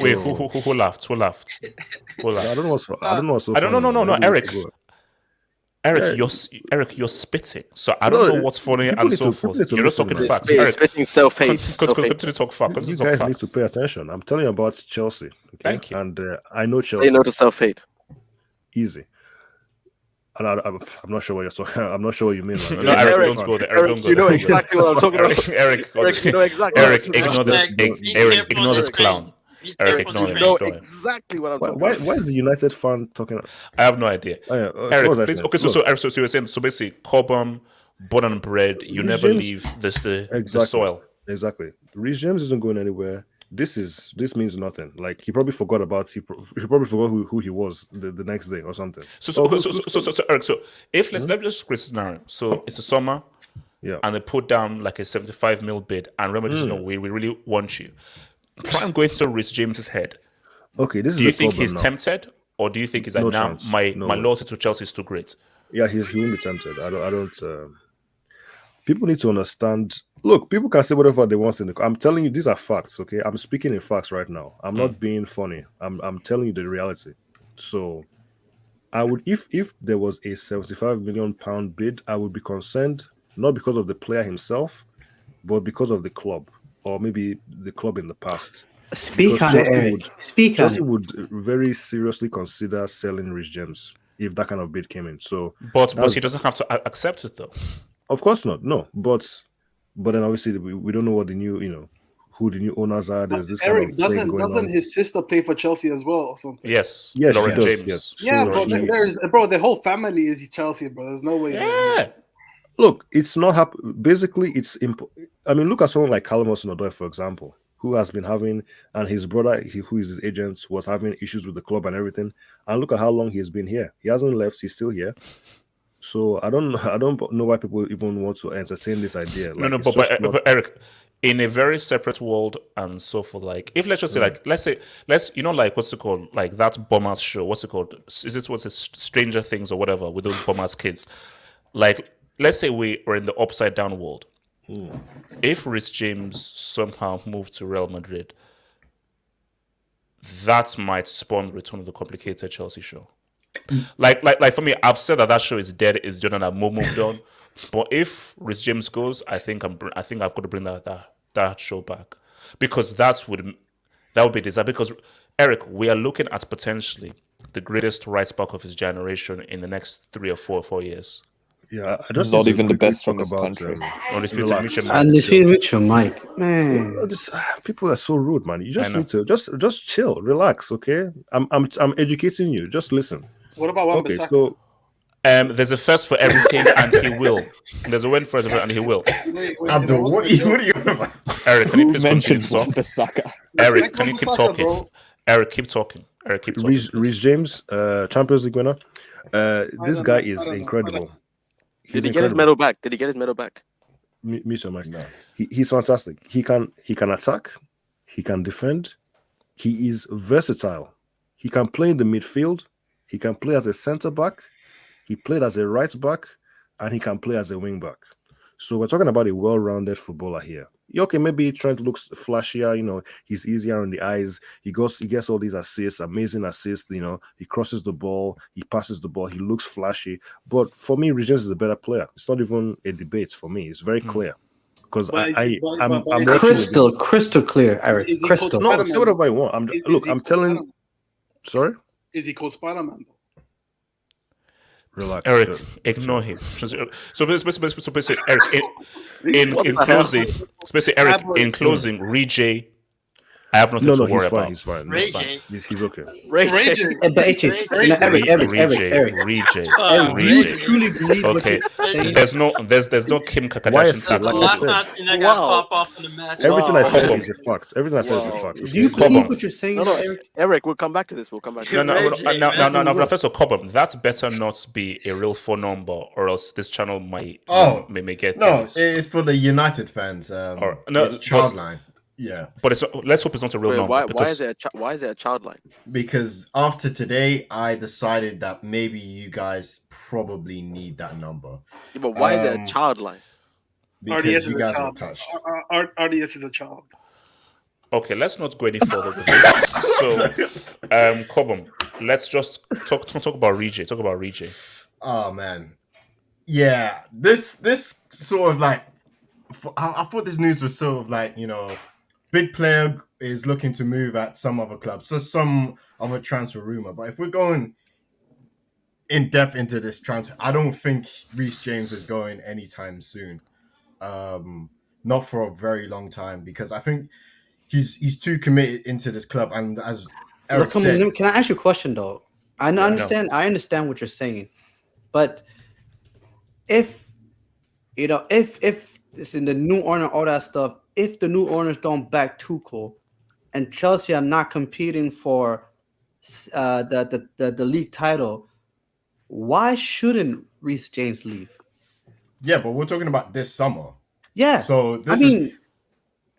Wait, who laughed? Who laughed? I don't know what's. I don't know what's so I don't funny. know, Eric. Eric, Yeah. you're spitting. So I don't know what's funny and so forth. You're just talking facts. Eric, Spitting self-hate. continue to talk facts. You guys need to pay attention. I'm telling you about Chelsea. Okay? Thank you. And I know Chelsea. Say no to self-hate. Easy. And I'm not sure what you're talking. I'm not sure what you mean. Like, No, Eric, don't go there. Eric, don't go You there. know exactly what I'm talking about. Eric, You know exactly. Eric, what I'm ignore talking this. Eric, Eric, ignore this clown. Eric, ignore him. about. You know Ignore him. exactly what I'm talking why about. is the United fan talking? I have no idea. Oh, yeah. Eric, what was I please. saying? Okay, so Eric, so you were saying, so basically, Cobham, born and bred, you never James- leave the Exactly. soil. Exactly. Reece James isn't going anywhere. This means nothing. Like he probably forgot he probably forgot who he was the next day or something. So Eric, so if let's just create a scenario. So it's the summer, Yeah. and they put down like a 75 mil bid, and Real Madrid, we really want you. Try and go into Reece James's head. Okay, this Do is you the think problem he's now. tempted, or do you think he's like, No now chance. my No my way. loyalty to Chelsea is too great? Yeah, he won't be tempted. I don't. People need to understand. Look, people can say whatever they want in the. I'm telling you, these are facts. Okay, I'm speaking in facts right now. I'm not being funny. I'm telling you the reality. So, I would if there was a 75 million pound bid, I would be concerned not because of the player himself, but because of the club or maybe the club in the past. Speak Because on it, Chelsea Eric. would- Speak on Chelsea it. would very seriously consider selling Reece James if that kind of bid came in. So, But That's- he doesn't have to accept it though. of course not. No, but then obviously we don't know what the new who the new owners are. There's this Eric, kind of thing going doesn't on. his sister play for Chelsea as well or something? Yes, Yes, Lauren she does, James. yes. Yeah, So bro. she- Bro, the whole family is Chelsea, bro. There's no way. Yeah. Look, it's not basically it's I mean, look at someone like Callum Hudson-Odoi, for example, who has been having, and his brother, who is his agent, was having issues with the club and everything. And look at how long he's been here. He hasn't left. He's still here. So I don't know why people even want to entertain this idea. No, Like, it's just not- but Eric, in a very separate world and so forth, like if let's just say like let's you know like what's it called, like that Bombers show, what's it called, is it what's it, Stranger Things or whatever, with those Bombers kids, like let's say we are in the upside down world. If Reece James somehow moved to Real Madrid, that might spawn the return of the complicated Chelsea show. Like for me, I've said that show is dead, is done, and I've moved on. But if Reece James goes, I think I've got to bring that show back, because that would be desire. Because Eric, we are looking at potentially the greatest right back of his generation in the next 3 or 4 years. Yeah, I just Not need to even the quickly best from talk his about, country. Undisputed relax. Mission, And this feel with your mic, man. People are so rude, man. You just I know. need to just chill, relax, okay? I'm educating you. Just listen. What about Okay, Wan-Bissaka? so there's a first for everything, and he will. There's a win for everything, and he will. Abdul, what are you on about? Eric, can you Who please continue mentioned to talk? Wan-Bissaka? Eric, can you keep Wan-Bissaka, talking? bro. Eric, keep talking. Eric, keep talking. Reece James, Champions League winner. This don't guy know. is I don't know. incredible. Did he get his medal back? Did he get his medal back? Me too, Mike. He's fantastic. He can attack. He can defend. He is versatile. He can play in the midfield. He can play as a centre back. He played as a right back, and he can play as a wing back. So we're talking about a well-rounded footballer here. Okay, maybe trying to look flashier, he's easier on the eyes. He gets all these assists, amazing assists, he crosses the ball, he passes the ball, he looks flashy. But for me, Reece James is a better player. It's not even a debate for me. It's very clear. Because But I'm but watching Crystal clear, Eric. Is he Crystal. called No, Spider-Man? say whatever I want. I'm Is he telling. called Sorry, Is he called Spider-Man? relax. Eric, ignore him. So basically, Eric, in closing, Reece I have nothing No, to no, worry he's fine. about. He's fine. Ray He's fine. J. He's okay. Ray J. But HH, Ray- no, Eric, Ray-J. do you Ray-J. truly believe what Okay, you're saying? there's no Kim Kardashian YSC, tattoo. like The I last said. time I seen that guy Wow. pop off in the match. Everything I Wow. said Come is a fact. Everything I said is a Wow. fact. Do you Come believe on. what you're saying, No, no, Eric? Eric, we'll come back to this. We'll come back to No, this. Ray J, now, man. Professor Cobham, that's better not be a real phone number, or else this channel might may get No, things. it's for the United fans. Or- no, it's but- Childline. Yeah, But let's hope it's not a real Wait, number. why because is it a child line? because after today, I decided that maybe you guys probably need that number Yeah, but why is it a Um, child line? because RDS you is a guys were child. touched. RDS is a child. Okay, let's not go any further with this. So, Cobham, let's just talk about Reece. Talk about Reece. Oh man, yeah. This sort of like I thought this news was sort of like big player is looking to move at some other club, so some other transfer rumor. But if we're going in depth into this transfer, I don't think Reece James is going anytime soon. Not for a very long time because I think he's too committed into this club. And as Eric said, Can I ask you a question though? I understand what you're saying, but if it's in the new owner, all that stuff, if the new owners don't back Tuchel and Chelsea are not competing for the league title, why shouldn't Reece James leave? yeah, but we're talking about this summer. Yeah, So this I mean,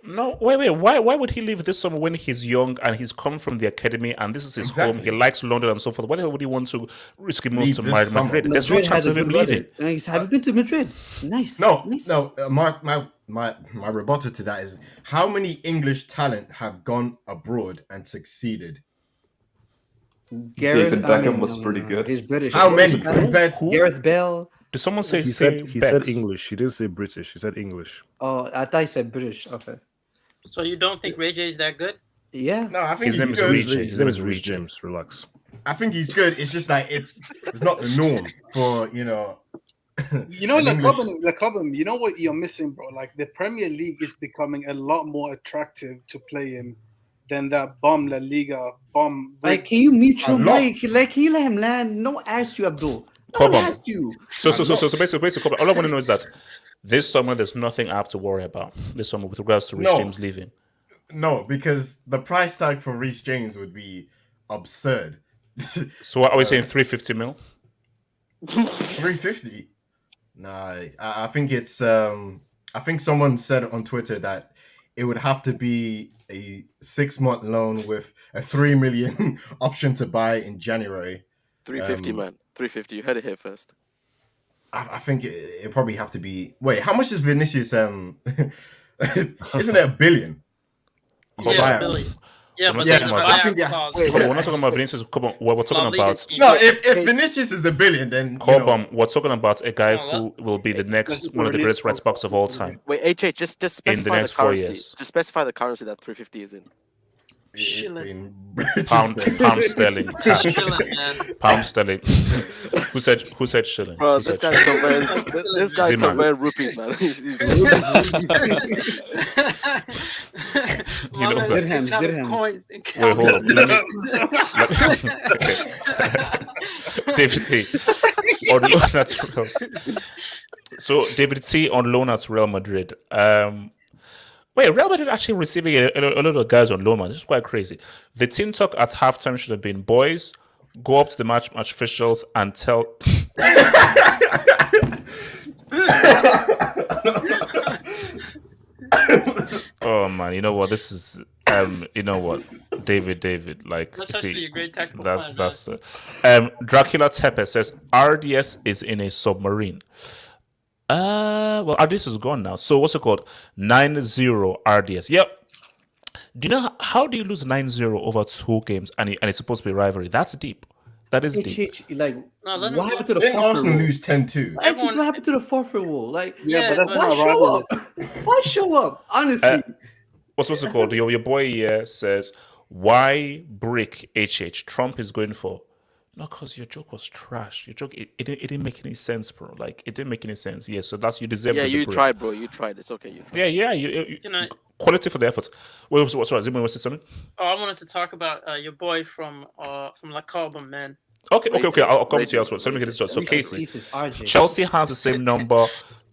No, wait. Why would he leave this summer when he's young and he's come from the academy and this is his home? Exactly. He likes London and so forth. Why would he want to risk move Leave to this summer. Madrid? There's no Madrid chance has a of him good leaving. weather. Have you been to Madrid? Nice. Nice. No. My rebuttal to that is how many English talent have gone abroad and succeeded? David Beckham was pretty good. He's British. How many? Who? Gareth Bale. Did someone say He say said Bex? English. He didn't say British. He said English. Oh, I thought he said British. Okay. So you don't think Ray J is that good? Yeah. No, I think His name he's is good. Reece. His name is Reece James. Relax. I think he's good. It's just like it's not the norm for You know, an English- the Cobham, you know what you're missing, bro? Like the Premier League is becoming a lot more attractive to play in than that bomb La Liga bomb. Like, can you mute your A lot. mic? Like, can you let him land? No one asked you, Abdul. No Come one on. asked you. So basically, all I want to know is that this summer there's nothing I have to worry about this summer with regards to Reece No. James leaving. No, because the price tag for Reece James would be absurd. So what are we saying? 350 mil? 350. Nah, I think it's I think someone said on Twitter that it would have to be a 6-month loan with a 3 million option to buy in January. 350, man. 350. You heard it here first. I think it probably have to be. Wait, how much is Vinicius? Isn't it $1 billion? Come Yeah, on. Billy. Yeah, but Yeah, there's a I buyout think, yeah. clause. Wait, Come on, we're not talking about Vinicius. Come on, we're talking La Liga about team. No, if Vinicius is $1 billion, then Cobham. We're talking about a guy Oh, who will be the next Let's one of the do greatest this. right backs of all time. Wait, HH, just specify In the next 4 currency. years. Just specify the currency that 350 is in. it's Shilling. in Pound sterling. Chilling, man. Pound sterling. Who said shilling? Bro, Who this said guy's shilling? converting. This guy's Zima. converting rupees, man. He's You know My what? man's taking out his Dirhams. coins and Wait, hold on. counting. David T. On loan at Real. So David T. on loan at Real Madrid. Wait, Real Madrid actually receiving a lot of guys on loan, man. This is quite crazy. The team talk at halftime should have been, boys, go up to the match officials and tell. Oh man, you know what? This is you know what, David. Like, That's you see, actually a great tactical that's plan, Dracula Tepe says RDS is in a submarine. Well, RDS is gone now. So what's it called? 9-0 RDS. Yep. Do you know how do you lose 9-0 over 2 games and it's supposed to be rivalry? That's deep. That is deep. Like, No, let him what go. happened to the Didn't forfeit Arsenal rule? lose 10-2? Like, just what happened to the forfeit rule? Like, Yeah, but that's but- why not a show rivalry. up? Why show up? Honestly, What's it called? Your boy here says, why brick HH? Trump is going for. No, because your joke was trash. Your joke, it didn't make any sense, bro. Like, it didn't make any sense. Yeah, so that's, you deserve Yeah, the you break. tried, bro. You tried. It's okay. You tried. Yeah, Can I? quality for the effort. Wait, sorry, Zimmer was something? Oh, I wanted to talk about your boy from La Carbon, man. Okay, I'll come to you as well. So let me get this straight. So Casey, Chelsea has the same number.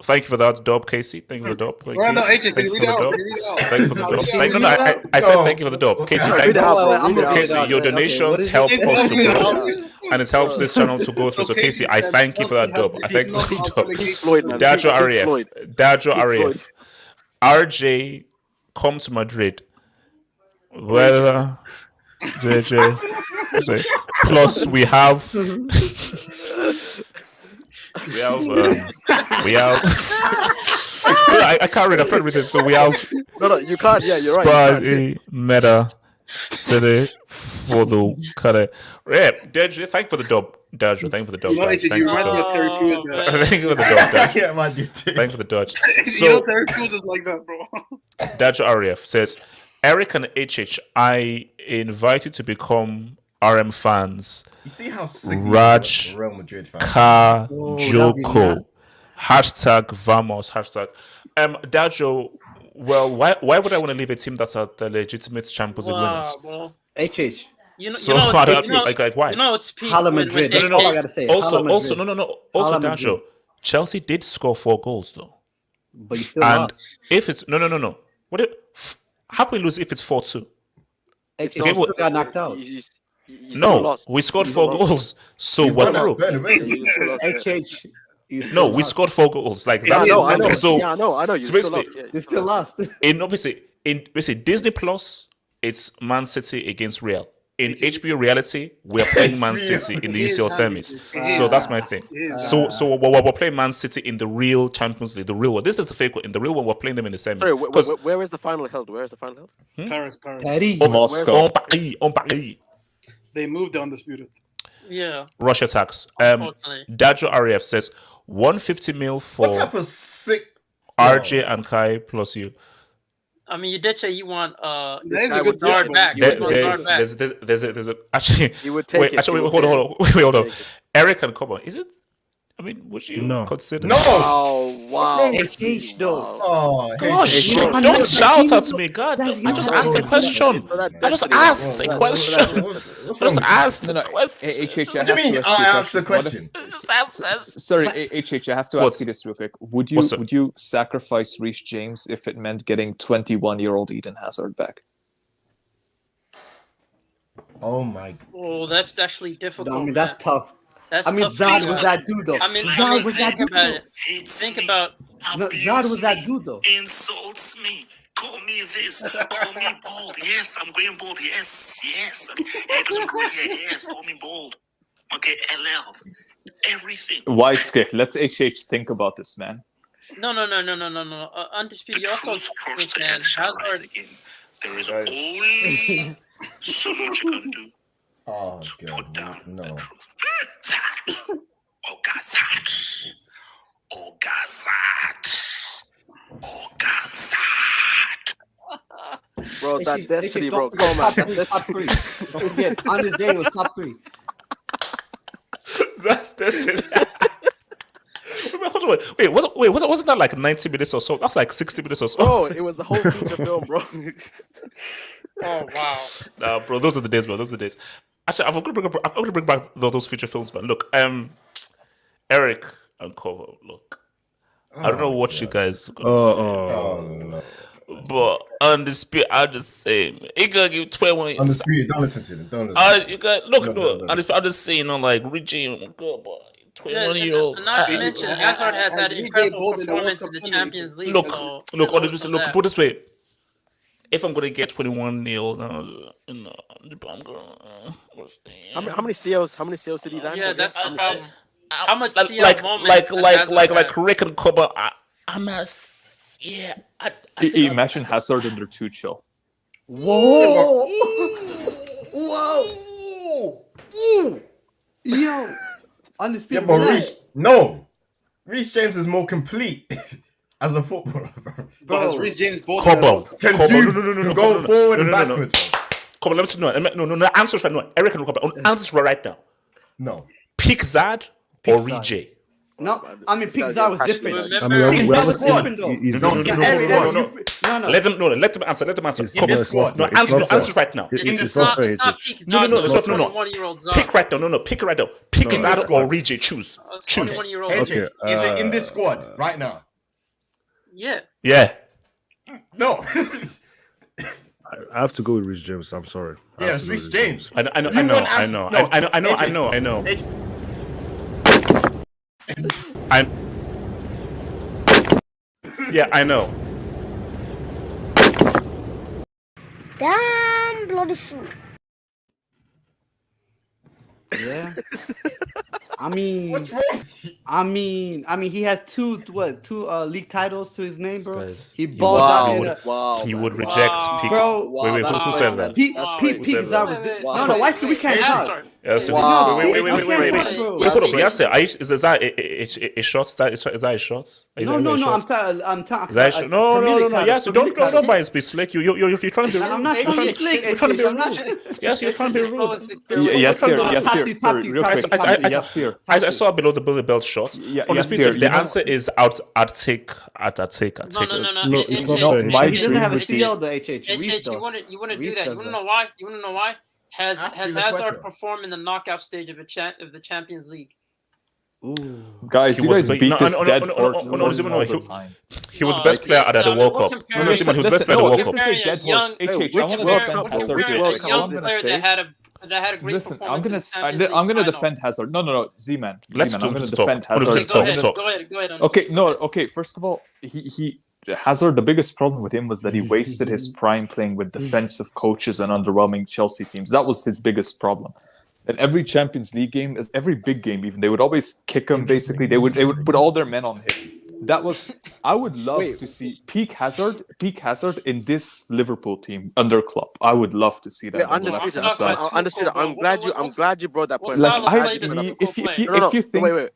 Thank you for that dub, Casey. Thank you for the dub. Thank you. No, AJ, Thank you for the read dub. it out. Thank you for the dub. Read it No, out. I said thank you for the dub. Casey, thank you. Casey, your donations help us to grow, and it helps this channel to go through. So Casey, I thank you for that dub. I thank you for the dub. Dajo RAF. RJ, come to Madrid. Well, JJ. Plus, we have. I can't read. I can't read it. So we have. No, you can't. Yeah, you're right. Spotty Meta City for the cut. Yeah, Dej, thank you for the dub. Dej, thank you for the dub. Thank you for the dub. Thank you for the dub. Yeah, man, you too. Thank you for the dodge. You know, Terry Crews is like that, bro. Daj RF says, Eric and HH, I invite you to become RM fans. You see how sick Raj Real Madrid fans. Kajoko. Hashtag Vamos. Hashtag. Dajo, well, why would I want to leave a team that's at the legitimate Champions League winners? Well, HH. you know, So you know, like why? You know, it's peak Hala when Madrid. they- That's all I gotta say. Also, Hala also, Madrid. no. Also, Hala Dajo, Madrid. Chelsea did score 4 goals though. But you still And lost. if it's no. What if how can we lose if it's 4-2? HH Okay, still got knocked out. You still No, lost. we scored You 4 still lost. goals, so He's we're done that through. better, Yeah, right? you still lost. HH. You still No, we lost. scored 4 goals. Like Yeah, that's I know. So Yeah, I know. You so still basically- lost. Yeah, You still lost. in basically Disney Plus, it's Man City against Real. In HBO reality, we're playing Man City in the UCL semis. So that's my thing. So we're playing Man City in the real Champions League, the real one. This is the fake one. In the real one, we're playing them in the semis. Sorry, Because where is the final held? Where is the final held? Paris. Paris. Moscow. on Paris. They moved the undisputed. Yeah, Russia tax. unfortunately. Dajo RF says 150 mil What for type of sick? RJ and Kai plus you. I mean, you did say you want That This is guy a was good guard deal, back. There- You want guard back. there's a actually. He would take Wait, it. actually, He would hold take on. Wait, hold on. Take it. Eric and Cobo, is it? I mean, would you No. consider? No. Oh wow. HH though. Wow. Oh, Gosh, Bro, don't that's- shout at me, God. that's- I just no, asked a no, question. So that's I just destiny. asked a question. I just asked No, a question. HH, What do you mean? I asked the question. Sorry, HH, I have to What? ask you this real quick. Would What's up? you sacrifice Reece James if it meant getting 21-year-old Eden Hazard back? Oh my. Oh, that's actually difficult. I mean, that's man. tough. That's I mean, tough Zad because- was that dude though. I mean, Zad was that think dude about though. it. Think about No, Zad was that dude though. Insults me. Call me this. Call me bold. Yes, I'm going bold. Yes. Hair doesn't grow here. Yes, call me bold. Okay, LL. Everything. Why, let HH think about this, man. no. Undisputed. You also Truth crossed think, the man, egg shall rise Hazard. again. There is only so much you can do Oh to put god. down the No. truth. Zad. Ogazad. Bro, that HH, destiny, bro. don't Come on, forget, man. That top destiny. three. Don't forget, on this day it was top 3. That's destiny. Hold on, wait, wasn't that like 90 minutes or so? That's like 60 minutes or so. Bro, it was a whole feature film, bro. Oh wow. Nah, bro, those are the days, bro. Those are the days. Actually, I'm gonna bring back those feature films, man. Look, Eric and Covo, look. I don't know what you guys are gonna say, Oh no. but Undisputed, I'm just saying, man. You gotta give 21 years. Undisputed. Don't listen to them. Don't listen. You got look, No. I'm just saying, like Richie, good boy, Yeah, 21-year-old. not to mention, Hazard has had As we incredible get bold in the performance World in the Cup Champions League. Look, so look, there's also look. that. Put it this way: if I'm gonna get 21-year-old, I'm gonna. How many COs? How many COs did he land? Yeah, with? that's the How many- problem. How much like CL moments does Hazard like have? Rick and Coba. I'm a yeah. I think Imagine Hazard under Tuchel. Whoa! Yo! Undisputed. Yeah, but Zad. Reece. No. Reece James is more complete as a footballer, bro. But has Reece James bought Coba. Can Coba, do. no, Can go forward and no. backwards, bro. Come on, let me know. No. Answer right now. Eric and Coba. Answer right now. No. Pick Zad Pick or Zad. Rejay? No, I mean, This guy's Pixar was passionate. different. I mean, Pick we Zad haven't was seen. different, though. He's No, he's- no, Eric, no, no. Let them answer. it's- Come in on. this squad. No, it's answer not fair. right now. It's not fair. It's not HH. peak No, Zad. it's It's not. No. 21-year-old Zad. Pick right now. No. Pick right now. Pick No. Zad Squad. or Rejay. Choose. That's Choose. 21-year-old. HH, Okay, is it in this squad right now? Yeah. Yeah. No. I have to go with Reece James. I'm sorry. I Yeah, have it's to go Reece with James. I know. Damn bloody fool. Yeah. I mean, What's wrong? he has two league titles to his name, bro. Guys, He balled out in a. Wow. He man. would reject Wow. Pick. Bro, Wait, that's who great, said man. that? Pete That's Zad great. was. Wait, No, why should we can't talk? Hazard. Yes, Wow. wait. We can't talk, bro. Wait, hold up. Beyonce, is that a shot? Is that a shot? No, I'm talking. No. Yes, don't buy his slick. You're trying to be rude. I'm not trying to be slick. You're trying to be I'm not. rude. Yes, you're trying to be rude. Yes, sir. Yes, sir. Tati, Sorry, Tati, real Tati, quick. Tati, Yes, sir. I saw below the bullet belt shot. Yeah, On the yes, speed, sir. the You know- answer is I'd take. No. it's not No, fair. my He doesn't have a dream CL, the HH. Reece HH, does. you want to do Reece that? You does want to that. know why? You want to know why? Has Ask me the Hazard question. performed in the knockout stage of the Champions League? Ooh. Guys, He you was guys big- beat no, this no, dead no, horse no, all no, the time. He was No, best player at the no, World we're Cup. comparing- No, Simon, he was best player at the World Listen, Cup. say dead horse. Young- HH, I which want to World defend Cup? Hazard. Which real World quick. Cup I was want this? to player say. that had a great Listen, performance. I'm gonna defend Hazard. No, Z-Man. Let's Z-Man, do I'm gonna the defend talk. Hazard. Talk. Go ahead. Okay. First of all, he Hazard. The biggest problem with him was that he wasted his prime playing with defensive coaches and underwhelming Chelsea teams. That was his biggest problem. And every Champions League game, every big game, even they would always kick him. Basically, they would put all their men on him. That was. I would love to see peak Hazard in this Liverpool team under Klopp. I would love to see that. Yeah, undisputed. Undisputed. I'm glad you brought that point. Like Wait.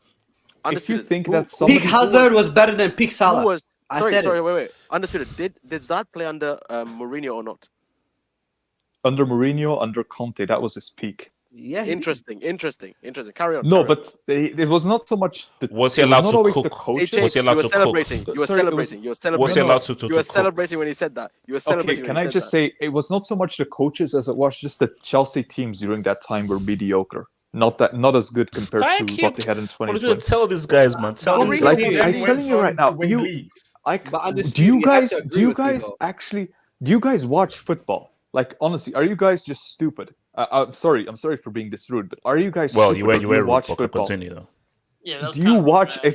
if you think Who- that somebody Peak Hazard was better than Peak Salah. Who was? I Sorry, said it. wait. Undisputed. Did Zad play under Mourinho or not? under Mourinho, under Conte, that was his peak. Yeah. Interesting. Carry on. No, carry on. but it was not so much. Was he it allowed not to always cook? the coaches. Was he allowed to cook? celebrating. You were Sorry, it celebrating. You were Was he celebrating. allowed to You were cook? celebrating when he said that. You were Okay, celebrating. can when I he just said say it was not so much the coaches as it was just the Chelsea teams during that time were mediocre. Not as good compared Thank to you. what they had in What did you 2020. tell these guys, man? Tell Mourinho these Like, guys. I'm telling you right now, do you guys watch football? Like, honestly, are you guys just stupid? I'm sorry for being this rude, but are you guys? Well, stupid you or were do you watch rude, football? continue though. Yeah, that was Do you kind of watch? bad.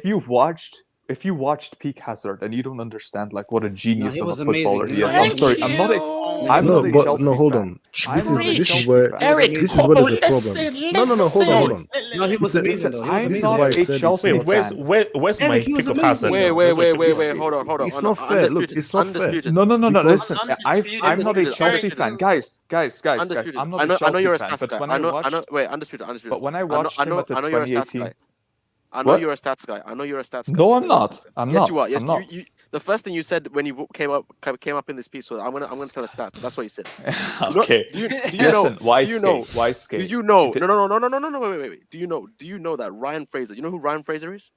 If you watched peak Hazard and you don't understand like what a genius he of a was footballer amazing. he is, Thank I'm sorry, I'm not a Chelsea hold fan. on. I'm not a This is Chelsea where fan. Eric, this is where there's a problem. No, hold on. No, he was amazing though. He was I'm This is not why I a said Chelsea Wait, fan. where's my Eric, he was pick of amazing. Hazard? Wait. Hold on. It's not fair. Look, it's not fair. Undisputed. No. Listen, Undisputed. I'm not a Undisputed. Chelsea fan, guys. Undisputed. I'm not a I know you're a Chelsea fan, stats but guy. when I know. watched, Wait, undisputed. but when I watched him at the I know you're a stats 2018, guy. I know What? you're a stats guy. I know you're a stats guy. no, I'm not. I'm Yes, not. you are. Yes, I'm not. you. The first thing you said when you came up in this piece was, "I'm gonna tell a stat." That's what you said. Okay. Do you know? Listen, why do you know? skate? Why Do skate? you know? No. Wait. Do you know that Ryan Fraser? You know who Ryan Fraser is?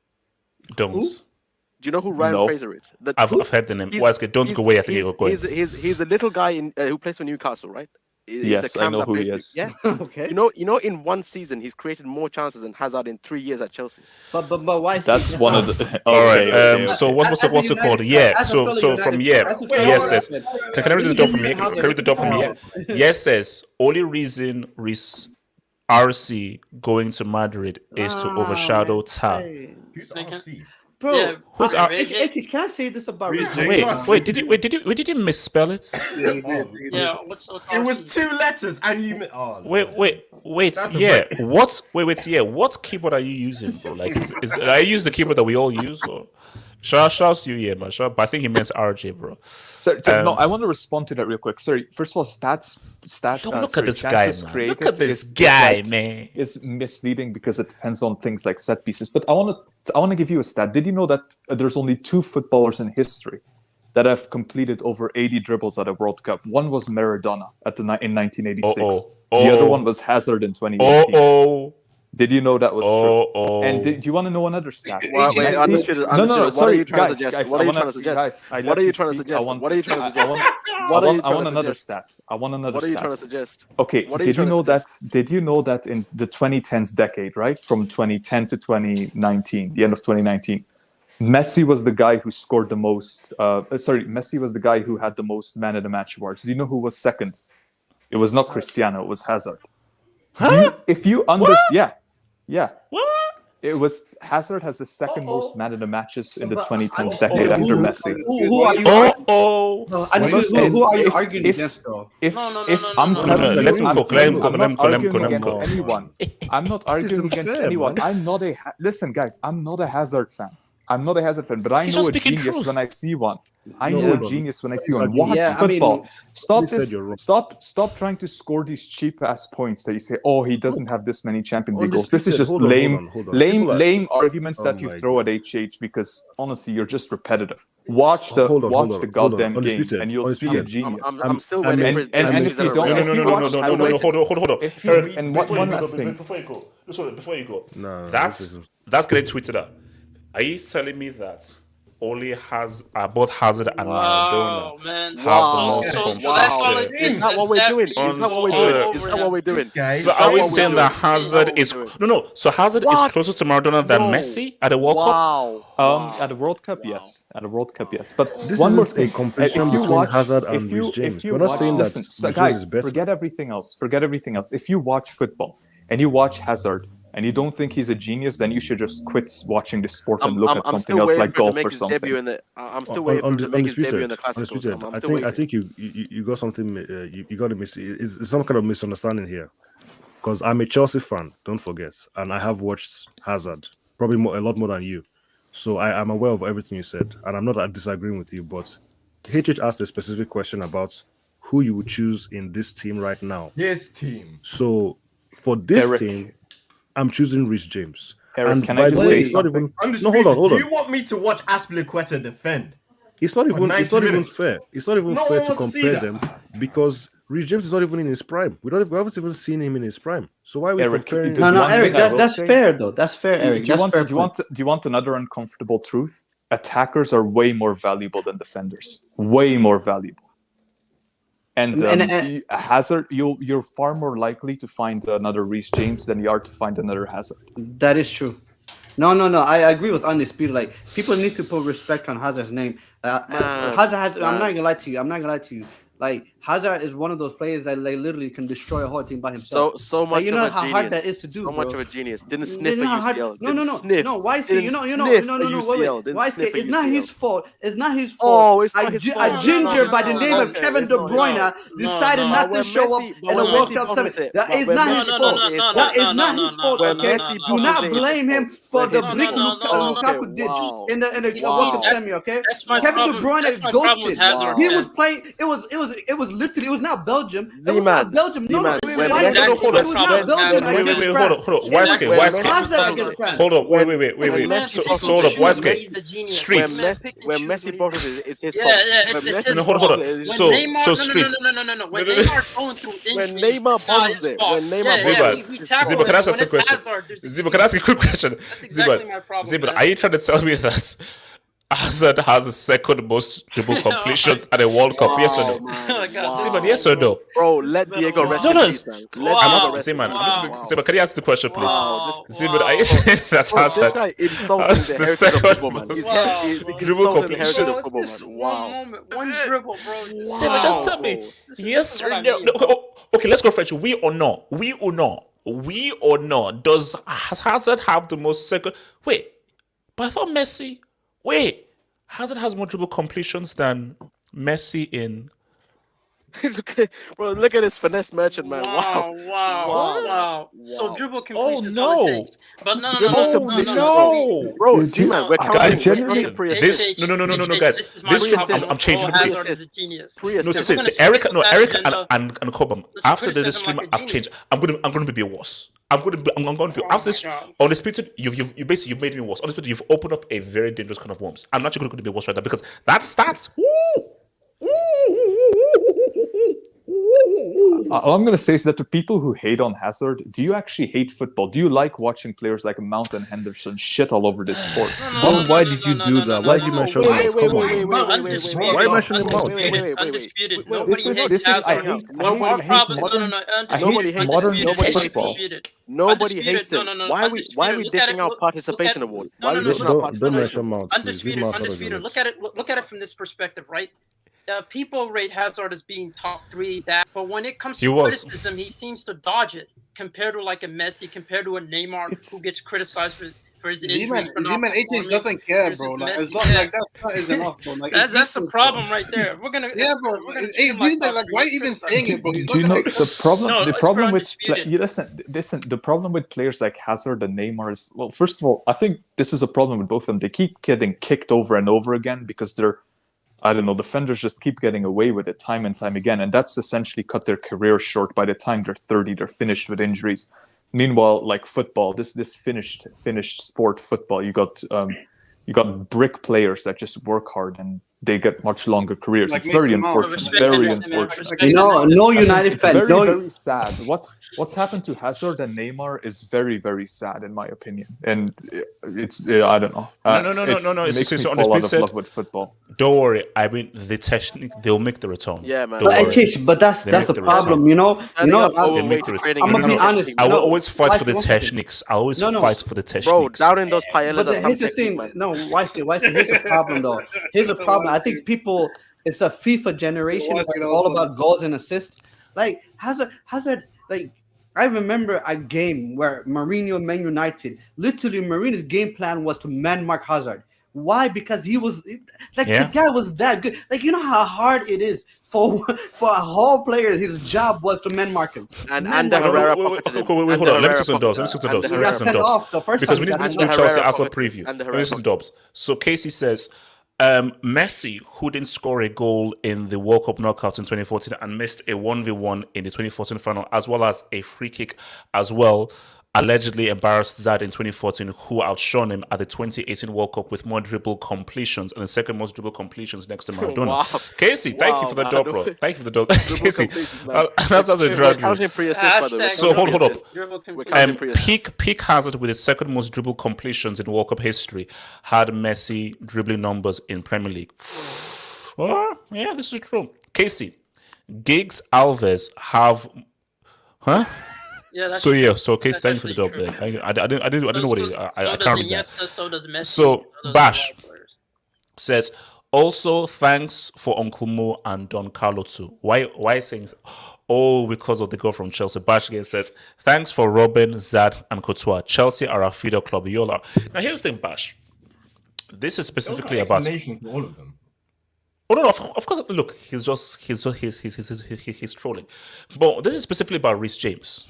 Don't. Do you know who Ryan No. Fraser is? I've heard the name. He's- Why don't go away. I think you're going. He's the little guy who plays for Newcastle, right? He's Yes, the I cam know that who he plays is. Yeah. Okay. You know, in one season he's created more chances than Hazard in 3 years at Chelsea. But why? That's one of the. All right. Okay. So what's it called? Yeah. So from yes says. Can I read the door from here? Can I read the door from here? Yes says only reason Reece RC going to Madrid is to overshadow Tab. Who's Okay. RC? Bro, Yeah, Who's okay, our- Reggie. can I say this about Reece Reece? James. Did you misspell it? Yeah, what's It was RC? 2 letters, and you. Oh, Wait. That's a Yeah. break. What keyboard are you using, bro? Like, I use the keyboard that we all use, or shouts to you, yeah, man. But I think he meant RJ, bro. So, no, I want to respond to that real quick. Sorry. First of all, Look at this guy, chances man. created Look at this is guy, like- man. is misleading because it depends on things like set pieces. But I want to give you a stat. Did you know that there's only 2 footballers in history that have completed over 80 dribbles at a World Cup? One was Maradona in 1986. Uh-oh. The other Uh-oh. one was Hazard in 2018. Did you know that was true? Oh. And do you want to know another stat? Wait, Messi- Undisputed, no, what sorry, are you trying to guys, suggest? guys, What I are you wanna- trying to suggest? guys, I What let are you you trying to speak. suggest? I want- What are you trying to I suggest? want- What are you I trying want to another suggest? stat. I want another What are you stat. trying to suggest? Okay, What are you did you trying to know that? suggest? Did you know that in the 2010s decade, right, from 2010 to 2019, the end of 2019, Messi was the guy who scored the most. Messi was the guy who had the most man of the match awards. Do you know who was second? It was not Cristiano. It was Hazard. If you understand, yeah. What? It was Hazard has the second most man of the matches in the But 2010s Undisputed, decade after who- Messi. Who are you? Oh. No, Undisputed, who are you arguing against, though? If No, I'm no, telling you, let him I'm cook, let him cook, I'm let him not cook, let him arguing cook, let him against cook. anyone. I'm not arguing against unfair, anyone. man. I'm not listen, guys. I'm not a Hazard fan. I'm not a Hazard fan, but I He's know just a speaking genius truth. when I see one. I No, know hold a on. genius when I see It's one. like- Watch Yeah, I mean- football. Stop You said this. you're wrong. Stop trying to score these cheap ass points that you say, oh, he doesn't have this many Champions League goals. This is Undisputed, just hold on, lame, hold on. People are- lame arguments Oh that you my throw God. at HH because honestly, you're just repetitive. Watch the Hold on, goddamn game, Undisputed, and you'll see a Undisputed. genius. I'm still I waiting mean- for his and next if season you of don't- Real. No, if no, you no, no, no, watch no, no, no, Hazard- no, hold on. If you- Harry, and before one you go, last thing. Before you go. Before you go. No, That's getting tweeted out. Are you telling me that only both Hazard and Wow, Maradona man. have Wow. the most So completions? that's all it is. Is that what we're doing? Is that what we're doing? Is that what we're doing? This guy. So Is that are we what we're saying that doing? Hazard is no? So Hazard is What? closer to Maradona than No. Messi at the World Cup. Wow. At the World Cup, yes. At the World Cup, yes. But This one more isn't thing. a competition If you between watch, Hazard and if you, Reece James. if you We're not watch, saying that listen, Reece James guys, is better. forget everything else. Forget everything else. If you watch football and you watch Hazard and you don't think he's a genius, then you should just quit watching the sport and look at something still else waiting like for him to golf make or his something. debut in the. I'm still waiting for him to make his debut in the Classics. Undisputed. I'm I still think waiting. you got something. You got it's some kind of misunderstanding here. Because I'm a Chelsea fan, don't forget, and I have watched Hazard probably a lot more than you. So I'm aware of everything you said, and I'm not disagreeing with you. But HH asked a specific question about who you would choose in this team right now. This team. So for this Eric. team, I'm choosing Reece James. Eric, And can by I the just way, say it's not something? even. No, hold Do on. you want me to watch Aspilicueta defend? It's not even. 90 It's not even minutes. fair. It's not even No fair one to wants to see compare that. them because Reece James is not even in his prime. We haven't even seen him in his prime. So why are we Eric, comparing? do No, you no, want Eric, me- I will that's say- fair though. That's fair, Eric. Do you That's fair. do you want another uncomfortable truth? Attackers are way more valuable than defenders. Way more valuable. And, Hazard, you're far more likely to find another Reece James than you are to find another Hazard. That is true. No. I agree with Undisputed. Like, people need to put respect on Hazard's name. Hazard has. I'm not gonna lie to you. Like, Hazard is one of those players that literally can destroy a whole team by himself. So much Like, you know of a how genius. hard that is to do. So bro. much of a genius. Didn't sniff a You know how hard- UCL. No. Sniff. Why Didn't no. sniff a Wait. UCL. Didn't Why sniff a it's not UCL. his fault. It's not his Oh, fault. it's not his A fault. ginger by the No, name of okay, Kevin it's De not- Bruyne decided not to when show up Messi- in when a World Messi Cup bottoms semi. it, That but is when not Messi his fault. bottoms it, it's That is fault. not his fault. When Okay, Messi do not bottoms it, blame it's him fault. for When the his brick fault. Lukaku Okay, did wow. in the Wow. World Cup semi. Okay, That's my Kevin De problem. Bruyne That's my problem with ghosted. Hazard. He man. was playing. It was literally. It was not Belgium. It was Z-Man. not Belgium. No, Z-Man. wait, When why Messi- is it? Exactly It was my not problem. Belgium Wait, against wait, France. hold on. It was Why When is Hazard against France. Hold on, wait. When Man, Messi pick and hold up, choose. why is it? He's a genius. Streets. Man, pick and when choose Messi what he bottoms does. it, it's his Yeah, fault. yeah, When it's Messi his No, hold on. fault. bottoms it, When it's- So- Neymar, so no. Streets. When No, no, no. Neymar's going through injuries, Neymar it's not bottoms his it, fault. when Neymar yeah, bottoms we it. tackle Ziba, can I him. ask you When a it's question? Hazard, there's a Ziba, can I ask you a quick question? That's exactly Ziba, my problem, Ziba, man. are you trying to tell me that Hazard has the second most dribble completions at a World Cup? Yes or no? Oh, God. Ziba, yes or no? Bro, let Diego rest No, in no, peace, man. Let I'm Wow. Diego asking rest in Ziba, peace. Wow. Ziba, can you ask the question, please? Wow. Ziba, are you saying that Bro, this Hazard guy insulting has the the heritage of second football, man. most He's Wow. dribble insulting the heritage completions? of football, Just man. one Wow. moment, one dribble, bro. Ziba, just tell me, This is yes what or I no? mean, No, bro. okay, let's go French. We or not? Does Hazard have the most second? Wait, but I thought Messi. Wait, Hazard has more dribble completions than Messi in. Look at this finesse merchant, man. Wow. Wow. So dribble completion is no. all it takes. But no. Dribble completions, bro. Z-Man, we're counting Guys, pre-assist. No, guys. This Pre-assist. I'm changing Hazard this. is a genius. No, Pre-assist. see, Eric and Cobham. After the criticism stream, like a I've changed. genius. I'm going to be worse. I'm going to be after this. God. Undisputed, you've made me worse. Undisputed, you've opened up a very dangerous kind of worms. I'm not going to be worse right now because that starts. All I'm going to say is that the people who hate on Hazard, do you actually hate football? Do you like watching players like Mount and Henderson shit all over this sport? Why did you do that? Why did you mention Mount? Come on. Why mention Mount? Undisputed. This is I hate modern. I hate modern football. Nobody hates him. Why are we dishing out participation awards? Why are we dishing out Don't mention participation? Mount. Please. Leave Mount out of the Undisputed. mix. Look at it from this perspective, right? People rate Hazard as being top 3, but when it comes to criticism, he seems to dodge it compared to like a Messi, compared to a Neymar who gets criticized for his injuries. Zeman HH doesn't care, bro. Like, as long like that is enough, bro. Like, that's the problem right there. We're gonna bro. Like, why even saying it, bro? Do you know the problem? The problem with listen. The problem with players like Hazard and Neymar is, well, first of all, I think this is a problem with both of them. They keep getting kicked over and over again because defenders just keep getting away with it time and time again, and that's essentially cut their career short. By the time they're 30, they're finished with injuries. Meanwhile, like football, this finished sport, football, you got brick players that just work hard and they get much longer careers. Like it's very Mason unfortunate. Very unfortunate. No United fan. Very, very sad. What's happened to Hazard and Neymar is very, very sad in my opinion. And it's I don't know. No. It makes me so fall out of said, love with football. Don't worry. I mean, the technique, they'll make the return. Yeah, man. But that's a problem, you know. I'm gonna be honest. I will always fight for the techniques. I always fight for the techniques. Bro, down in those paellas. But here's the thing. No, here's the problem though. Here's the problem. I think people, it's a FIFA generation. It's all about goals and assists. Like Hazard. Like I remember a game where Mourinho, Man United, literally Mourinho's game plan was to man mark Hazard. Why? Because he was the guy was that good. Like, you know how hard it is for a whole player. His job was to man mark him. And Herrera. Wait, hold on. Let me see some dubs. Because we need to do Chelsea Arsenal preview. Let me see some dubs. So Casey says, Messi, who didn't score a goal in the World Cup knockouts in 2014 and missed a 1v1 in the 2014 final, as well as a free kick as well, allegedly embarrassed Zad in 2014, who outshone him at the 2018 World Cup with more dribble completions and the second most dribble completions next to Maradona. Wow. Casey, thank you for the dub, bro. Thank you for the dub. Casey, that's a drug. So hold up. Peak Hazard with his second most dribble completions in World Cup history had Messi dribbling numbers in Premier League. Well, yeah, this is true. Casey, Giggs, Alves have, huh? Yeah, so Casey, thank you for the dub there. Thank you. I didn't know what it is. I can't read that. So does Messi. So Bash says, also thanks for Uncle Mo and Don Carlo too. Why saying? Oh, because of the goal from Chelsea. Bash again says, thanks for Robin, Zad, and Courtois. Chelsea are a feeder club. Yola. Now here's the thing, Bash. This is specifically about all of them. Oh no, of course. Look, he's trolling. But this is specifically about Reece James.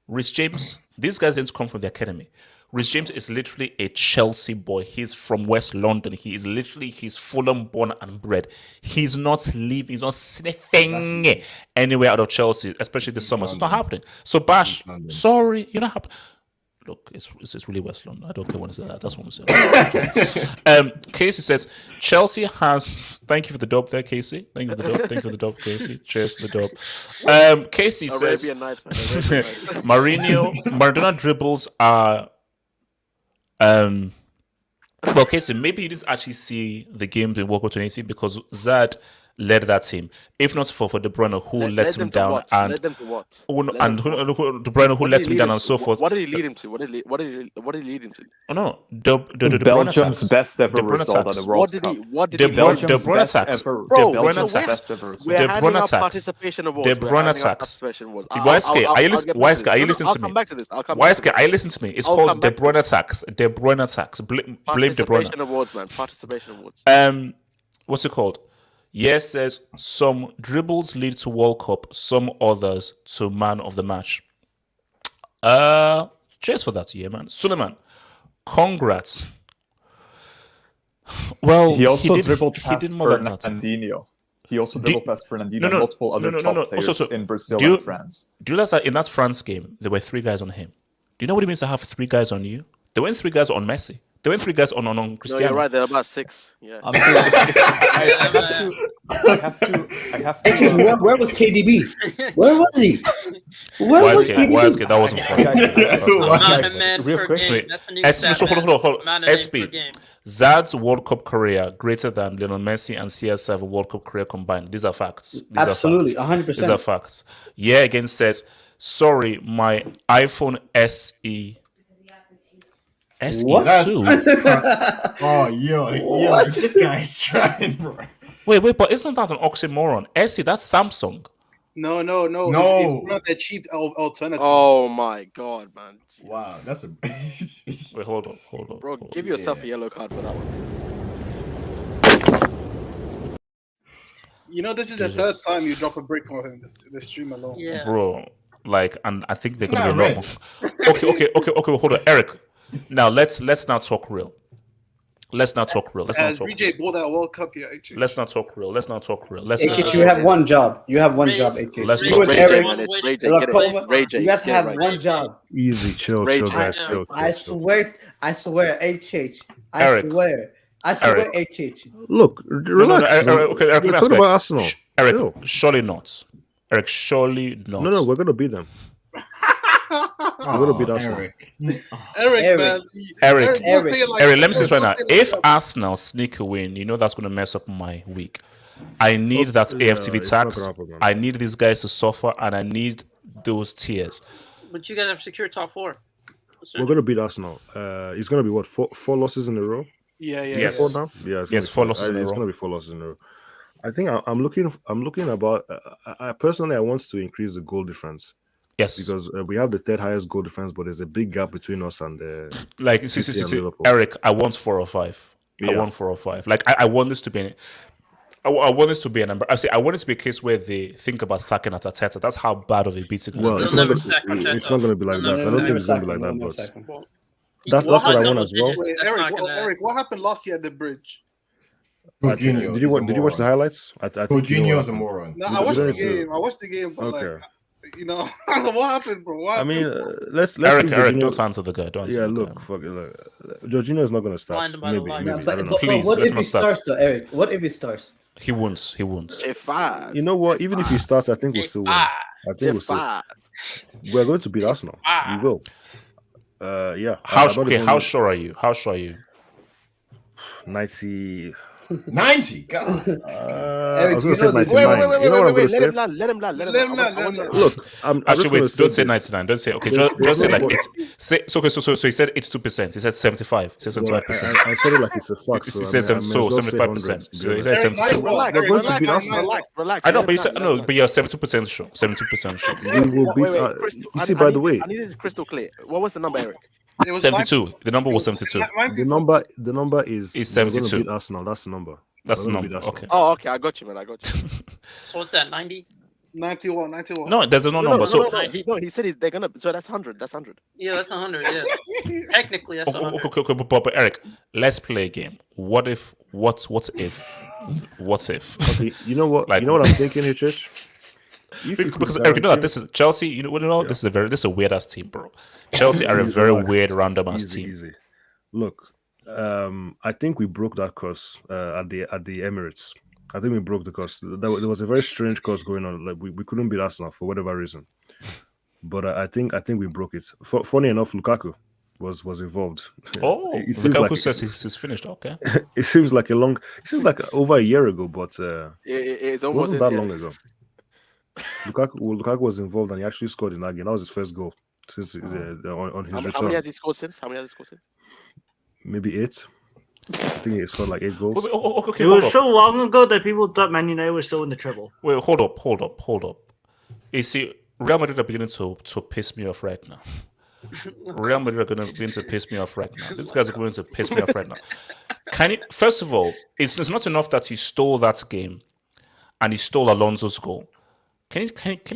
Reece James, these guys didn't come from the academy. Reece James is literally a Chelsea boy. He's from West London. He's Fulham born and bred. He's not sniffing anywhere out of Chelsea, especially this summer. It's not happening. So Bash, sorry, you're not happening. Look, it's really West London. I don't care what it's that. That's what I'm saying. Casey says, Chelsea has... Thank you for the dub there, Casey. Thank you for the dub, Casey. Cheers for the dub. Casey says, Maradona dribbles are... well, Casey, maybe you didn't actually see the games in World Cup 2018 because Zad led that team. If not for De Bruyne, who let him down, and led them to what? De Bruyne, who let him down, and so forth. What did he lead him to? What did he lead him to? Oh no, the Belgium's best ever result at the World Cup. What did he? Belgium's best ever. Belgium's best ever result. We're handing out participation awards. De Bruyne attacks. YSK, are you listening to me? I'll come back to this. YSK, are you listening to me? It's called De Bruyne attacks. De Bruyne attacks. Blame De Bruyne. Participation awards, man. Participation awards. What's it called? Yes, says some dribbles lead to World Cup, some others to man of the match. Cheers for that, yeah, man. Suleiman, congrats. Well, he also dribbled past Fernandinho. He also dribbled past Fernandinho and multiple other top players in Brazil and France. Do you realize that in that France game, there were 3 guys on him? Do you know what it means to have 3 guys on you? There weren't 3 guys on Messi. They went 3 guys on No, Cristiano. you're right. They're about 6. Yeah. I'm saying I have to. It's just, where was KDB? Where was he? Where Why was is KDB? that wasn't fun. Amount of men real per quick. game. Wait, That's the new SP, stat, so man. hold on. Amount of men SP. per game. Zad's World Cup career greater than Lionel Messi and CR7 World Cup career combined. These are facts. Absolutely, These are 100%. facts. Yeah, again says, sorry, my iPhone SE. What? SE2? Oh, yo, this guy's trying, bro. Wait, but isn't that an oxymoron? SE, that's Samsung. No. No. It's one of the cheap alternatives. Oh my god, man. Wow, that's a. Wait, hold on. Bro, give yourself a yellow card for that one. You know, this is the third time you drop a brick on him this stream alone. Yeah. Bro, like, and I think they're It's going to not be a lot more. Okay, hold on. Eric, now let's not talk real. Let's not talk real. Has BJ bought that World Cup yet? Actually? Let's not talk real. HH, you have one job. You have one job, HH. Let's You and Ray Eric, Ray J, Lakova, Ray J, you guys get it have right. one job. Easy, chill, guys. Chill. I swear, HH. Eric. I swear, HH. Look, relax. Okay, Eric, We're let me talking ask about Arsenal. Eric, Chill. surely not. Eric, surely not. No, we're gonna beat them. We're gonna beat Arsenal. Eric, man. Eric, Eric, let me say this right now. If Arsenal sneak a win, you know that's going to mess up my week. I need that AFTV it's not tax. gonna happen, man. I need these guys to suffer, and I need those tears. But you guys have secured top 4. We're gonna beat Arsenal. It's gonna be what, four losses in a row? Yeah. Yes. 4 now? Yeah, it's gonna Yes, be 4 losses in a It's row. gonna be 4 losses in a row. I think I'm looking about. I personally, I want to increase the goal difference. Yes, Because we have the third highest goal difference, but there's a big gap between us and like City and Liverpool. Eric, I want 4 or 5. I Yeah. want 4 or 5. Like I want this to be. I want this to be a number. I want it to be a case where they think about sacking at Arteta. That's how bad of a beating. Well, They'll it's not never gonna, sack Arteta. it's not going to be like that. I don't think it's going to be like that. But Well, that's what I want as well. digits, Wait, that's not Eric, gonna- Eric, what happened last year at the bridge? Did you watch the highlights? I think you know Jorginho's a what happened. moron. No, You I watched don't the need to- game. I watched the game, but Okay. like, you know, what happened, bro? What I happened? mean, let's Eric, see Eric, Jorginho- don't answer the guy. Don't answer Yeah, the look, guy. fuck it. Look. Jorginho is not going to start. Blinded by the Maybe. light. I don't know. But Please, what let's if not he start. starts, though, Eric? What if he starts? He won't. J5. You know what? Even if he starts, I think we'll still win. I think we'll still. J5. We're going to beat Arsenal. We will. Yeah. How I'm not even- how sure are you? How sure are you? 90. 90. God. I was Eric, going to you say know this- 99. Wait. You know what I'm going to Let say? him land. Let him land. Let him land. Look, I'm Actually, just wait. gonna Don't say this. 99. Don't say. Okay, There's- just say there's like no- it's. Say so. Okay, so he said it's 2%. He said 75. He said Well, 75%. I said it like it's a fact. He So said I mean, I may as well say 75%. 100, to be So he honest. said Eric, 72. relax, We're going to relax, beat relax, Arsenal. Relax. I know, but you said no. But you're 72% sure. 72% sure. We will beat. You see, by the way, I need this crystal clear. What was the number, Eric? It was 72. The number was 72. the number is It's we're gonna 72. beat Arsenal. That's the number. That's the We're gonna beat number. Arsenal. Okay. Oh, okay. I got you, man. I got you. So what's that? 90? 91. No, there's no number. So He said they're gonna. So that's 100. That's 100. Yeah, that's 100. Yeah, technically that's 100. okay, but Eric, let's play a game. What if? What if? Okay, you know what? Like- you know what I'm thinking here, Church? If you could Because Eric, you know that guarantee- this is Chelsea. You know, this is a weird ass team, bro. Chelsea are a very Relax. weird random ass team. Easy. Look, I think we broke that curse at the Emirates. I think we broke the curse. There was a very strange curse going on. Like we couldn't beat Arsenal for whatever reason. But I think we broke it. Funny enough, Lukaku was involved. Oh, It seems Lukaku like says he's finished. Okay. it seems like over a year ago, but It's it almost wasn't that long ago. Lukaku was involved and he actually scored in that game. That was his first goal since on his How return. many has he scored since? Maybe 8. I think he scored like 8 goals. Okay, It hold was up. so long ago that people thought Man United was still in the treble. Wait, hold up. You see, Real Madrid are beginning to piss me off right now. Real Madrid are going to begin to piss me off right now. These guys are going to piss me off right now. Can you? First of all, it's not enough that he stole that game, and he stole Alonso's goal. Can you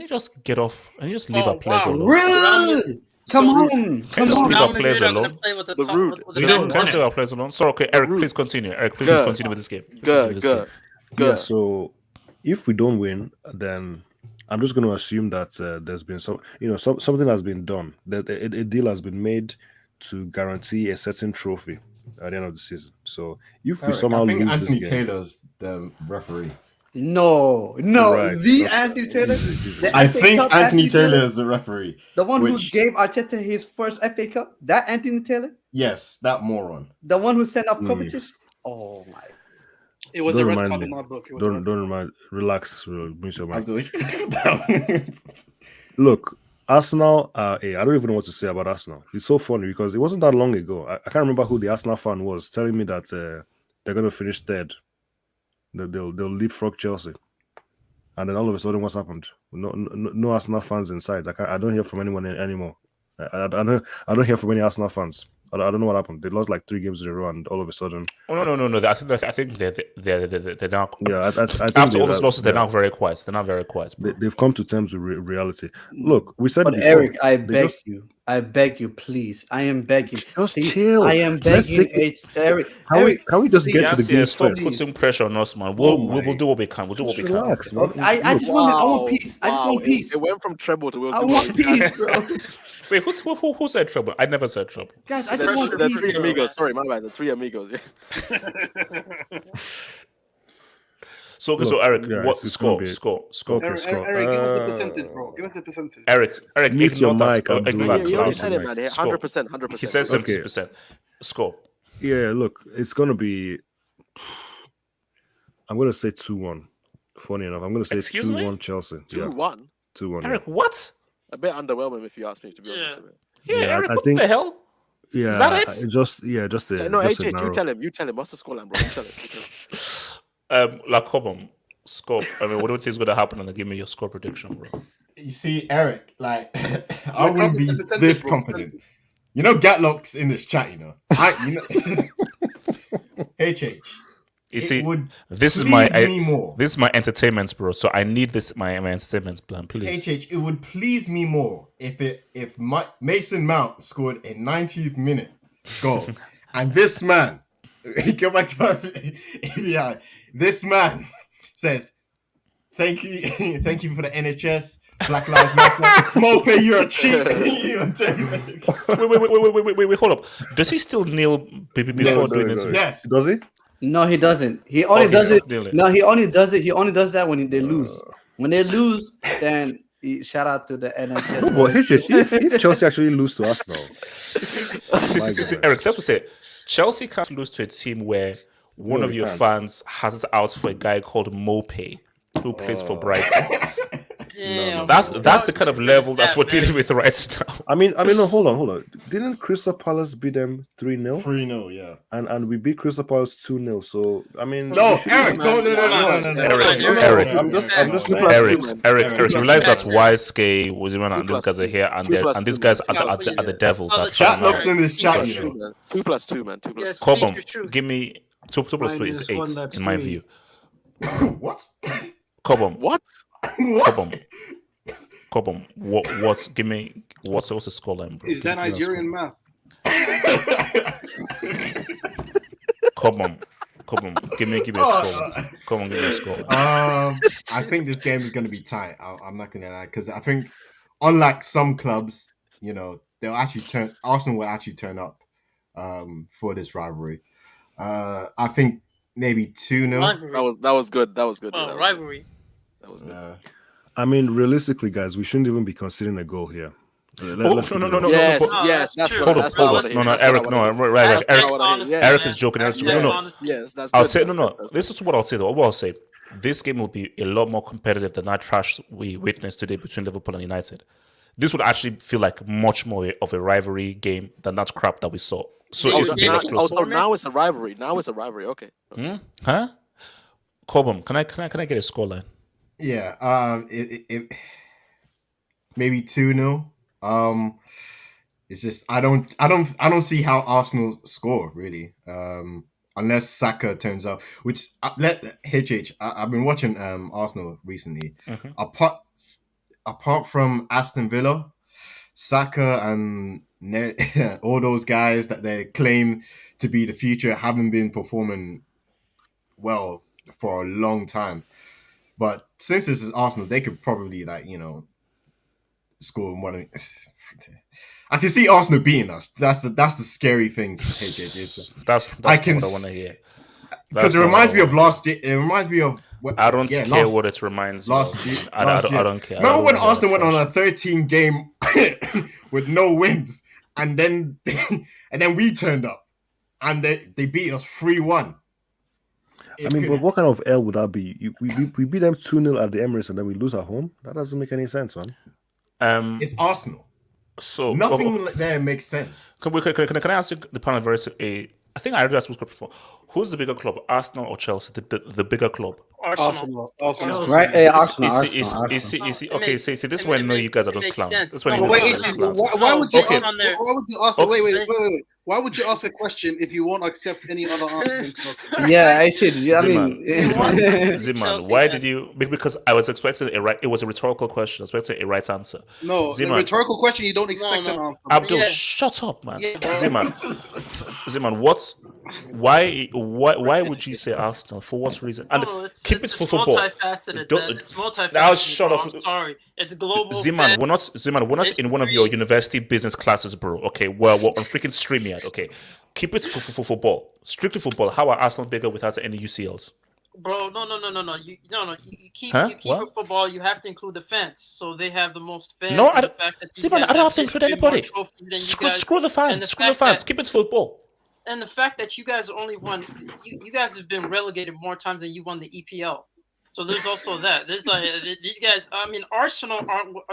just get off and you just leave our players alone? Really? Come on. Can you just leave Real our players Madrid are gonna alone? play with the The top- rude. with the You back know, line. can you just leave our players alone? Sorry, okay, Eric, please continue. Eric, please Good. continue with this game. Please Good, continue with this good, game. Yeah, good. so if we don't win, then I'm just going to assume that there's been something has been done. That a deal has been made to guarantee a certain trophy at the end of the season. So if we Eric, somehow I think lose Anthony this game, Taylor's the referee. No, right? the Okay. Anthony Taylor, He's- the I FA think Cup Anthony Taylor is the referee. the one who which- gave Arteta his first FA Cup. That Anthony Taylor, Yes, that moron. the one who sent off Hmm. Kovacic. Oh my! It was Don't a red remind card me. in my book. It was a Don't red don't card. remind. Relax. Bring your I'll mind. do it. Look, Arsenal. Hey, I don't even know what to say about Arsenal. It's so funny because it wasn't that long ago. I can't remember who the Arsenal fan was telling me that they're going to finish third. That they'll leapfrog Chelsea, and then all of a sudden, what's happened? No Arsenal fans inside. I don't hear from anyone anymore. I don't hear from any Arsenal fans. I don't know what happened. They lost like 3 games in a row, and all of a sudden, Oh no! I think they're now. yeah. I think After all they- those losses, they're yeah, now very quiet. They're now very quiet. Bro. they've come to terms with reality. Look, we said But it before. Eric, I They beg you, please. I am begging. Just Please, chill. I am Let's begging. take Eric, Can we just get to the Yes, game stop first? putting pressure on us, man. Oh We'll my. do what we can. We'll do what we Just can. relax, man. I Look, just want peace. I just want peace. It went from treble to. I want peace, bro. Wait, who said trouble? I never said trouble. Guys, I just want The peace. 3 bro. amigos. Sorry, my bad. The 3 amigos. Yeah. So Look, Eric, yeah, what it's gonna score? be- Okay, Eric, Scott. Eric, give us the percentage, bro. Give us the percentage. Eric, Mute your ignore that. mic, Abdul. Ignore Yeah, that you already clown. said it, man. Score. 100%. 100%. He said Okay. 70%. Score. Yeah, look, it's gonna be. I'm gonna say 2-1. Funny enough, I'm gonna say Excuse 2-1 me? Chelsea. 2-1. 2-1. Eric, what? A bit underwhelming if you ask me, to be Yeah. honest. With Yeah, Yeah, Eric, I what think- the hell? Yeah, Is that it? just a you. No, just a HH, you narrow. tell him. You tell him. What's the scoreline, bro? You tell him. You tell him. Like, come on. Score. I mean, what do you think is going to happen? And give me your score prediction, bro. You see, Eric, like I You're wouldn't be not the percentage, this bro. confident. You know, Gatlock's in this chat. You know, HH. You see, would this is please my me more. this is my entertainment, bro. So I need this my entertainment plan, please. HH, it would please me more if Mason Mount scored a 90th minute goal, and this man, go back to my yeah, this man says, "Thank you for the NHS, Black Lives Matter, Mope, you're a cheat." Wait, hold up. Does he still kneel before doing this? Yes. Does he? No, he doesn't. He only he's does it. not kneeling. No, he only does it. He only does that when they lose. When they lose, then shout out to the NHS. Well, if Chelsea actually lose to Arsenal, See, Eric, that's what I say. Chelsea can't lose to a team where one No, of they your can't. fans has it out for a guy called Mope, who plays for Brighton. Damn. That's the kind of level that's we're dealing with right now. I mean, no, hold on. Didn't Crystal Palace beat them 3-0? 3-0, yeah. And we beat Crystal Palace 2-0. So I mean, No, we should- Eric, no. Eric, you realize that YSK was even and these guys are here and these guys are the devils. At Chatlock's in this chat, you 2 know. man. 2 plus 2, man. 2 plus Yes. 2. Come Speak on, your truth. give me 2 plus 2 is 8 that's in my 3. view. What? Come on, What? What? Come on. What? Give me what's the scoreline, bro? Is that Give me a Nigerian math? Come on. Give me a score. Come on, give me a score. I think this game is going to be tight. I'm not going to lie, because I think, unlike some clubs, you know, Arsenal will actually turn up for this rivalry. I think maybe 2-0. Rivalry. That was good. That was good. Oh, That was rivalry. good. That was good. I mean, realistically, guys, we shouldn't even be considering a goal here. No. Yes, No, yes, that's that's true. what. Hold That's on. what I No, wanna hear. Eric, That's no, what I wanna hear. right. That's Eric, very honest, Eric man. is joking. That's No, very no. honest. Yes, that's. I'll good, say that's no. good, that's This is what I'll say though. What I'll say, this game will be a lot more competitive than that trash we witnessed today between Liverpool and United. This would actually feel like much more of a rivalry game than that crap that we saw. So Game- it should be game much of closer. Also, now it's a rivalry. Okay. Huh? Cobham, can I get a scoreline? Yeah, it maybe 2-0. It's just I don't see how Arsenal score really. Unless Saka turns up, which I've been watching Arsenal recently. Mhm. Apart from Aston Villa, Saka and all those guys that they claim to be the future haven't been performing well for a long time. But since this is Arsenal, they could probably score one. I can see Arsenal beating us. That's the scary thing, HJJ. That's I not can what I want to hear. because That's it not what reminds I me of wanna hear. last year. It reminds me of I don't care what it reminds you last of. year. Man. Last year. I don't care. I Remember don't when wanna hear Arsenal went on trash. a 13 game with no wins, and then we turned up, and they beat us 3-1. I mean, but what kind of L would that be? We beat them 2-0 at the Emirates and then we lose at home? That doesn't make any sense, man. It's Arsenal. So nothing there makes sense. Can I ask you the panel very I think I already asked this question before. Who's the bigger club, Arsenal or Chelsea? The bigger club. Arsenal. Right? Arsenal. Okay, see, this is where I know you guys are just clowns. This is when you Wait, guys are just clowns. why would you? Okay. Why would you ask? Wait. Why would you ask a question if you won't accept any other answer? Yeah, I should. I mean, Ziman, why did you? Because I was expecting it was a rhetorical question. I was expecting a right answer. No, Ziman, the rhetorical question you don't expect an answer. Abdul, shut up, man. Ziman, why would you say Arsenal? For what reason? And keep it for football. It's multifaceted. Now shut up. I'm sorry. It's global. Ziman, we're not in one of your university business classes, bro. Okay, we're on freaking StreamYard. Okay, keep it for football. Strictly football. How are Arsenal bigger without any UCLs? Bro, no. You keep it football. You have to include the fans, so they have the most fans. No, I don't. Ziman, I don't have to include anybody. Screw the fans. Screw the fans. Keep it football. And the fact that you guys only won, you guys have been relegated more times than you won the EPL. So there's also that. There's like these guys. I mean, Arsenal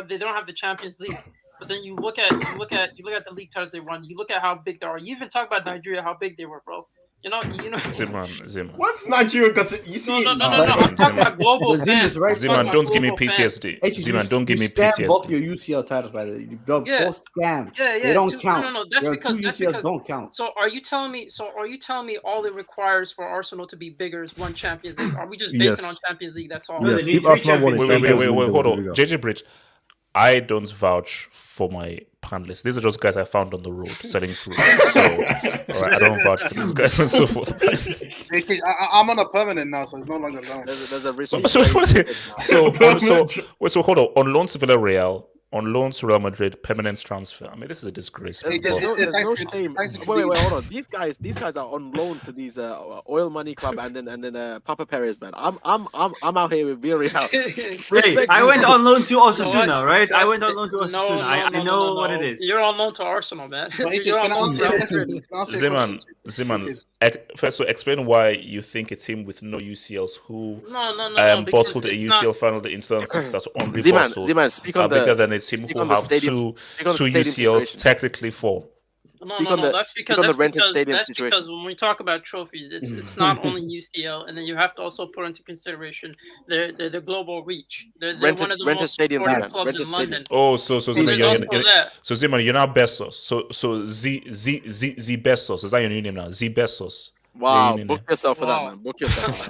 they don't have the Champions League. But then you look at the league titles they won. You look at how big they are. You even talk about Nigeria, how big they were, bro. You know. Ziman. What's Nigeria got to? You see? No. I'm talking about global fans. Ziman, don't give me PTSD. Ziman, don't give me PTSD. Both your UCL titles, by the way. You both scam. Yeah. They don't count. No. That's because don't count. So are you telling me all it requires for Arsenal to be bigger is one Champions League? Are we just basing on Champions League? That's all. Yes. If Arsenal won wait, hold on. JJ Bridge. I don't vouch for my panelists. These are just guys I found on the road selling fruit. So, all right, I don't vouch for these guys and so forth. I'm on a permanent now, so it's no longer loan. There's a risk. So hold on. On loan to Villarreal, on loan to Real Madrid, permanent transfer. I mean, this is a disgrace. There's no shame. Wait, hold on. These guys are on loan to these oil money club and then Papa Perez, man. I'm out here with Villarreal. Hey, I went on loan to Osasuna, right? I went on loan to Osasuna. I know what it is. You're on loan to Arsenal, man. Ziman. First, so explain why you think a team with no UCLs who bottled a UCL final in 2006 that's only Ziman, speak on bigger the than a team who have two UCLs, technically four. That's because when we talk about trophies, it's not only UCL, and then you have to also put into consideration their global reach. They're one of the most supported clubs in London. Oh, so Ziman, you're not Bezos. So Z Bezos, is that your new name now? Z Bezos. Wow, book yourself for that, man. Book yourself.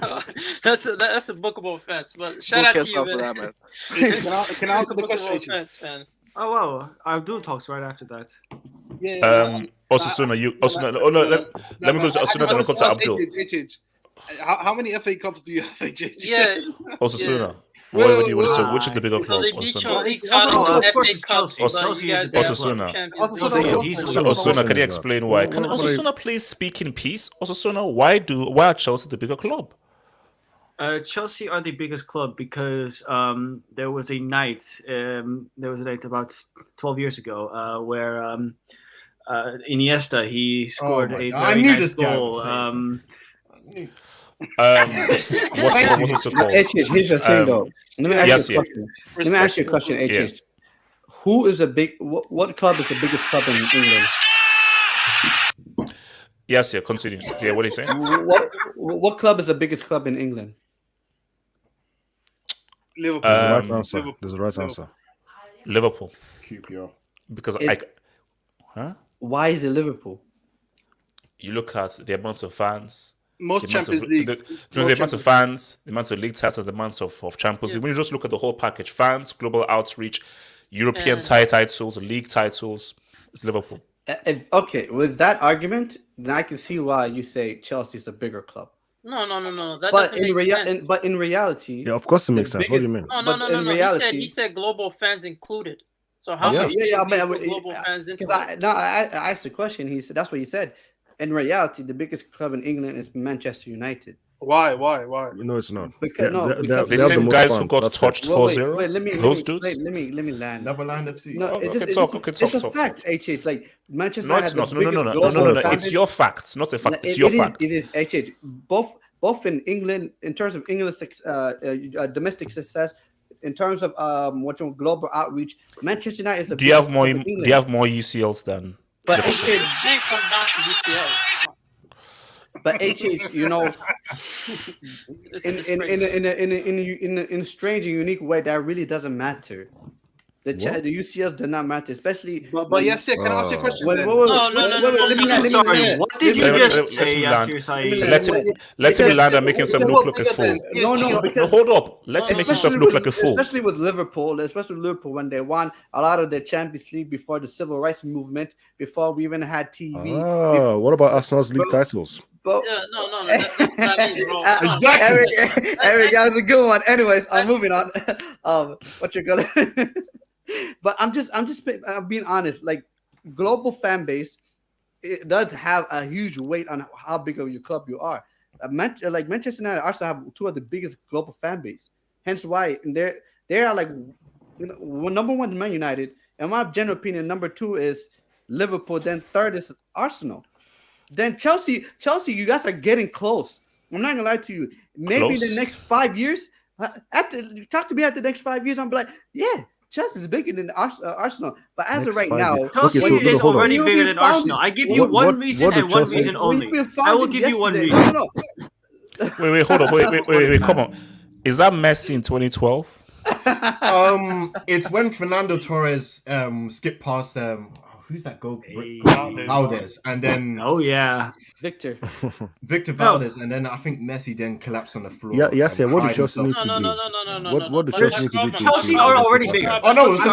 That's a bookable offense. But shout out to you, man. Can I answer the question? Oh wow, I'll do talks right after that. Osasuna, let me go to Osasuna, then I'll come to Abdul. How many FA Cups do you have, JJ? Yeah. Osasuna. What do you want to say? Which is the bigger club? Osasuna, can you explain why? Can Osasuna please speak in peace? Osasuna, why are Chelsea the bigger club? Chelsea are the biggest club because there was a night about 12 years ago where Iniesta he scored a very nice goal. What's it called? Here's the thing, though. Let me ask you a question. HS. Who is what club is the biggest club in England? Yes, continue. Yeah, what are you saying? What club is the biggest club in England? Liverpool. There's a right answer. Liverpool. QPR. Because Why is it Liverpool? You look at the amount of fans. Most Champions League. The amount of fans, the amount of league titles, the amount of Champions League. When you just look at the whole package, fans, global outreach, European titles, league titles, it's Liverpool. Okay, with that argument, then I can see why you say Chelsea is a bigger club. No. That doesn't make sense. But in reality, yeah, of course it makes sense. What do you mean? No. He said global fans included. So how Okay, much do yeah, you I mean, put global fans into because it? I asked a question. He said that's what he said. In reality, the biggest club in England is Manchester United. Why? No, it's not. Because because The they have the same most guys fans. who got That's it. touched well, 4-0. wait, let me Those explain. dudes. Let me land. Neverland FC. No, Okay, it's talk. just a Talk. fact. HH, like Manchester No, United it's has not. the No. biggest No. global fan It's base. your facts, not a fact. It's your facts. It is HH. Both in England in terms of English domestic success, in terms of global outreach, Manchester United is the Do you have biggest more? club in Do England. you have more UCLs than? But Liverpool? Saying come down to UCL. But HH, you know, in a strange and unique way, that really doesn't matter. The UCLs do not matter, especially. But yes, can I ask you a question? Wait, then? let me Sorry, what did you just say, Yasir Saeed? Let's him land and make himself look like a fool. No, because hold up. Let's make himself look like a fool. Especially with Liverpool, when they won a lot of the Champions League before the Civil Rights Movement, before we even had TV. What about Arsenal's league titles? Yeah, no. That's what I mean, bro. Exactly. Eric, that was a good one. Anyways, I'm moving on. What you're gonna? But I'm being honest. Like global fan base, it does have a huge weight on how big of your club you are. Like Manchester United, Arsenal have two of the biggest global fan base. Hence why they are like, you know, number one is Man United. In my general opinion, number two is Liverpool. Then third is Arsenal. Then Chelsea, you guys are getting close. I'm not gonna lie to you. Maybe in the next 5 years, talk to me after the next 5 years, I'm like, yeah, Chelsea is bigger than Arsenal. But as of right now, Chelsea is already bigger than Arsenal. I give you one reason and one reason only. I will give you one reason. No. Wait, hold on. Wait, come on. Is that Messi in 2012? It's when Fernando Torres skipped past who's that goal? Valdez, and then Victor Valdez, and then I think Messi then collapsed on the floor. Yeah. What did Chelsea need to do? No. What did Chelsea need to do? Chelsea are already bigger. Oh no, it's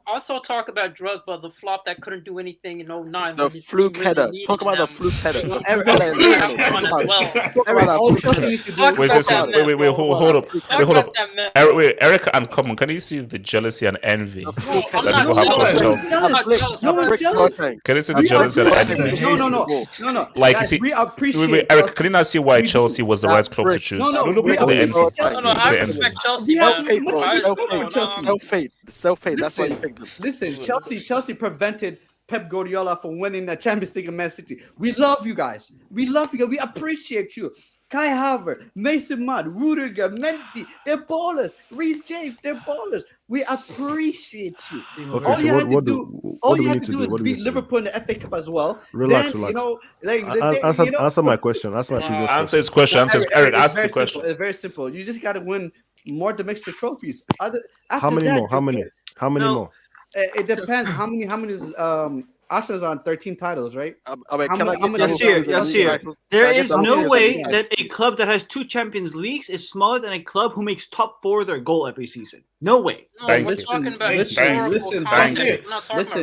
Also talk about Drogba, the flop that couldn't do anything in 09. The fluke header. Talk about the fluke header. Wait, hold up. Erica and Common, can you see the jealousy and envy that people have towards Chelsea? Can you see the jealousy and envy? No. Like, guys, you see, we appreciate wait, Eric, can you not see why Chelsea was the right club to choose? Look at the envy. No, I respect Chelsea. Self-hate. That's why you picked them. Listen, Chelsea prevented Pep Guardiola from winning the Champions League in Man City. We love you guys. We appreciate you. Kai Havertz, Mason Mount, Rudiger, Mendy, they're ballers. Reece James, they're ballers. We appreciate you. Okay, all so you had to do is is beat Liverpool in the FA Cup as well. Relax. You know, like answer my question. Answer my previous Answer his question. Eric, ask the question. It's very simple. You just got to win more domestic trophies. How many more? It depends. How many? Arsenal's on 13 titles, right? Yes. There is no way that a club that has 2 Champions Leagues is smaller than a club who makes top 4 their goal every season. No way. We're talking about listen.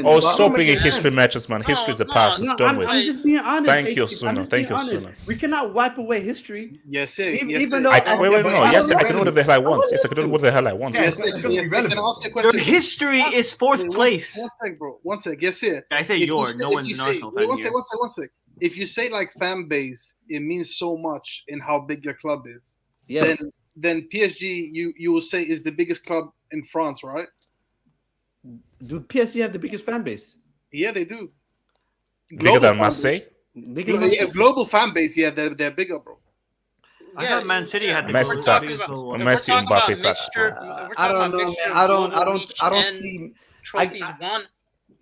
Oh, stop being history matches, man. History is the past. It's done with. I'm just being honest. Thank you, Suna. We cannot wipe away history. Yes, even though I can do whatever the hell I want. Yes, I can do whatever the hell I want. Yes, your history is 4th place. One sec, bro. One sec. Yes, here. I say no one's an Arsenal fan here. One sec. If you say like fan base, it means so much in how big your club is. Yes. Then PSG, you will say is the biggest club in France, right? Do PSG have the biggest fan base? Yeah, they do. Bigger than Marseille? Global fan base, yeah, they're bigger, bro. I thought Man City had the Messi sucks. Messi and Mbappe sucks. I don't know, man. I don't see trophies won.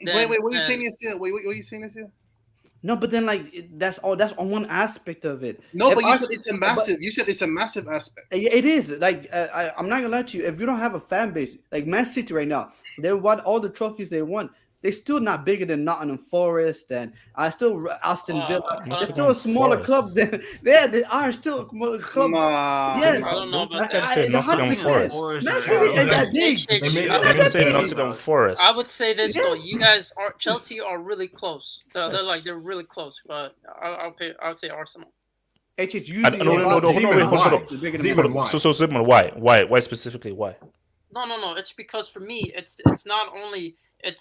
Wait, what are you saying this year? What are you saying this year? No, but then that's on one aspect of it. No, but you said it's a massive. You said it's a massive aspect. It is. Like I'm not gonna lie to you. If you don't have a fan base like Man City right now, they won all the trophies they won. They're still not bigger than Nottingham Forest and still Aston Villa. They're still a smaller club than they are still a smaller club. I Yes, don't know about that. I say Nottingham Forest. Man City is that big. I didn't say Nottingham Forest. I would say this though. You guys are Chelsea are really close. They're really close. But I'll say Arsenal. No, hold on. So Zygmunt, why specifically? Why? No. It's because for me, it's not only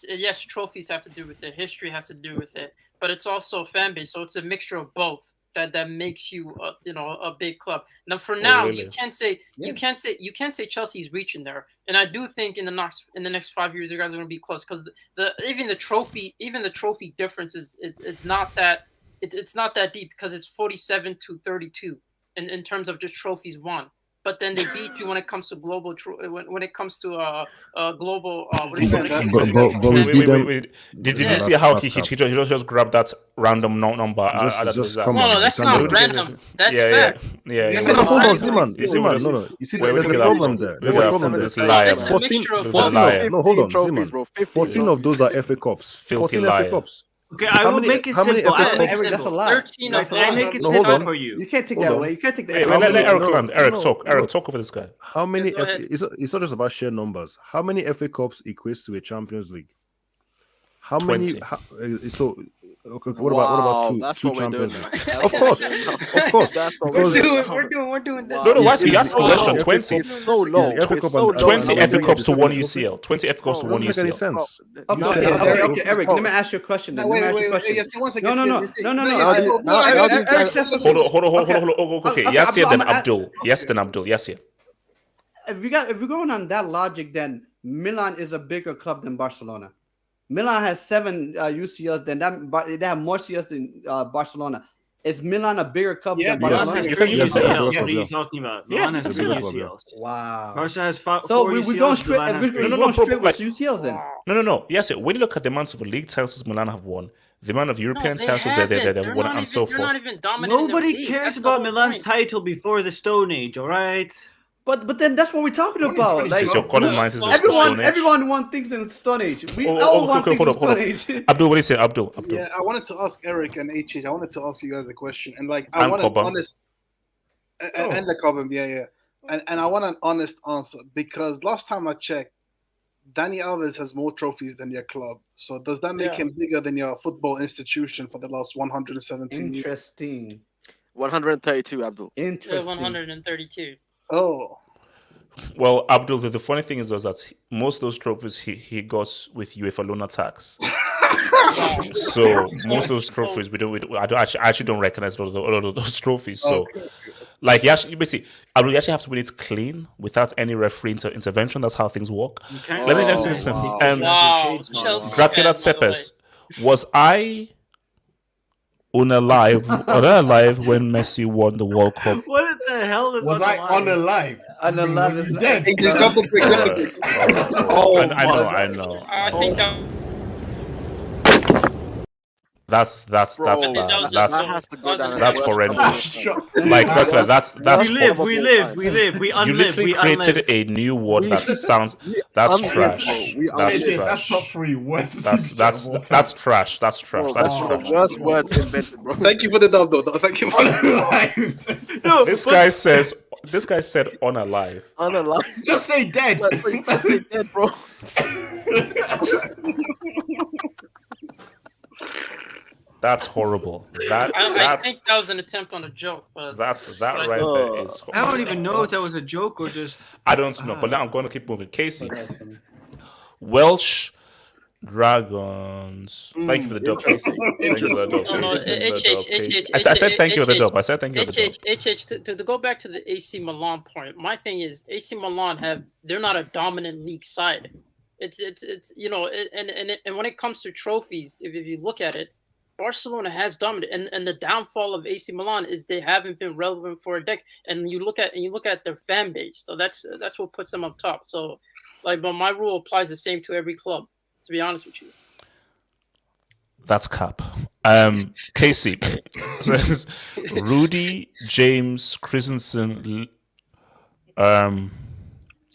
yes, trophies have to do with it, history has to do with it, but it's also fan base. So it's a mixture of both that makes you a big club. Now for now, really? you can't say Chelsea's reaching there, and I do think in the next 5 years, you guys are going to be close because even the trophy difference is not that it's not that deep because it's 47-32 in terms of just trophies won. But then they beat you when it comes to global. When it comes to global. What do you call it? But we beat them. Wait. Did you That's see how he cap. just grabbed that random number? Just come No, on. that's You can't not do that. random. That's Yeah. fact. Yeah. No, hold on, Random. Zeman. You see, Zeman, just- no. You see, wait, there's look a at problem that. there. There's a problem there. This liar. It's a mixture of There's a both. liar. No, hold on, 15 trophies, Zeman. bro. 15 14 of those are FA Cups. Filthy 14 liar. FA Cups. Okay, I will make it simple. I will make it Eric, that's a simple. lie. 13 of Guys, I those make are it No, hold simple on. for you. You can't take Hold that on. away. You can't take that Wait, away. let Eric No, land. no, Eric no, talk. no. Eric talk over this guy. How many? go ahead. It's not just about sheer numbers. How many FA Cups equates to a Champions League? How many? 20. So, okay, what about That's two what we're doing. Champions now. League? Of course. That's what Because- We're doing this. No, why is It's he asking the question? FA 20. Cup. It's so low. It's the FA It's Cup so and- low. 20 and FA we Cups to get one the UCL. 20 FA Cups to Doesn't one make any UCL. sense. Okay, Eric. Let me ask you a question. Then. No, Let me wait, ask you a question. yes, once No. Now these guys- Hold on. Okay, Okay, Yassir, then I'm- Abdul. Yes, then Abdul. Yassir. If we're going on that logic, then Milan is a bigger club than Barcelona. Milan has 7 UCLs. Then they have more CLs than Barcelona. Is Milan a bigger club Yeah, than Milan Barcelona? has You can UCLs. say that. What Yeah. are you talking about? Yeah, Milan you has can three say that. UCLs. Wow. Barca has So 4 we're UCLs. going straight. Milan If has we're three. No, going straight like- with UCLs, then. No. Yassir, when you look at the amount of league titles Milan have won, the amount of European titles they've won, and so They're not forth. even dominant. Nobody cares about Milan's title before the Stone Age, all right? But then that's what we're talking about. Like, So calling mine is the everyone Stone Age. everyone wants things in the Stone Age. We all want things in the Stone Age. Abdul, what do you say? Abdul. Yeah, I wanted to ask Eric and HH. I wanted to ask you guys a question, and like And I want an Cobham. honest and the Cobham, yeah, and I want an honest answer because last time I checked, Dani Alves has more trophies than your club. So does that make him bigger than your football institution for the last 117 years? Interesting. 132, Abdul. Interesting. 132. Oh, Well, Abdul, the funny thing is that most of those trophies he got with UEFA loan attacks. So most of those trophies I actually don't recognize all of those trophies. So like you actually have to win it clean without any referee intervention. That's how things work. Let me just say this. Wow, Chelsea Dracula fan, by the way. Cepes, was I unalive when Messi won the World Cup? What the hell is Was I on a live? And the love is Dead. I know. I think that That's Bro, bad. that has to go down. That's as horrendous. well. Like Dracula, that's We live, we you unlive, literally we created unlive. a new word that sounds that's trash. That's AJ, that's trash. top 3 worst. That's trash. That's trash. That is Bro, trash. worst words invented, bro. thank you for the dub, though. Thank you for the No, This guy said unalive. Unalive. Just say dead. Just say dead, bro. That's horrible. I That's think that was an attempt on a joke, but that right there is. I don't even know if that was a joke or just. I don't know, but now I'm going to keep moving. Casey, Welsh Dragons. Thank you for the dub, Casey. Thank you for the dub. No, Casey. I said thank you for the dub. I said thank you for the dub. to go back to the AC Milan point, my thing is AC Milan they're not a dominant league side. It's and when it comes to trophies, if you look at it, Barcelona has dominated, and the downfall of AC Milan is they haven't been relevant for a decade. And you look at their fan base, so that's what puts them up top. So, but my rule applies the same to every club. To be honest with you, that's cap. Casey says Rudy, James, Christensen.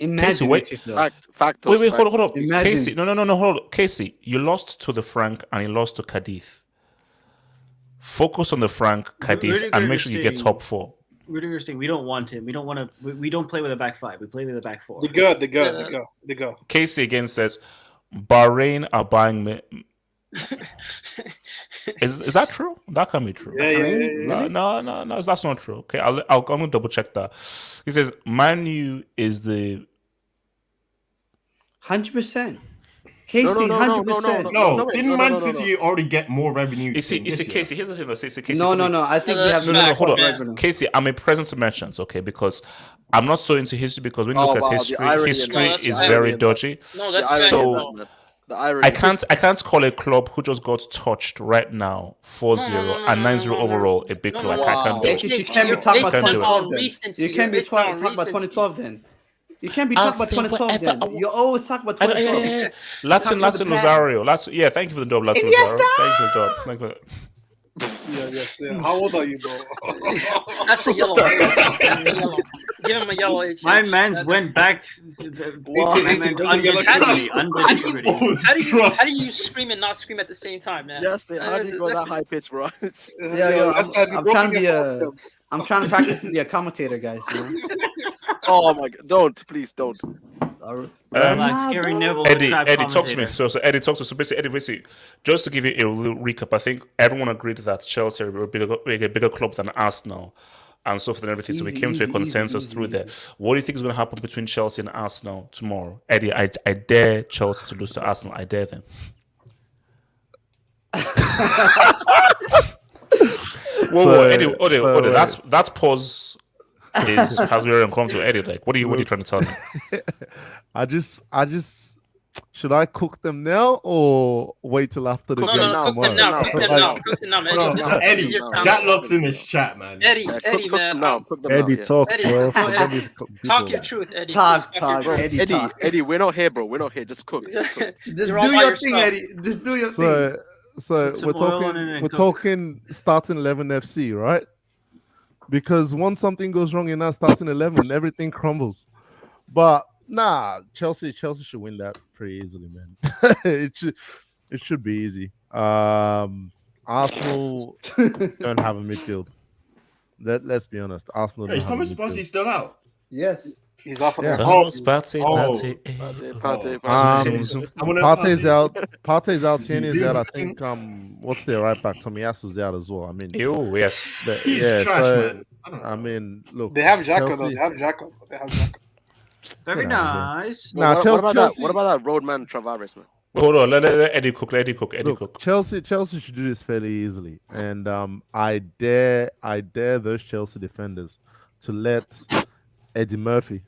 Casey, wait. Wait, hold up. Imagine. Casey, no, hold on. Casey, you lost to the Frank and you lost to Cadiz. Focus on the Frank, Cadiz, and make sure you get top 4. Rudiger's thing, we don't want him. We don't want to. We don't play with a back 5. We play with a back 4. They go. Casey again says Bahrain are buying me. Is that true? That can be true. Yeah. No, that's not true. Okay, I'm gonna double check that. He says Man U is the 100%. Casey, no, 100%. No, didn't Man City already get more revenue? You see, this year? Casey, here's the thing. Casey, No. I think we have hold on. revenue. Casey, I'm a present to mentions, okay? Because I'm not so into history. Because when you look at history, history is very dodgy. No, that's so. The irony. I can't call a club who just got touched right now 4-0 and 9-0 overall a big club. I can't do it. You can't be talking about 2012 then. recency, You can't be based talking on about recency. 2012 then. You can't be talking about 2012 then. You always talk about 2012. Latin Rosario. Yeah, thank you for the dub, Latin Rosario. Thank you for the dub. Thank you for Yeah. How old are you, bro? That's a yellow. That's a yellow. Give him a yellow. My man's went back. How do you scream and not scream at the same time, man? Yes, how do you go that high pitch, bro? I'm trying to practice to be a commentator, guys. You know? Oh my God! Please don't. Eddie, talk to me. So Eddie, talk to me. So basically, Eddie, just to give you a little recap, I think everyone agreed that Chelsea were a bigger club than Arsenal, and so forth and everything. So we came to a consensus through there. What do you think is going to happen between Chelsea and Arsenal tomorrow, Eddie? I dare Chelsea to lose to Arsenal. I dare them. Whoa, Eddie, that's pause. Has we come to Eddie? Like, what are you trying to tell me? I just should I cook them now or wait till after the game tomorrow? Cook them now, man. Eddie, Jack locks in his chat, man. Eddie, man. Eddie, talk, bro. Talk your truth, Eddie. Talk, Eddie, we're not here, bro. We're not here. Just cook. Just do your thing, Eddie. Just do your thing. So we're talking starting 11 FC, right? Because once something goes wrong in that starting 11, everything crumbles. But nah, Chelsea should win that pretty easily, man. it should be easy. Arsenal don't have a midfield. Let's be honest. Arsenal. Is Thomas Partey still out? Yes. He's off. Thomas Partey. Partey's out. Partey's out. Tierney's out. I think. What's their right back? Tomiyasu's out as well. I mean, yes. He's trash, man. I mean, look. They have Xhaka though. They have Xhaka. Very nice. Now, what about that roadman Travares, man? Hold on, let Eddie cook. Cook. Chelsea should do this fairly easily, and I dare those Chelsea defenders to let Eddie Murphy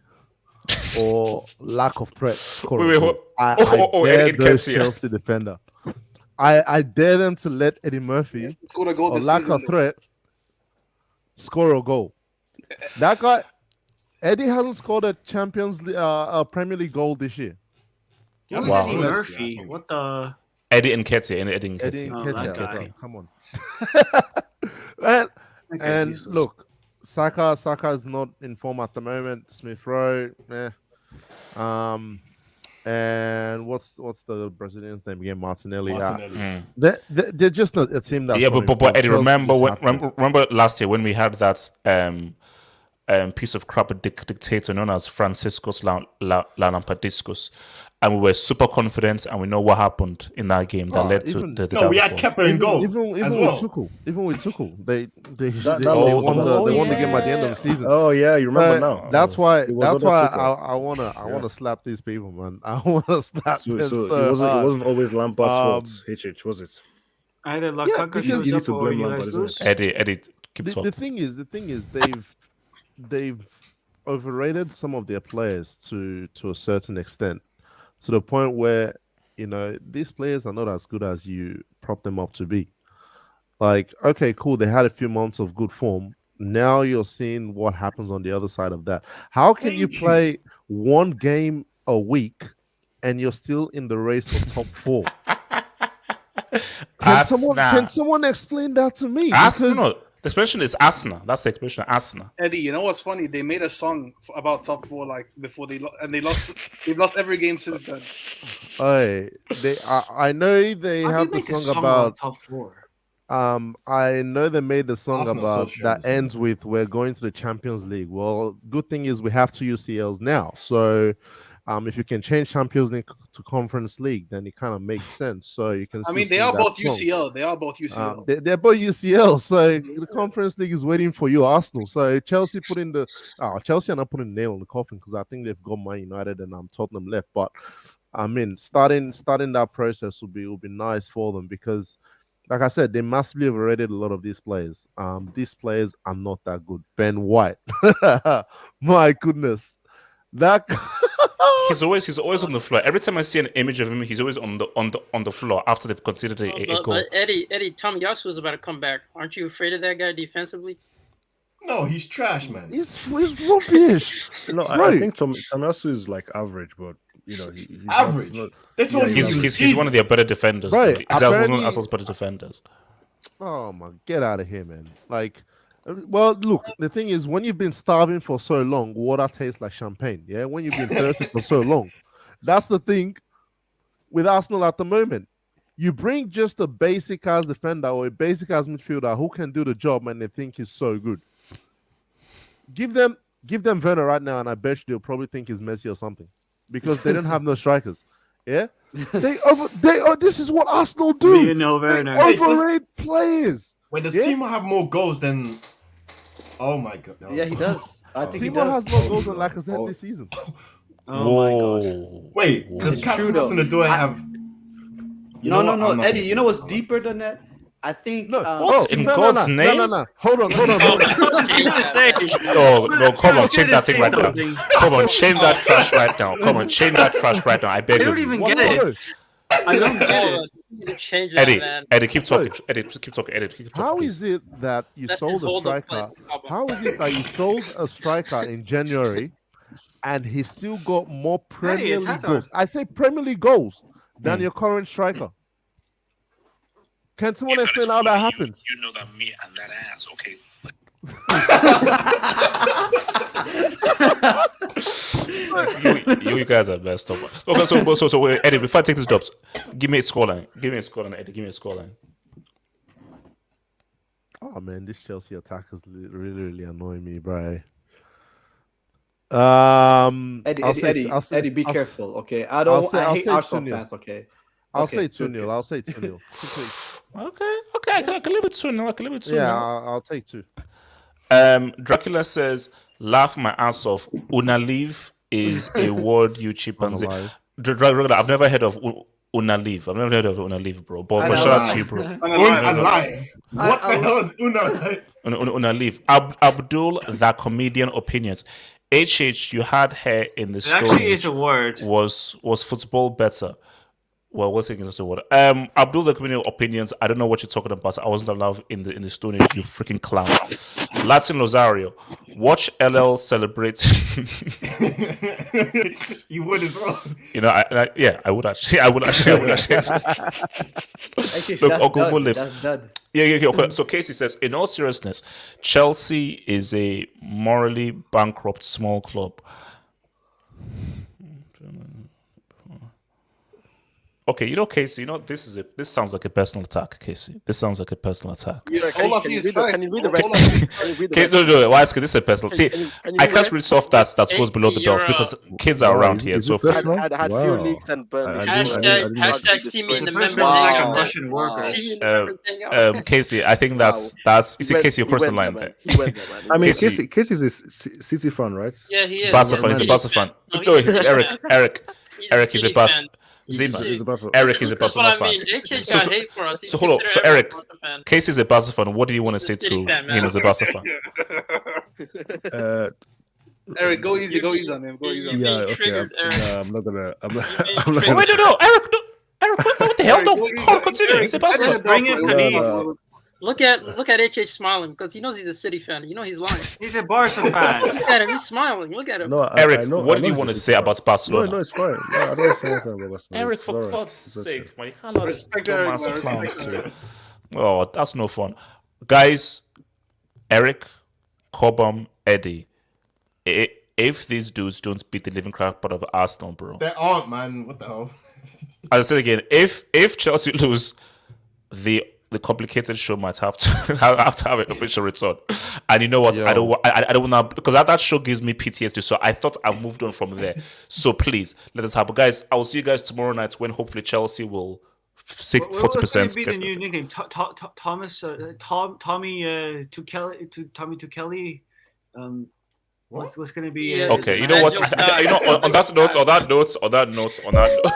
or lack of threat score. I dare those Chelsea defender. I dare them to let Eddie Murphy or lack of threat score a goal. That guy, Eddie hasn't scored a Premier League goal this year. Wow. Eddie Murphy, what the? Eddie Nketiah. Come on. and look, Saka is not in form at the moment. Smith Rowe, and what's the Brazilian's name again? Martinelli. They're just not a team that. Yeah, but Eddie, remember last year when we had that piece of crap dictator known as Franciscus Lampadiscus, and we were super confident, and we know what happened in that game that led to the. No, we had Kepa in goal. Even with Tuchel, they won the game at the end of the season. Oh yeah, you remember now. That's why I wanna slap these people, man. I wanna slap them. It wasn't always Lampard's fault. Hitch, was it? Either Lukaku shows up or you guys lose. Eddie, keep talking. The thing is, they've overrated some of their players to a certain extent, to the point where these players are not as good as you prop them up to be. Like, okay, cool, they had a few months of good form. Now you're seeing what happens on the other side of that. How can you play one game a week and you're still in the race for top 4? Can someone explain that to me? The expression is Arsenal. That's the expression, Arsenal. Eddie, you know what's funny? They made a song about top 4 before they lost. They've lost every game since then. I know they have the song about top 4. I know they made the song about that ends with "We're going to the Champions League." Well, good thing is we have 2 UCLs now, so if you can change Champions League to Conference League, then it kind of makes sense. So you can. They are both UCL. They are both UCL. They're both UCL. So the Conference League is waiting for you, Arsenal. So Chelsea Chelsea are not putting the nail in the coffin because I think they've got Man United and Tottenham left. But I mean, starting that process would be nice for them because, like I said, they massively overrated a lot of these players. These players are not that good. Ben White, my goodness, that He's always on the floor. Every time I see an image of him, he's always on the floor after they've conceded a goal. But Eddie, Tomiyasu is about to come back. Aren't you afraid of that guy defensively? No, he's trash, man. He's rubbish. No, I think Tomiyasu is like average, but he's average. They told you he's one of their better defenders. Right. He's one of Arsenal's better defenders. Oh my, get out of here, man! Like, well, look, the thing is, when you've been starving for so long, water tastes like champagne. Yeah, when you've been thirsty for so long, that's the thing with Arsenal at the moment. You bring just a basic as defender or a basic as midfielder who can do the job, and they think he's so good. Give them Werner right now, and I bet you they'll probably think he's Messi or something because they don't have no strikers. Yeah, this is what Arsenal do. You know, Werner. They overrate players. Wait, does Timo have more goals than? Oh my god! No. Yeah, he does. I think he Timo does. has more goals than Lacazette this season. Oh my god! Wait, does Carlos and the door have? No, Eddie. You know what's deeper than that? I think. What's in God's name? No. Hold on. No, come on, change that thing right now. Come on, change that trash right now. Come on, change that trash right now. I beg you. I don't even get it. I don't get it. Change that, man. Eddie, keep talking. Eddie, keep talking. How is it that you sold a striker? How is it that you sold a striker in January, and he still got more Premier League goals? I say Premier League goals than your current striker. Can someone explain how that happens? You know that me and that ass, okay? you guys are best. Okay, so wait, Eddie, before I take this jobs, give me a scoreline. Eddie. Give me a scoreline. Oh man, this Chelsea attackers really annoy me, bro. Eddie, be careful, okay? I hate Arsenal fans, okay? I'll say 2-0. I'll say 2-0. Okay. I can live with 2-0. Yeah, I'll take 2. Dracula says, laugh my ass off. Unalive is a word you cheap and say. I've never heard of Unalive. Bro. But shout out to you, bro. Unalive. What the hell is Unalive? Unalive. Abdul, the comedian opinions. HH, you had hair in the story. It actually is a word. Was football better? Well, what's taking such a word? Abdul, the community opinions. I don't know what you're talking about. I wasn't allowed in the Stone Age, you freaking clown. Latin Lozario, watch LL celebrate. You would as well. You know, I would actually. Look, Uncle Mo lives. Yeah. Okay. So Casey says, in all seriousness, Chelsea is a morally bankrupt small club. Okay, Casey, this sounds like a personal attack, Casey. This sounds like a personal attack. Yeah, can you read the rest? No, why ask? This is a personal. See, I can't read stuff that goes below the belt because kids are around here. So I had few leaks and hashtag see me in the member hangout. Casey, I think that's you see Casey, your personal line. I mean, Casey's a City fan, right? Yeah, he is. Barca fan. He's a Barca fan. No, he's Eric is a Barca. Zima. Eric is a Barcelona fan. So hold on. So Eric, Casey is a Barca fan. What do you want to say to him as a Barca fan? Eric, go easy on him. Yeah, okay. I'm not gonna. Wait, no, Eric, what the hell? Don't continue. He's a Barca fan. Bring in Khalid. Look at HH smiling because he knows he's a City fan. You know he's lying. He's a Barca fan. Look at him. He's smiling. Look at him. No, Eric, what do you want to say about Barcelona? No, it's fine. No, I don't say anything about Barcelona. Eric, for God's sake, man, you can't let Dumbass clowns too. Oh, that's no fun. Guys, Eric, Cobham, Eddie, if these dudes don't beat the living crap out of Arsenal, bro. They aren't, man. What the hell? As I said again, if Chelsea lose, the complicated show might have to have an official return. And you know what? I don't want to, because that show gives me PTSD. So I thought I moved on from there. So please let us happen, guys. I will see you guys tomorrow night when hopefully Chelsea will 40%. What was going to be the new nickname? Tommy to Kelly. What's going to be? Yeah, Okay, you know what? You know, on that note.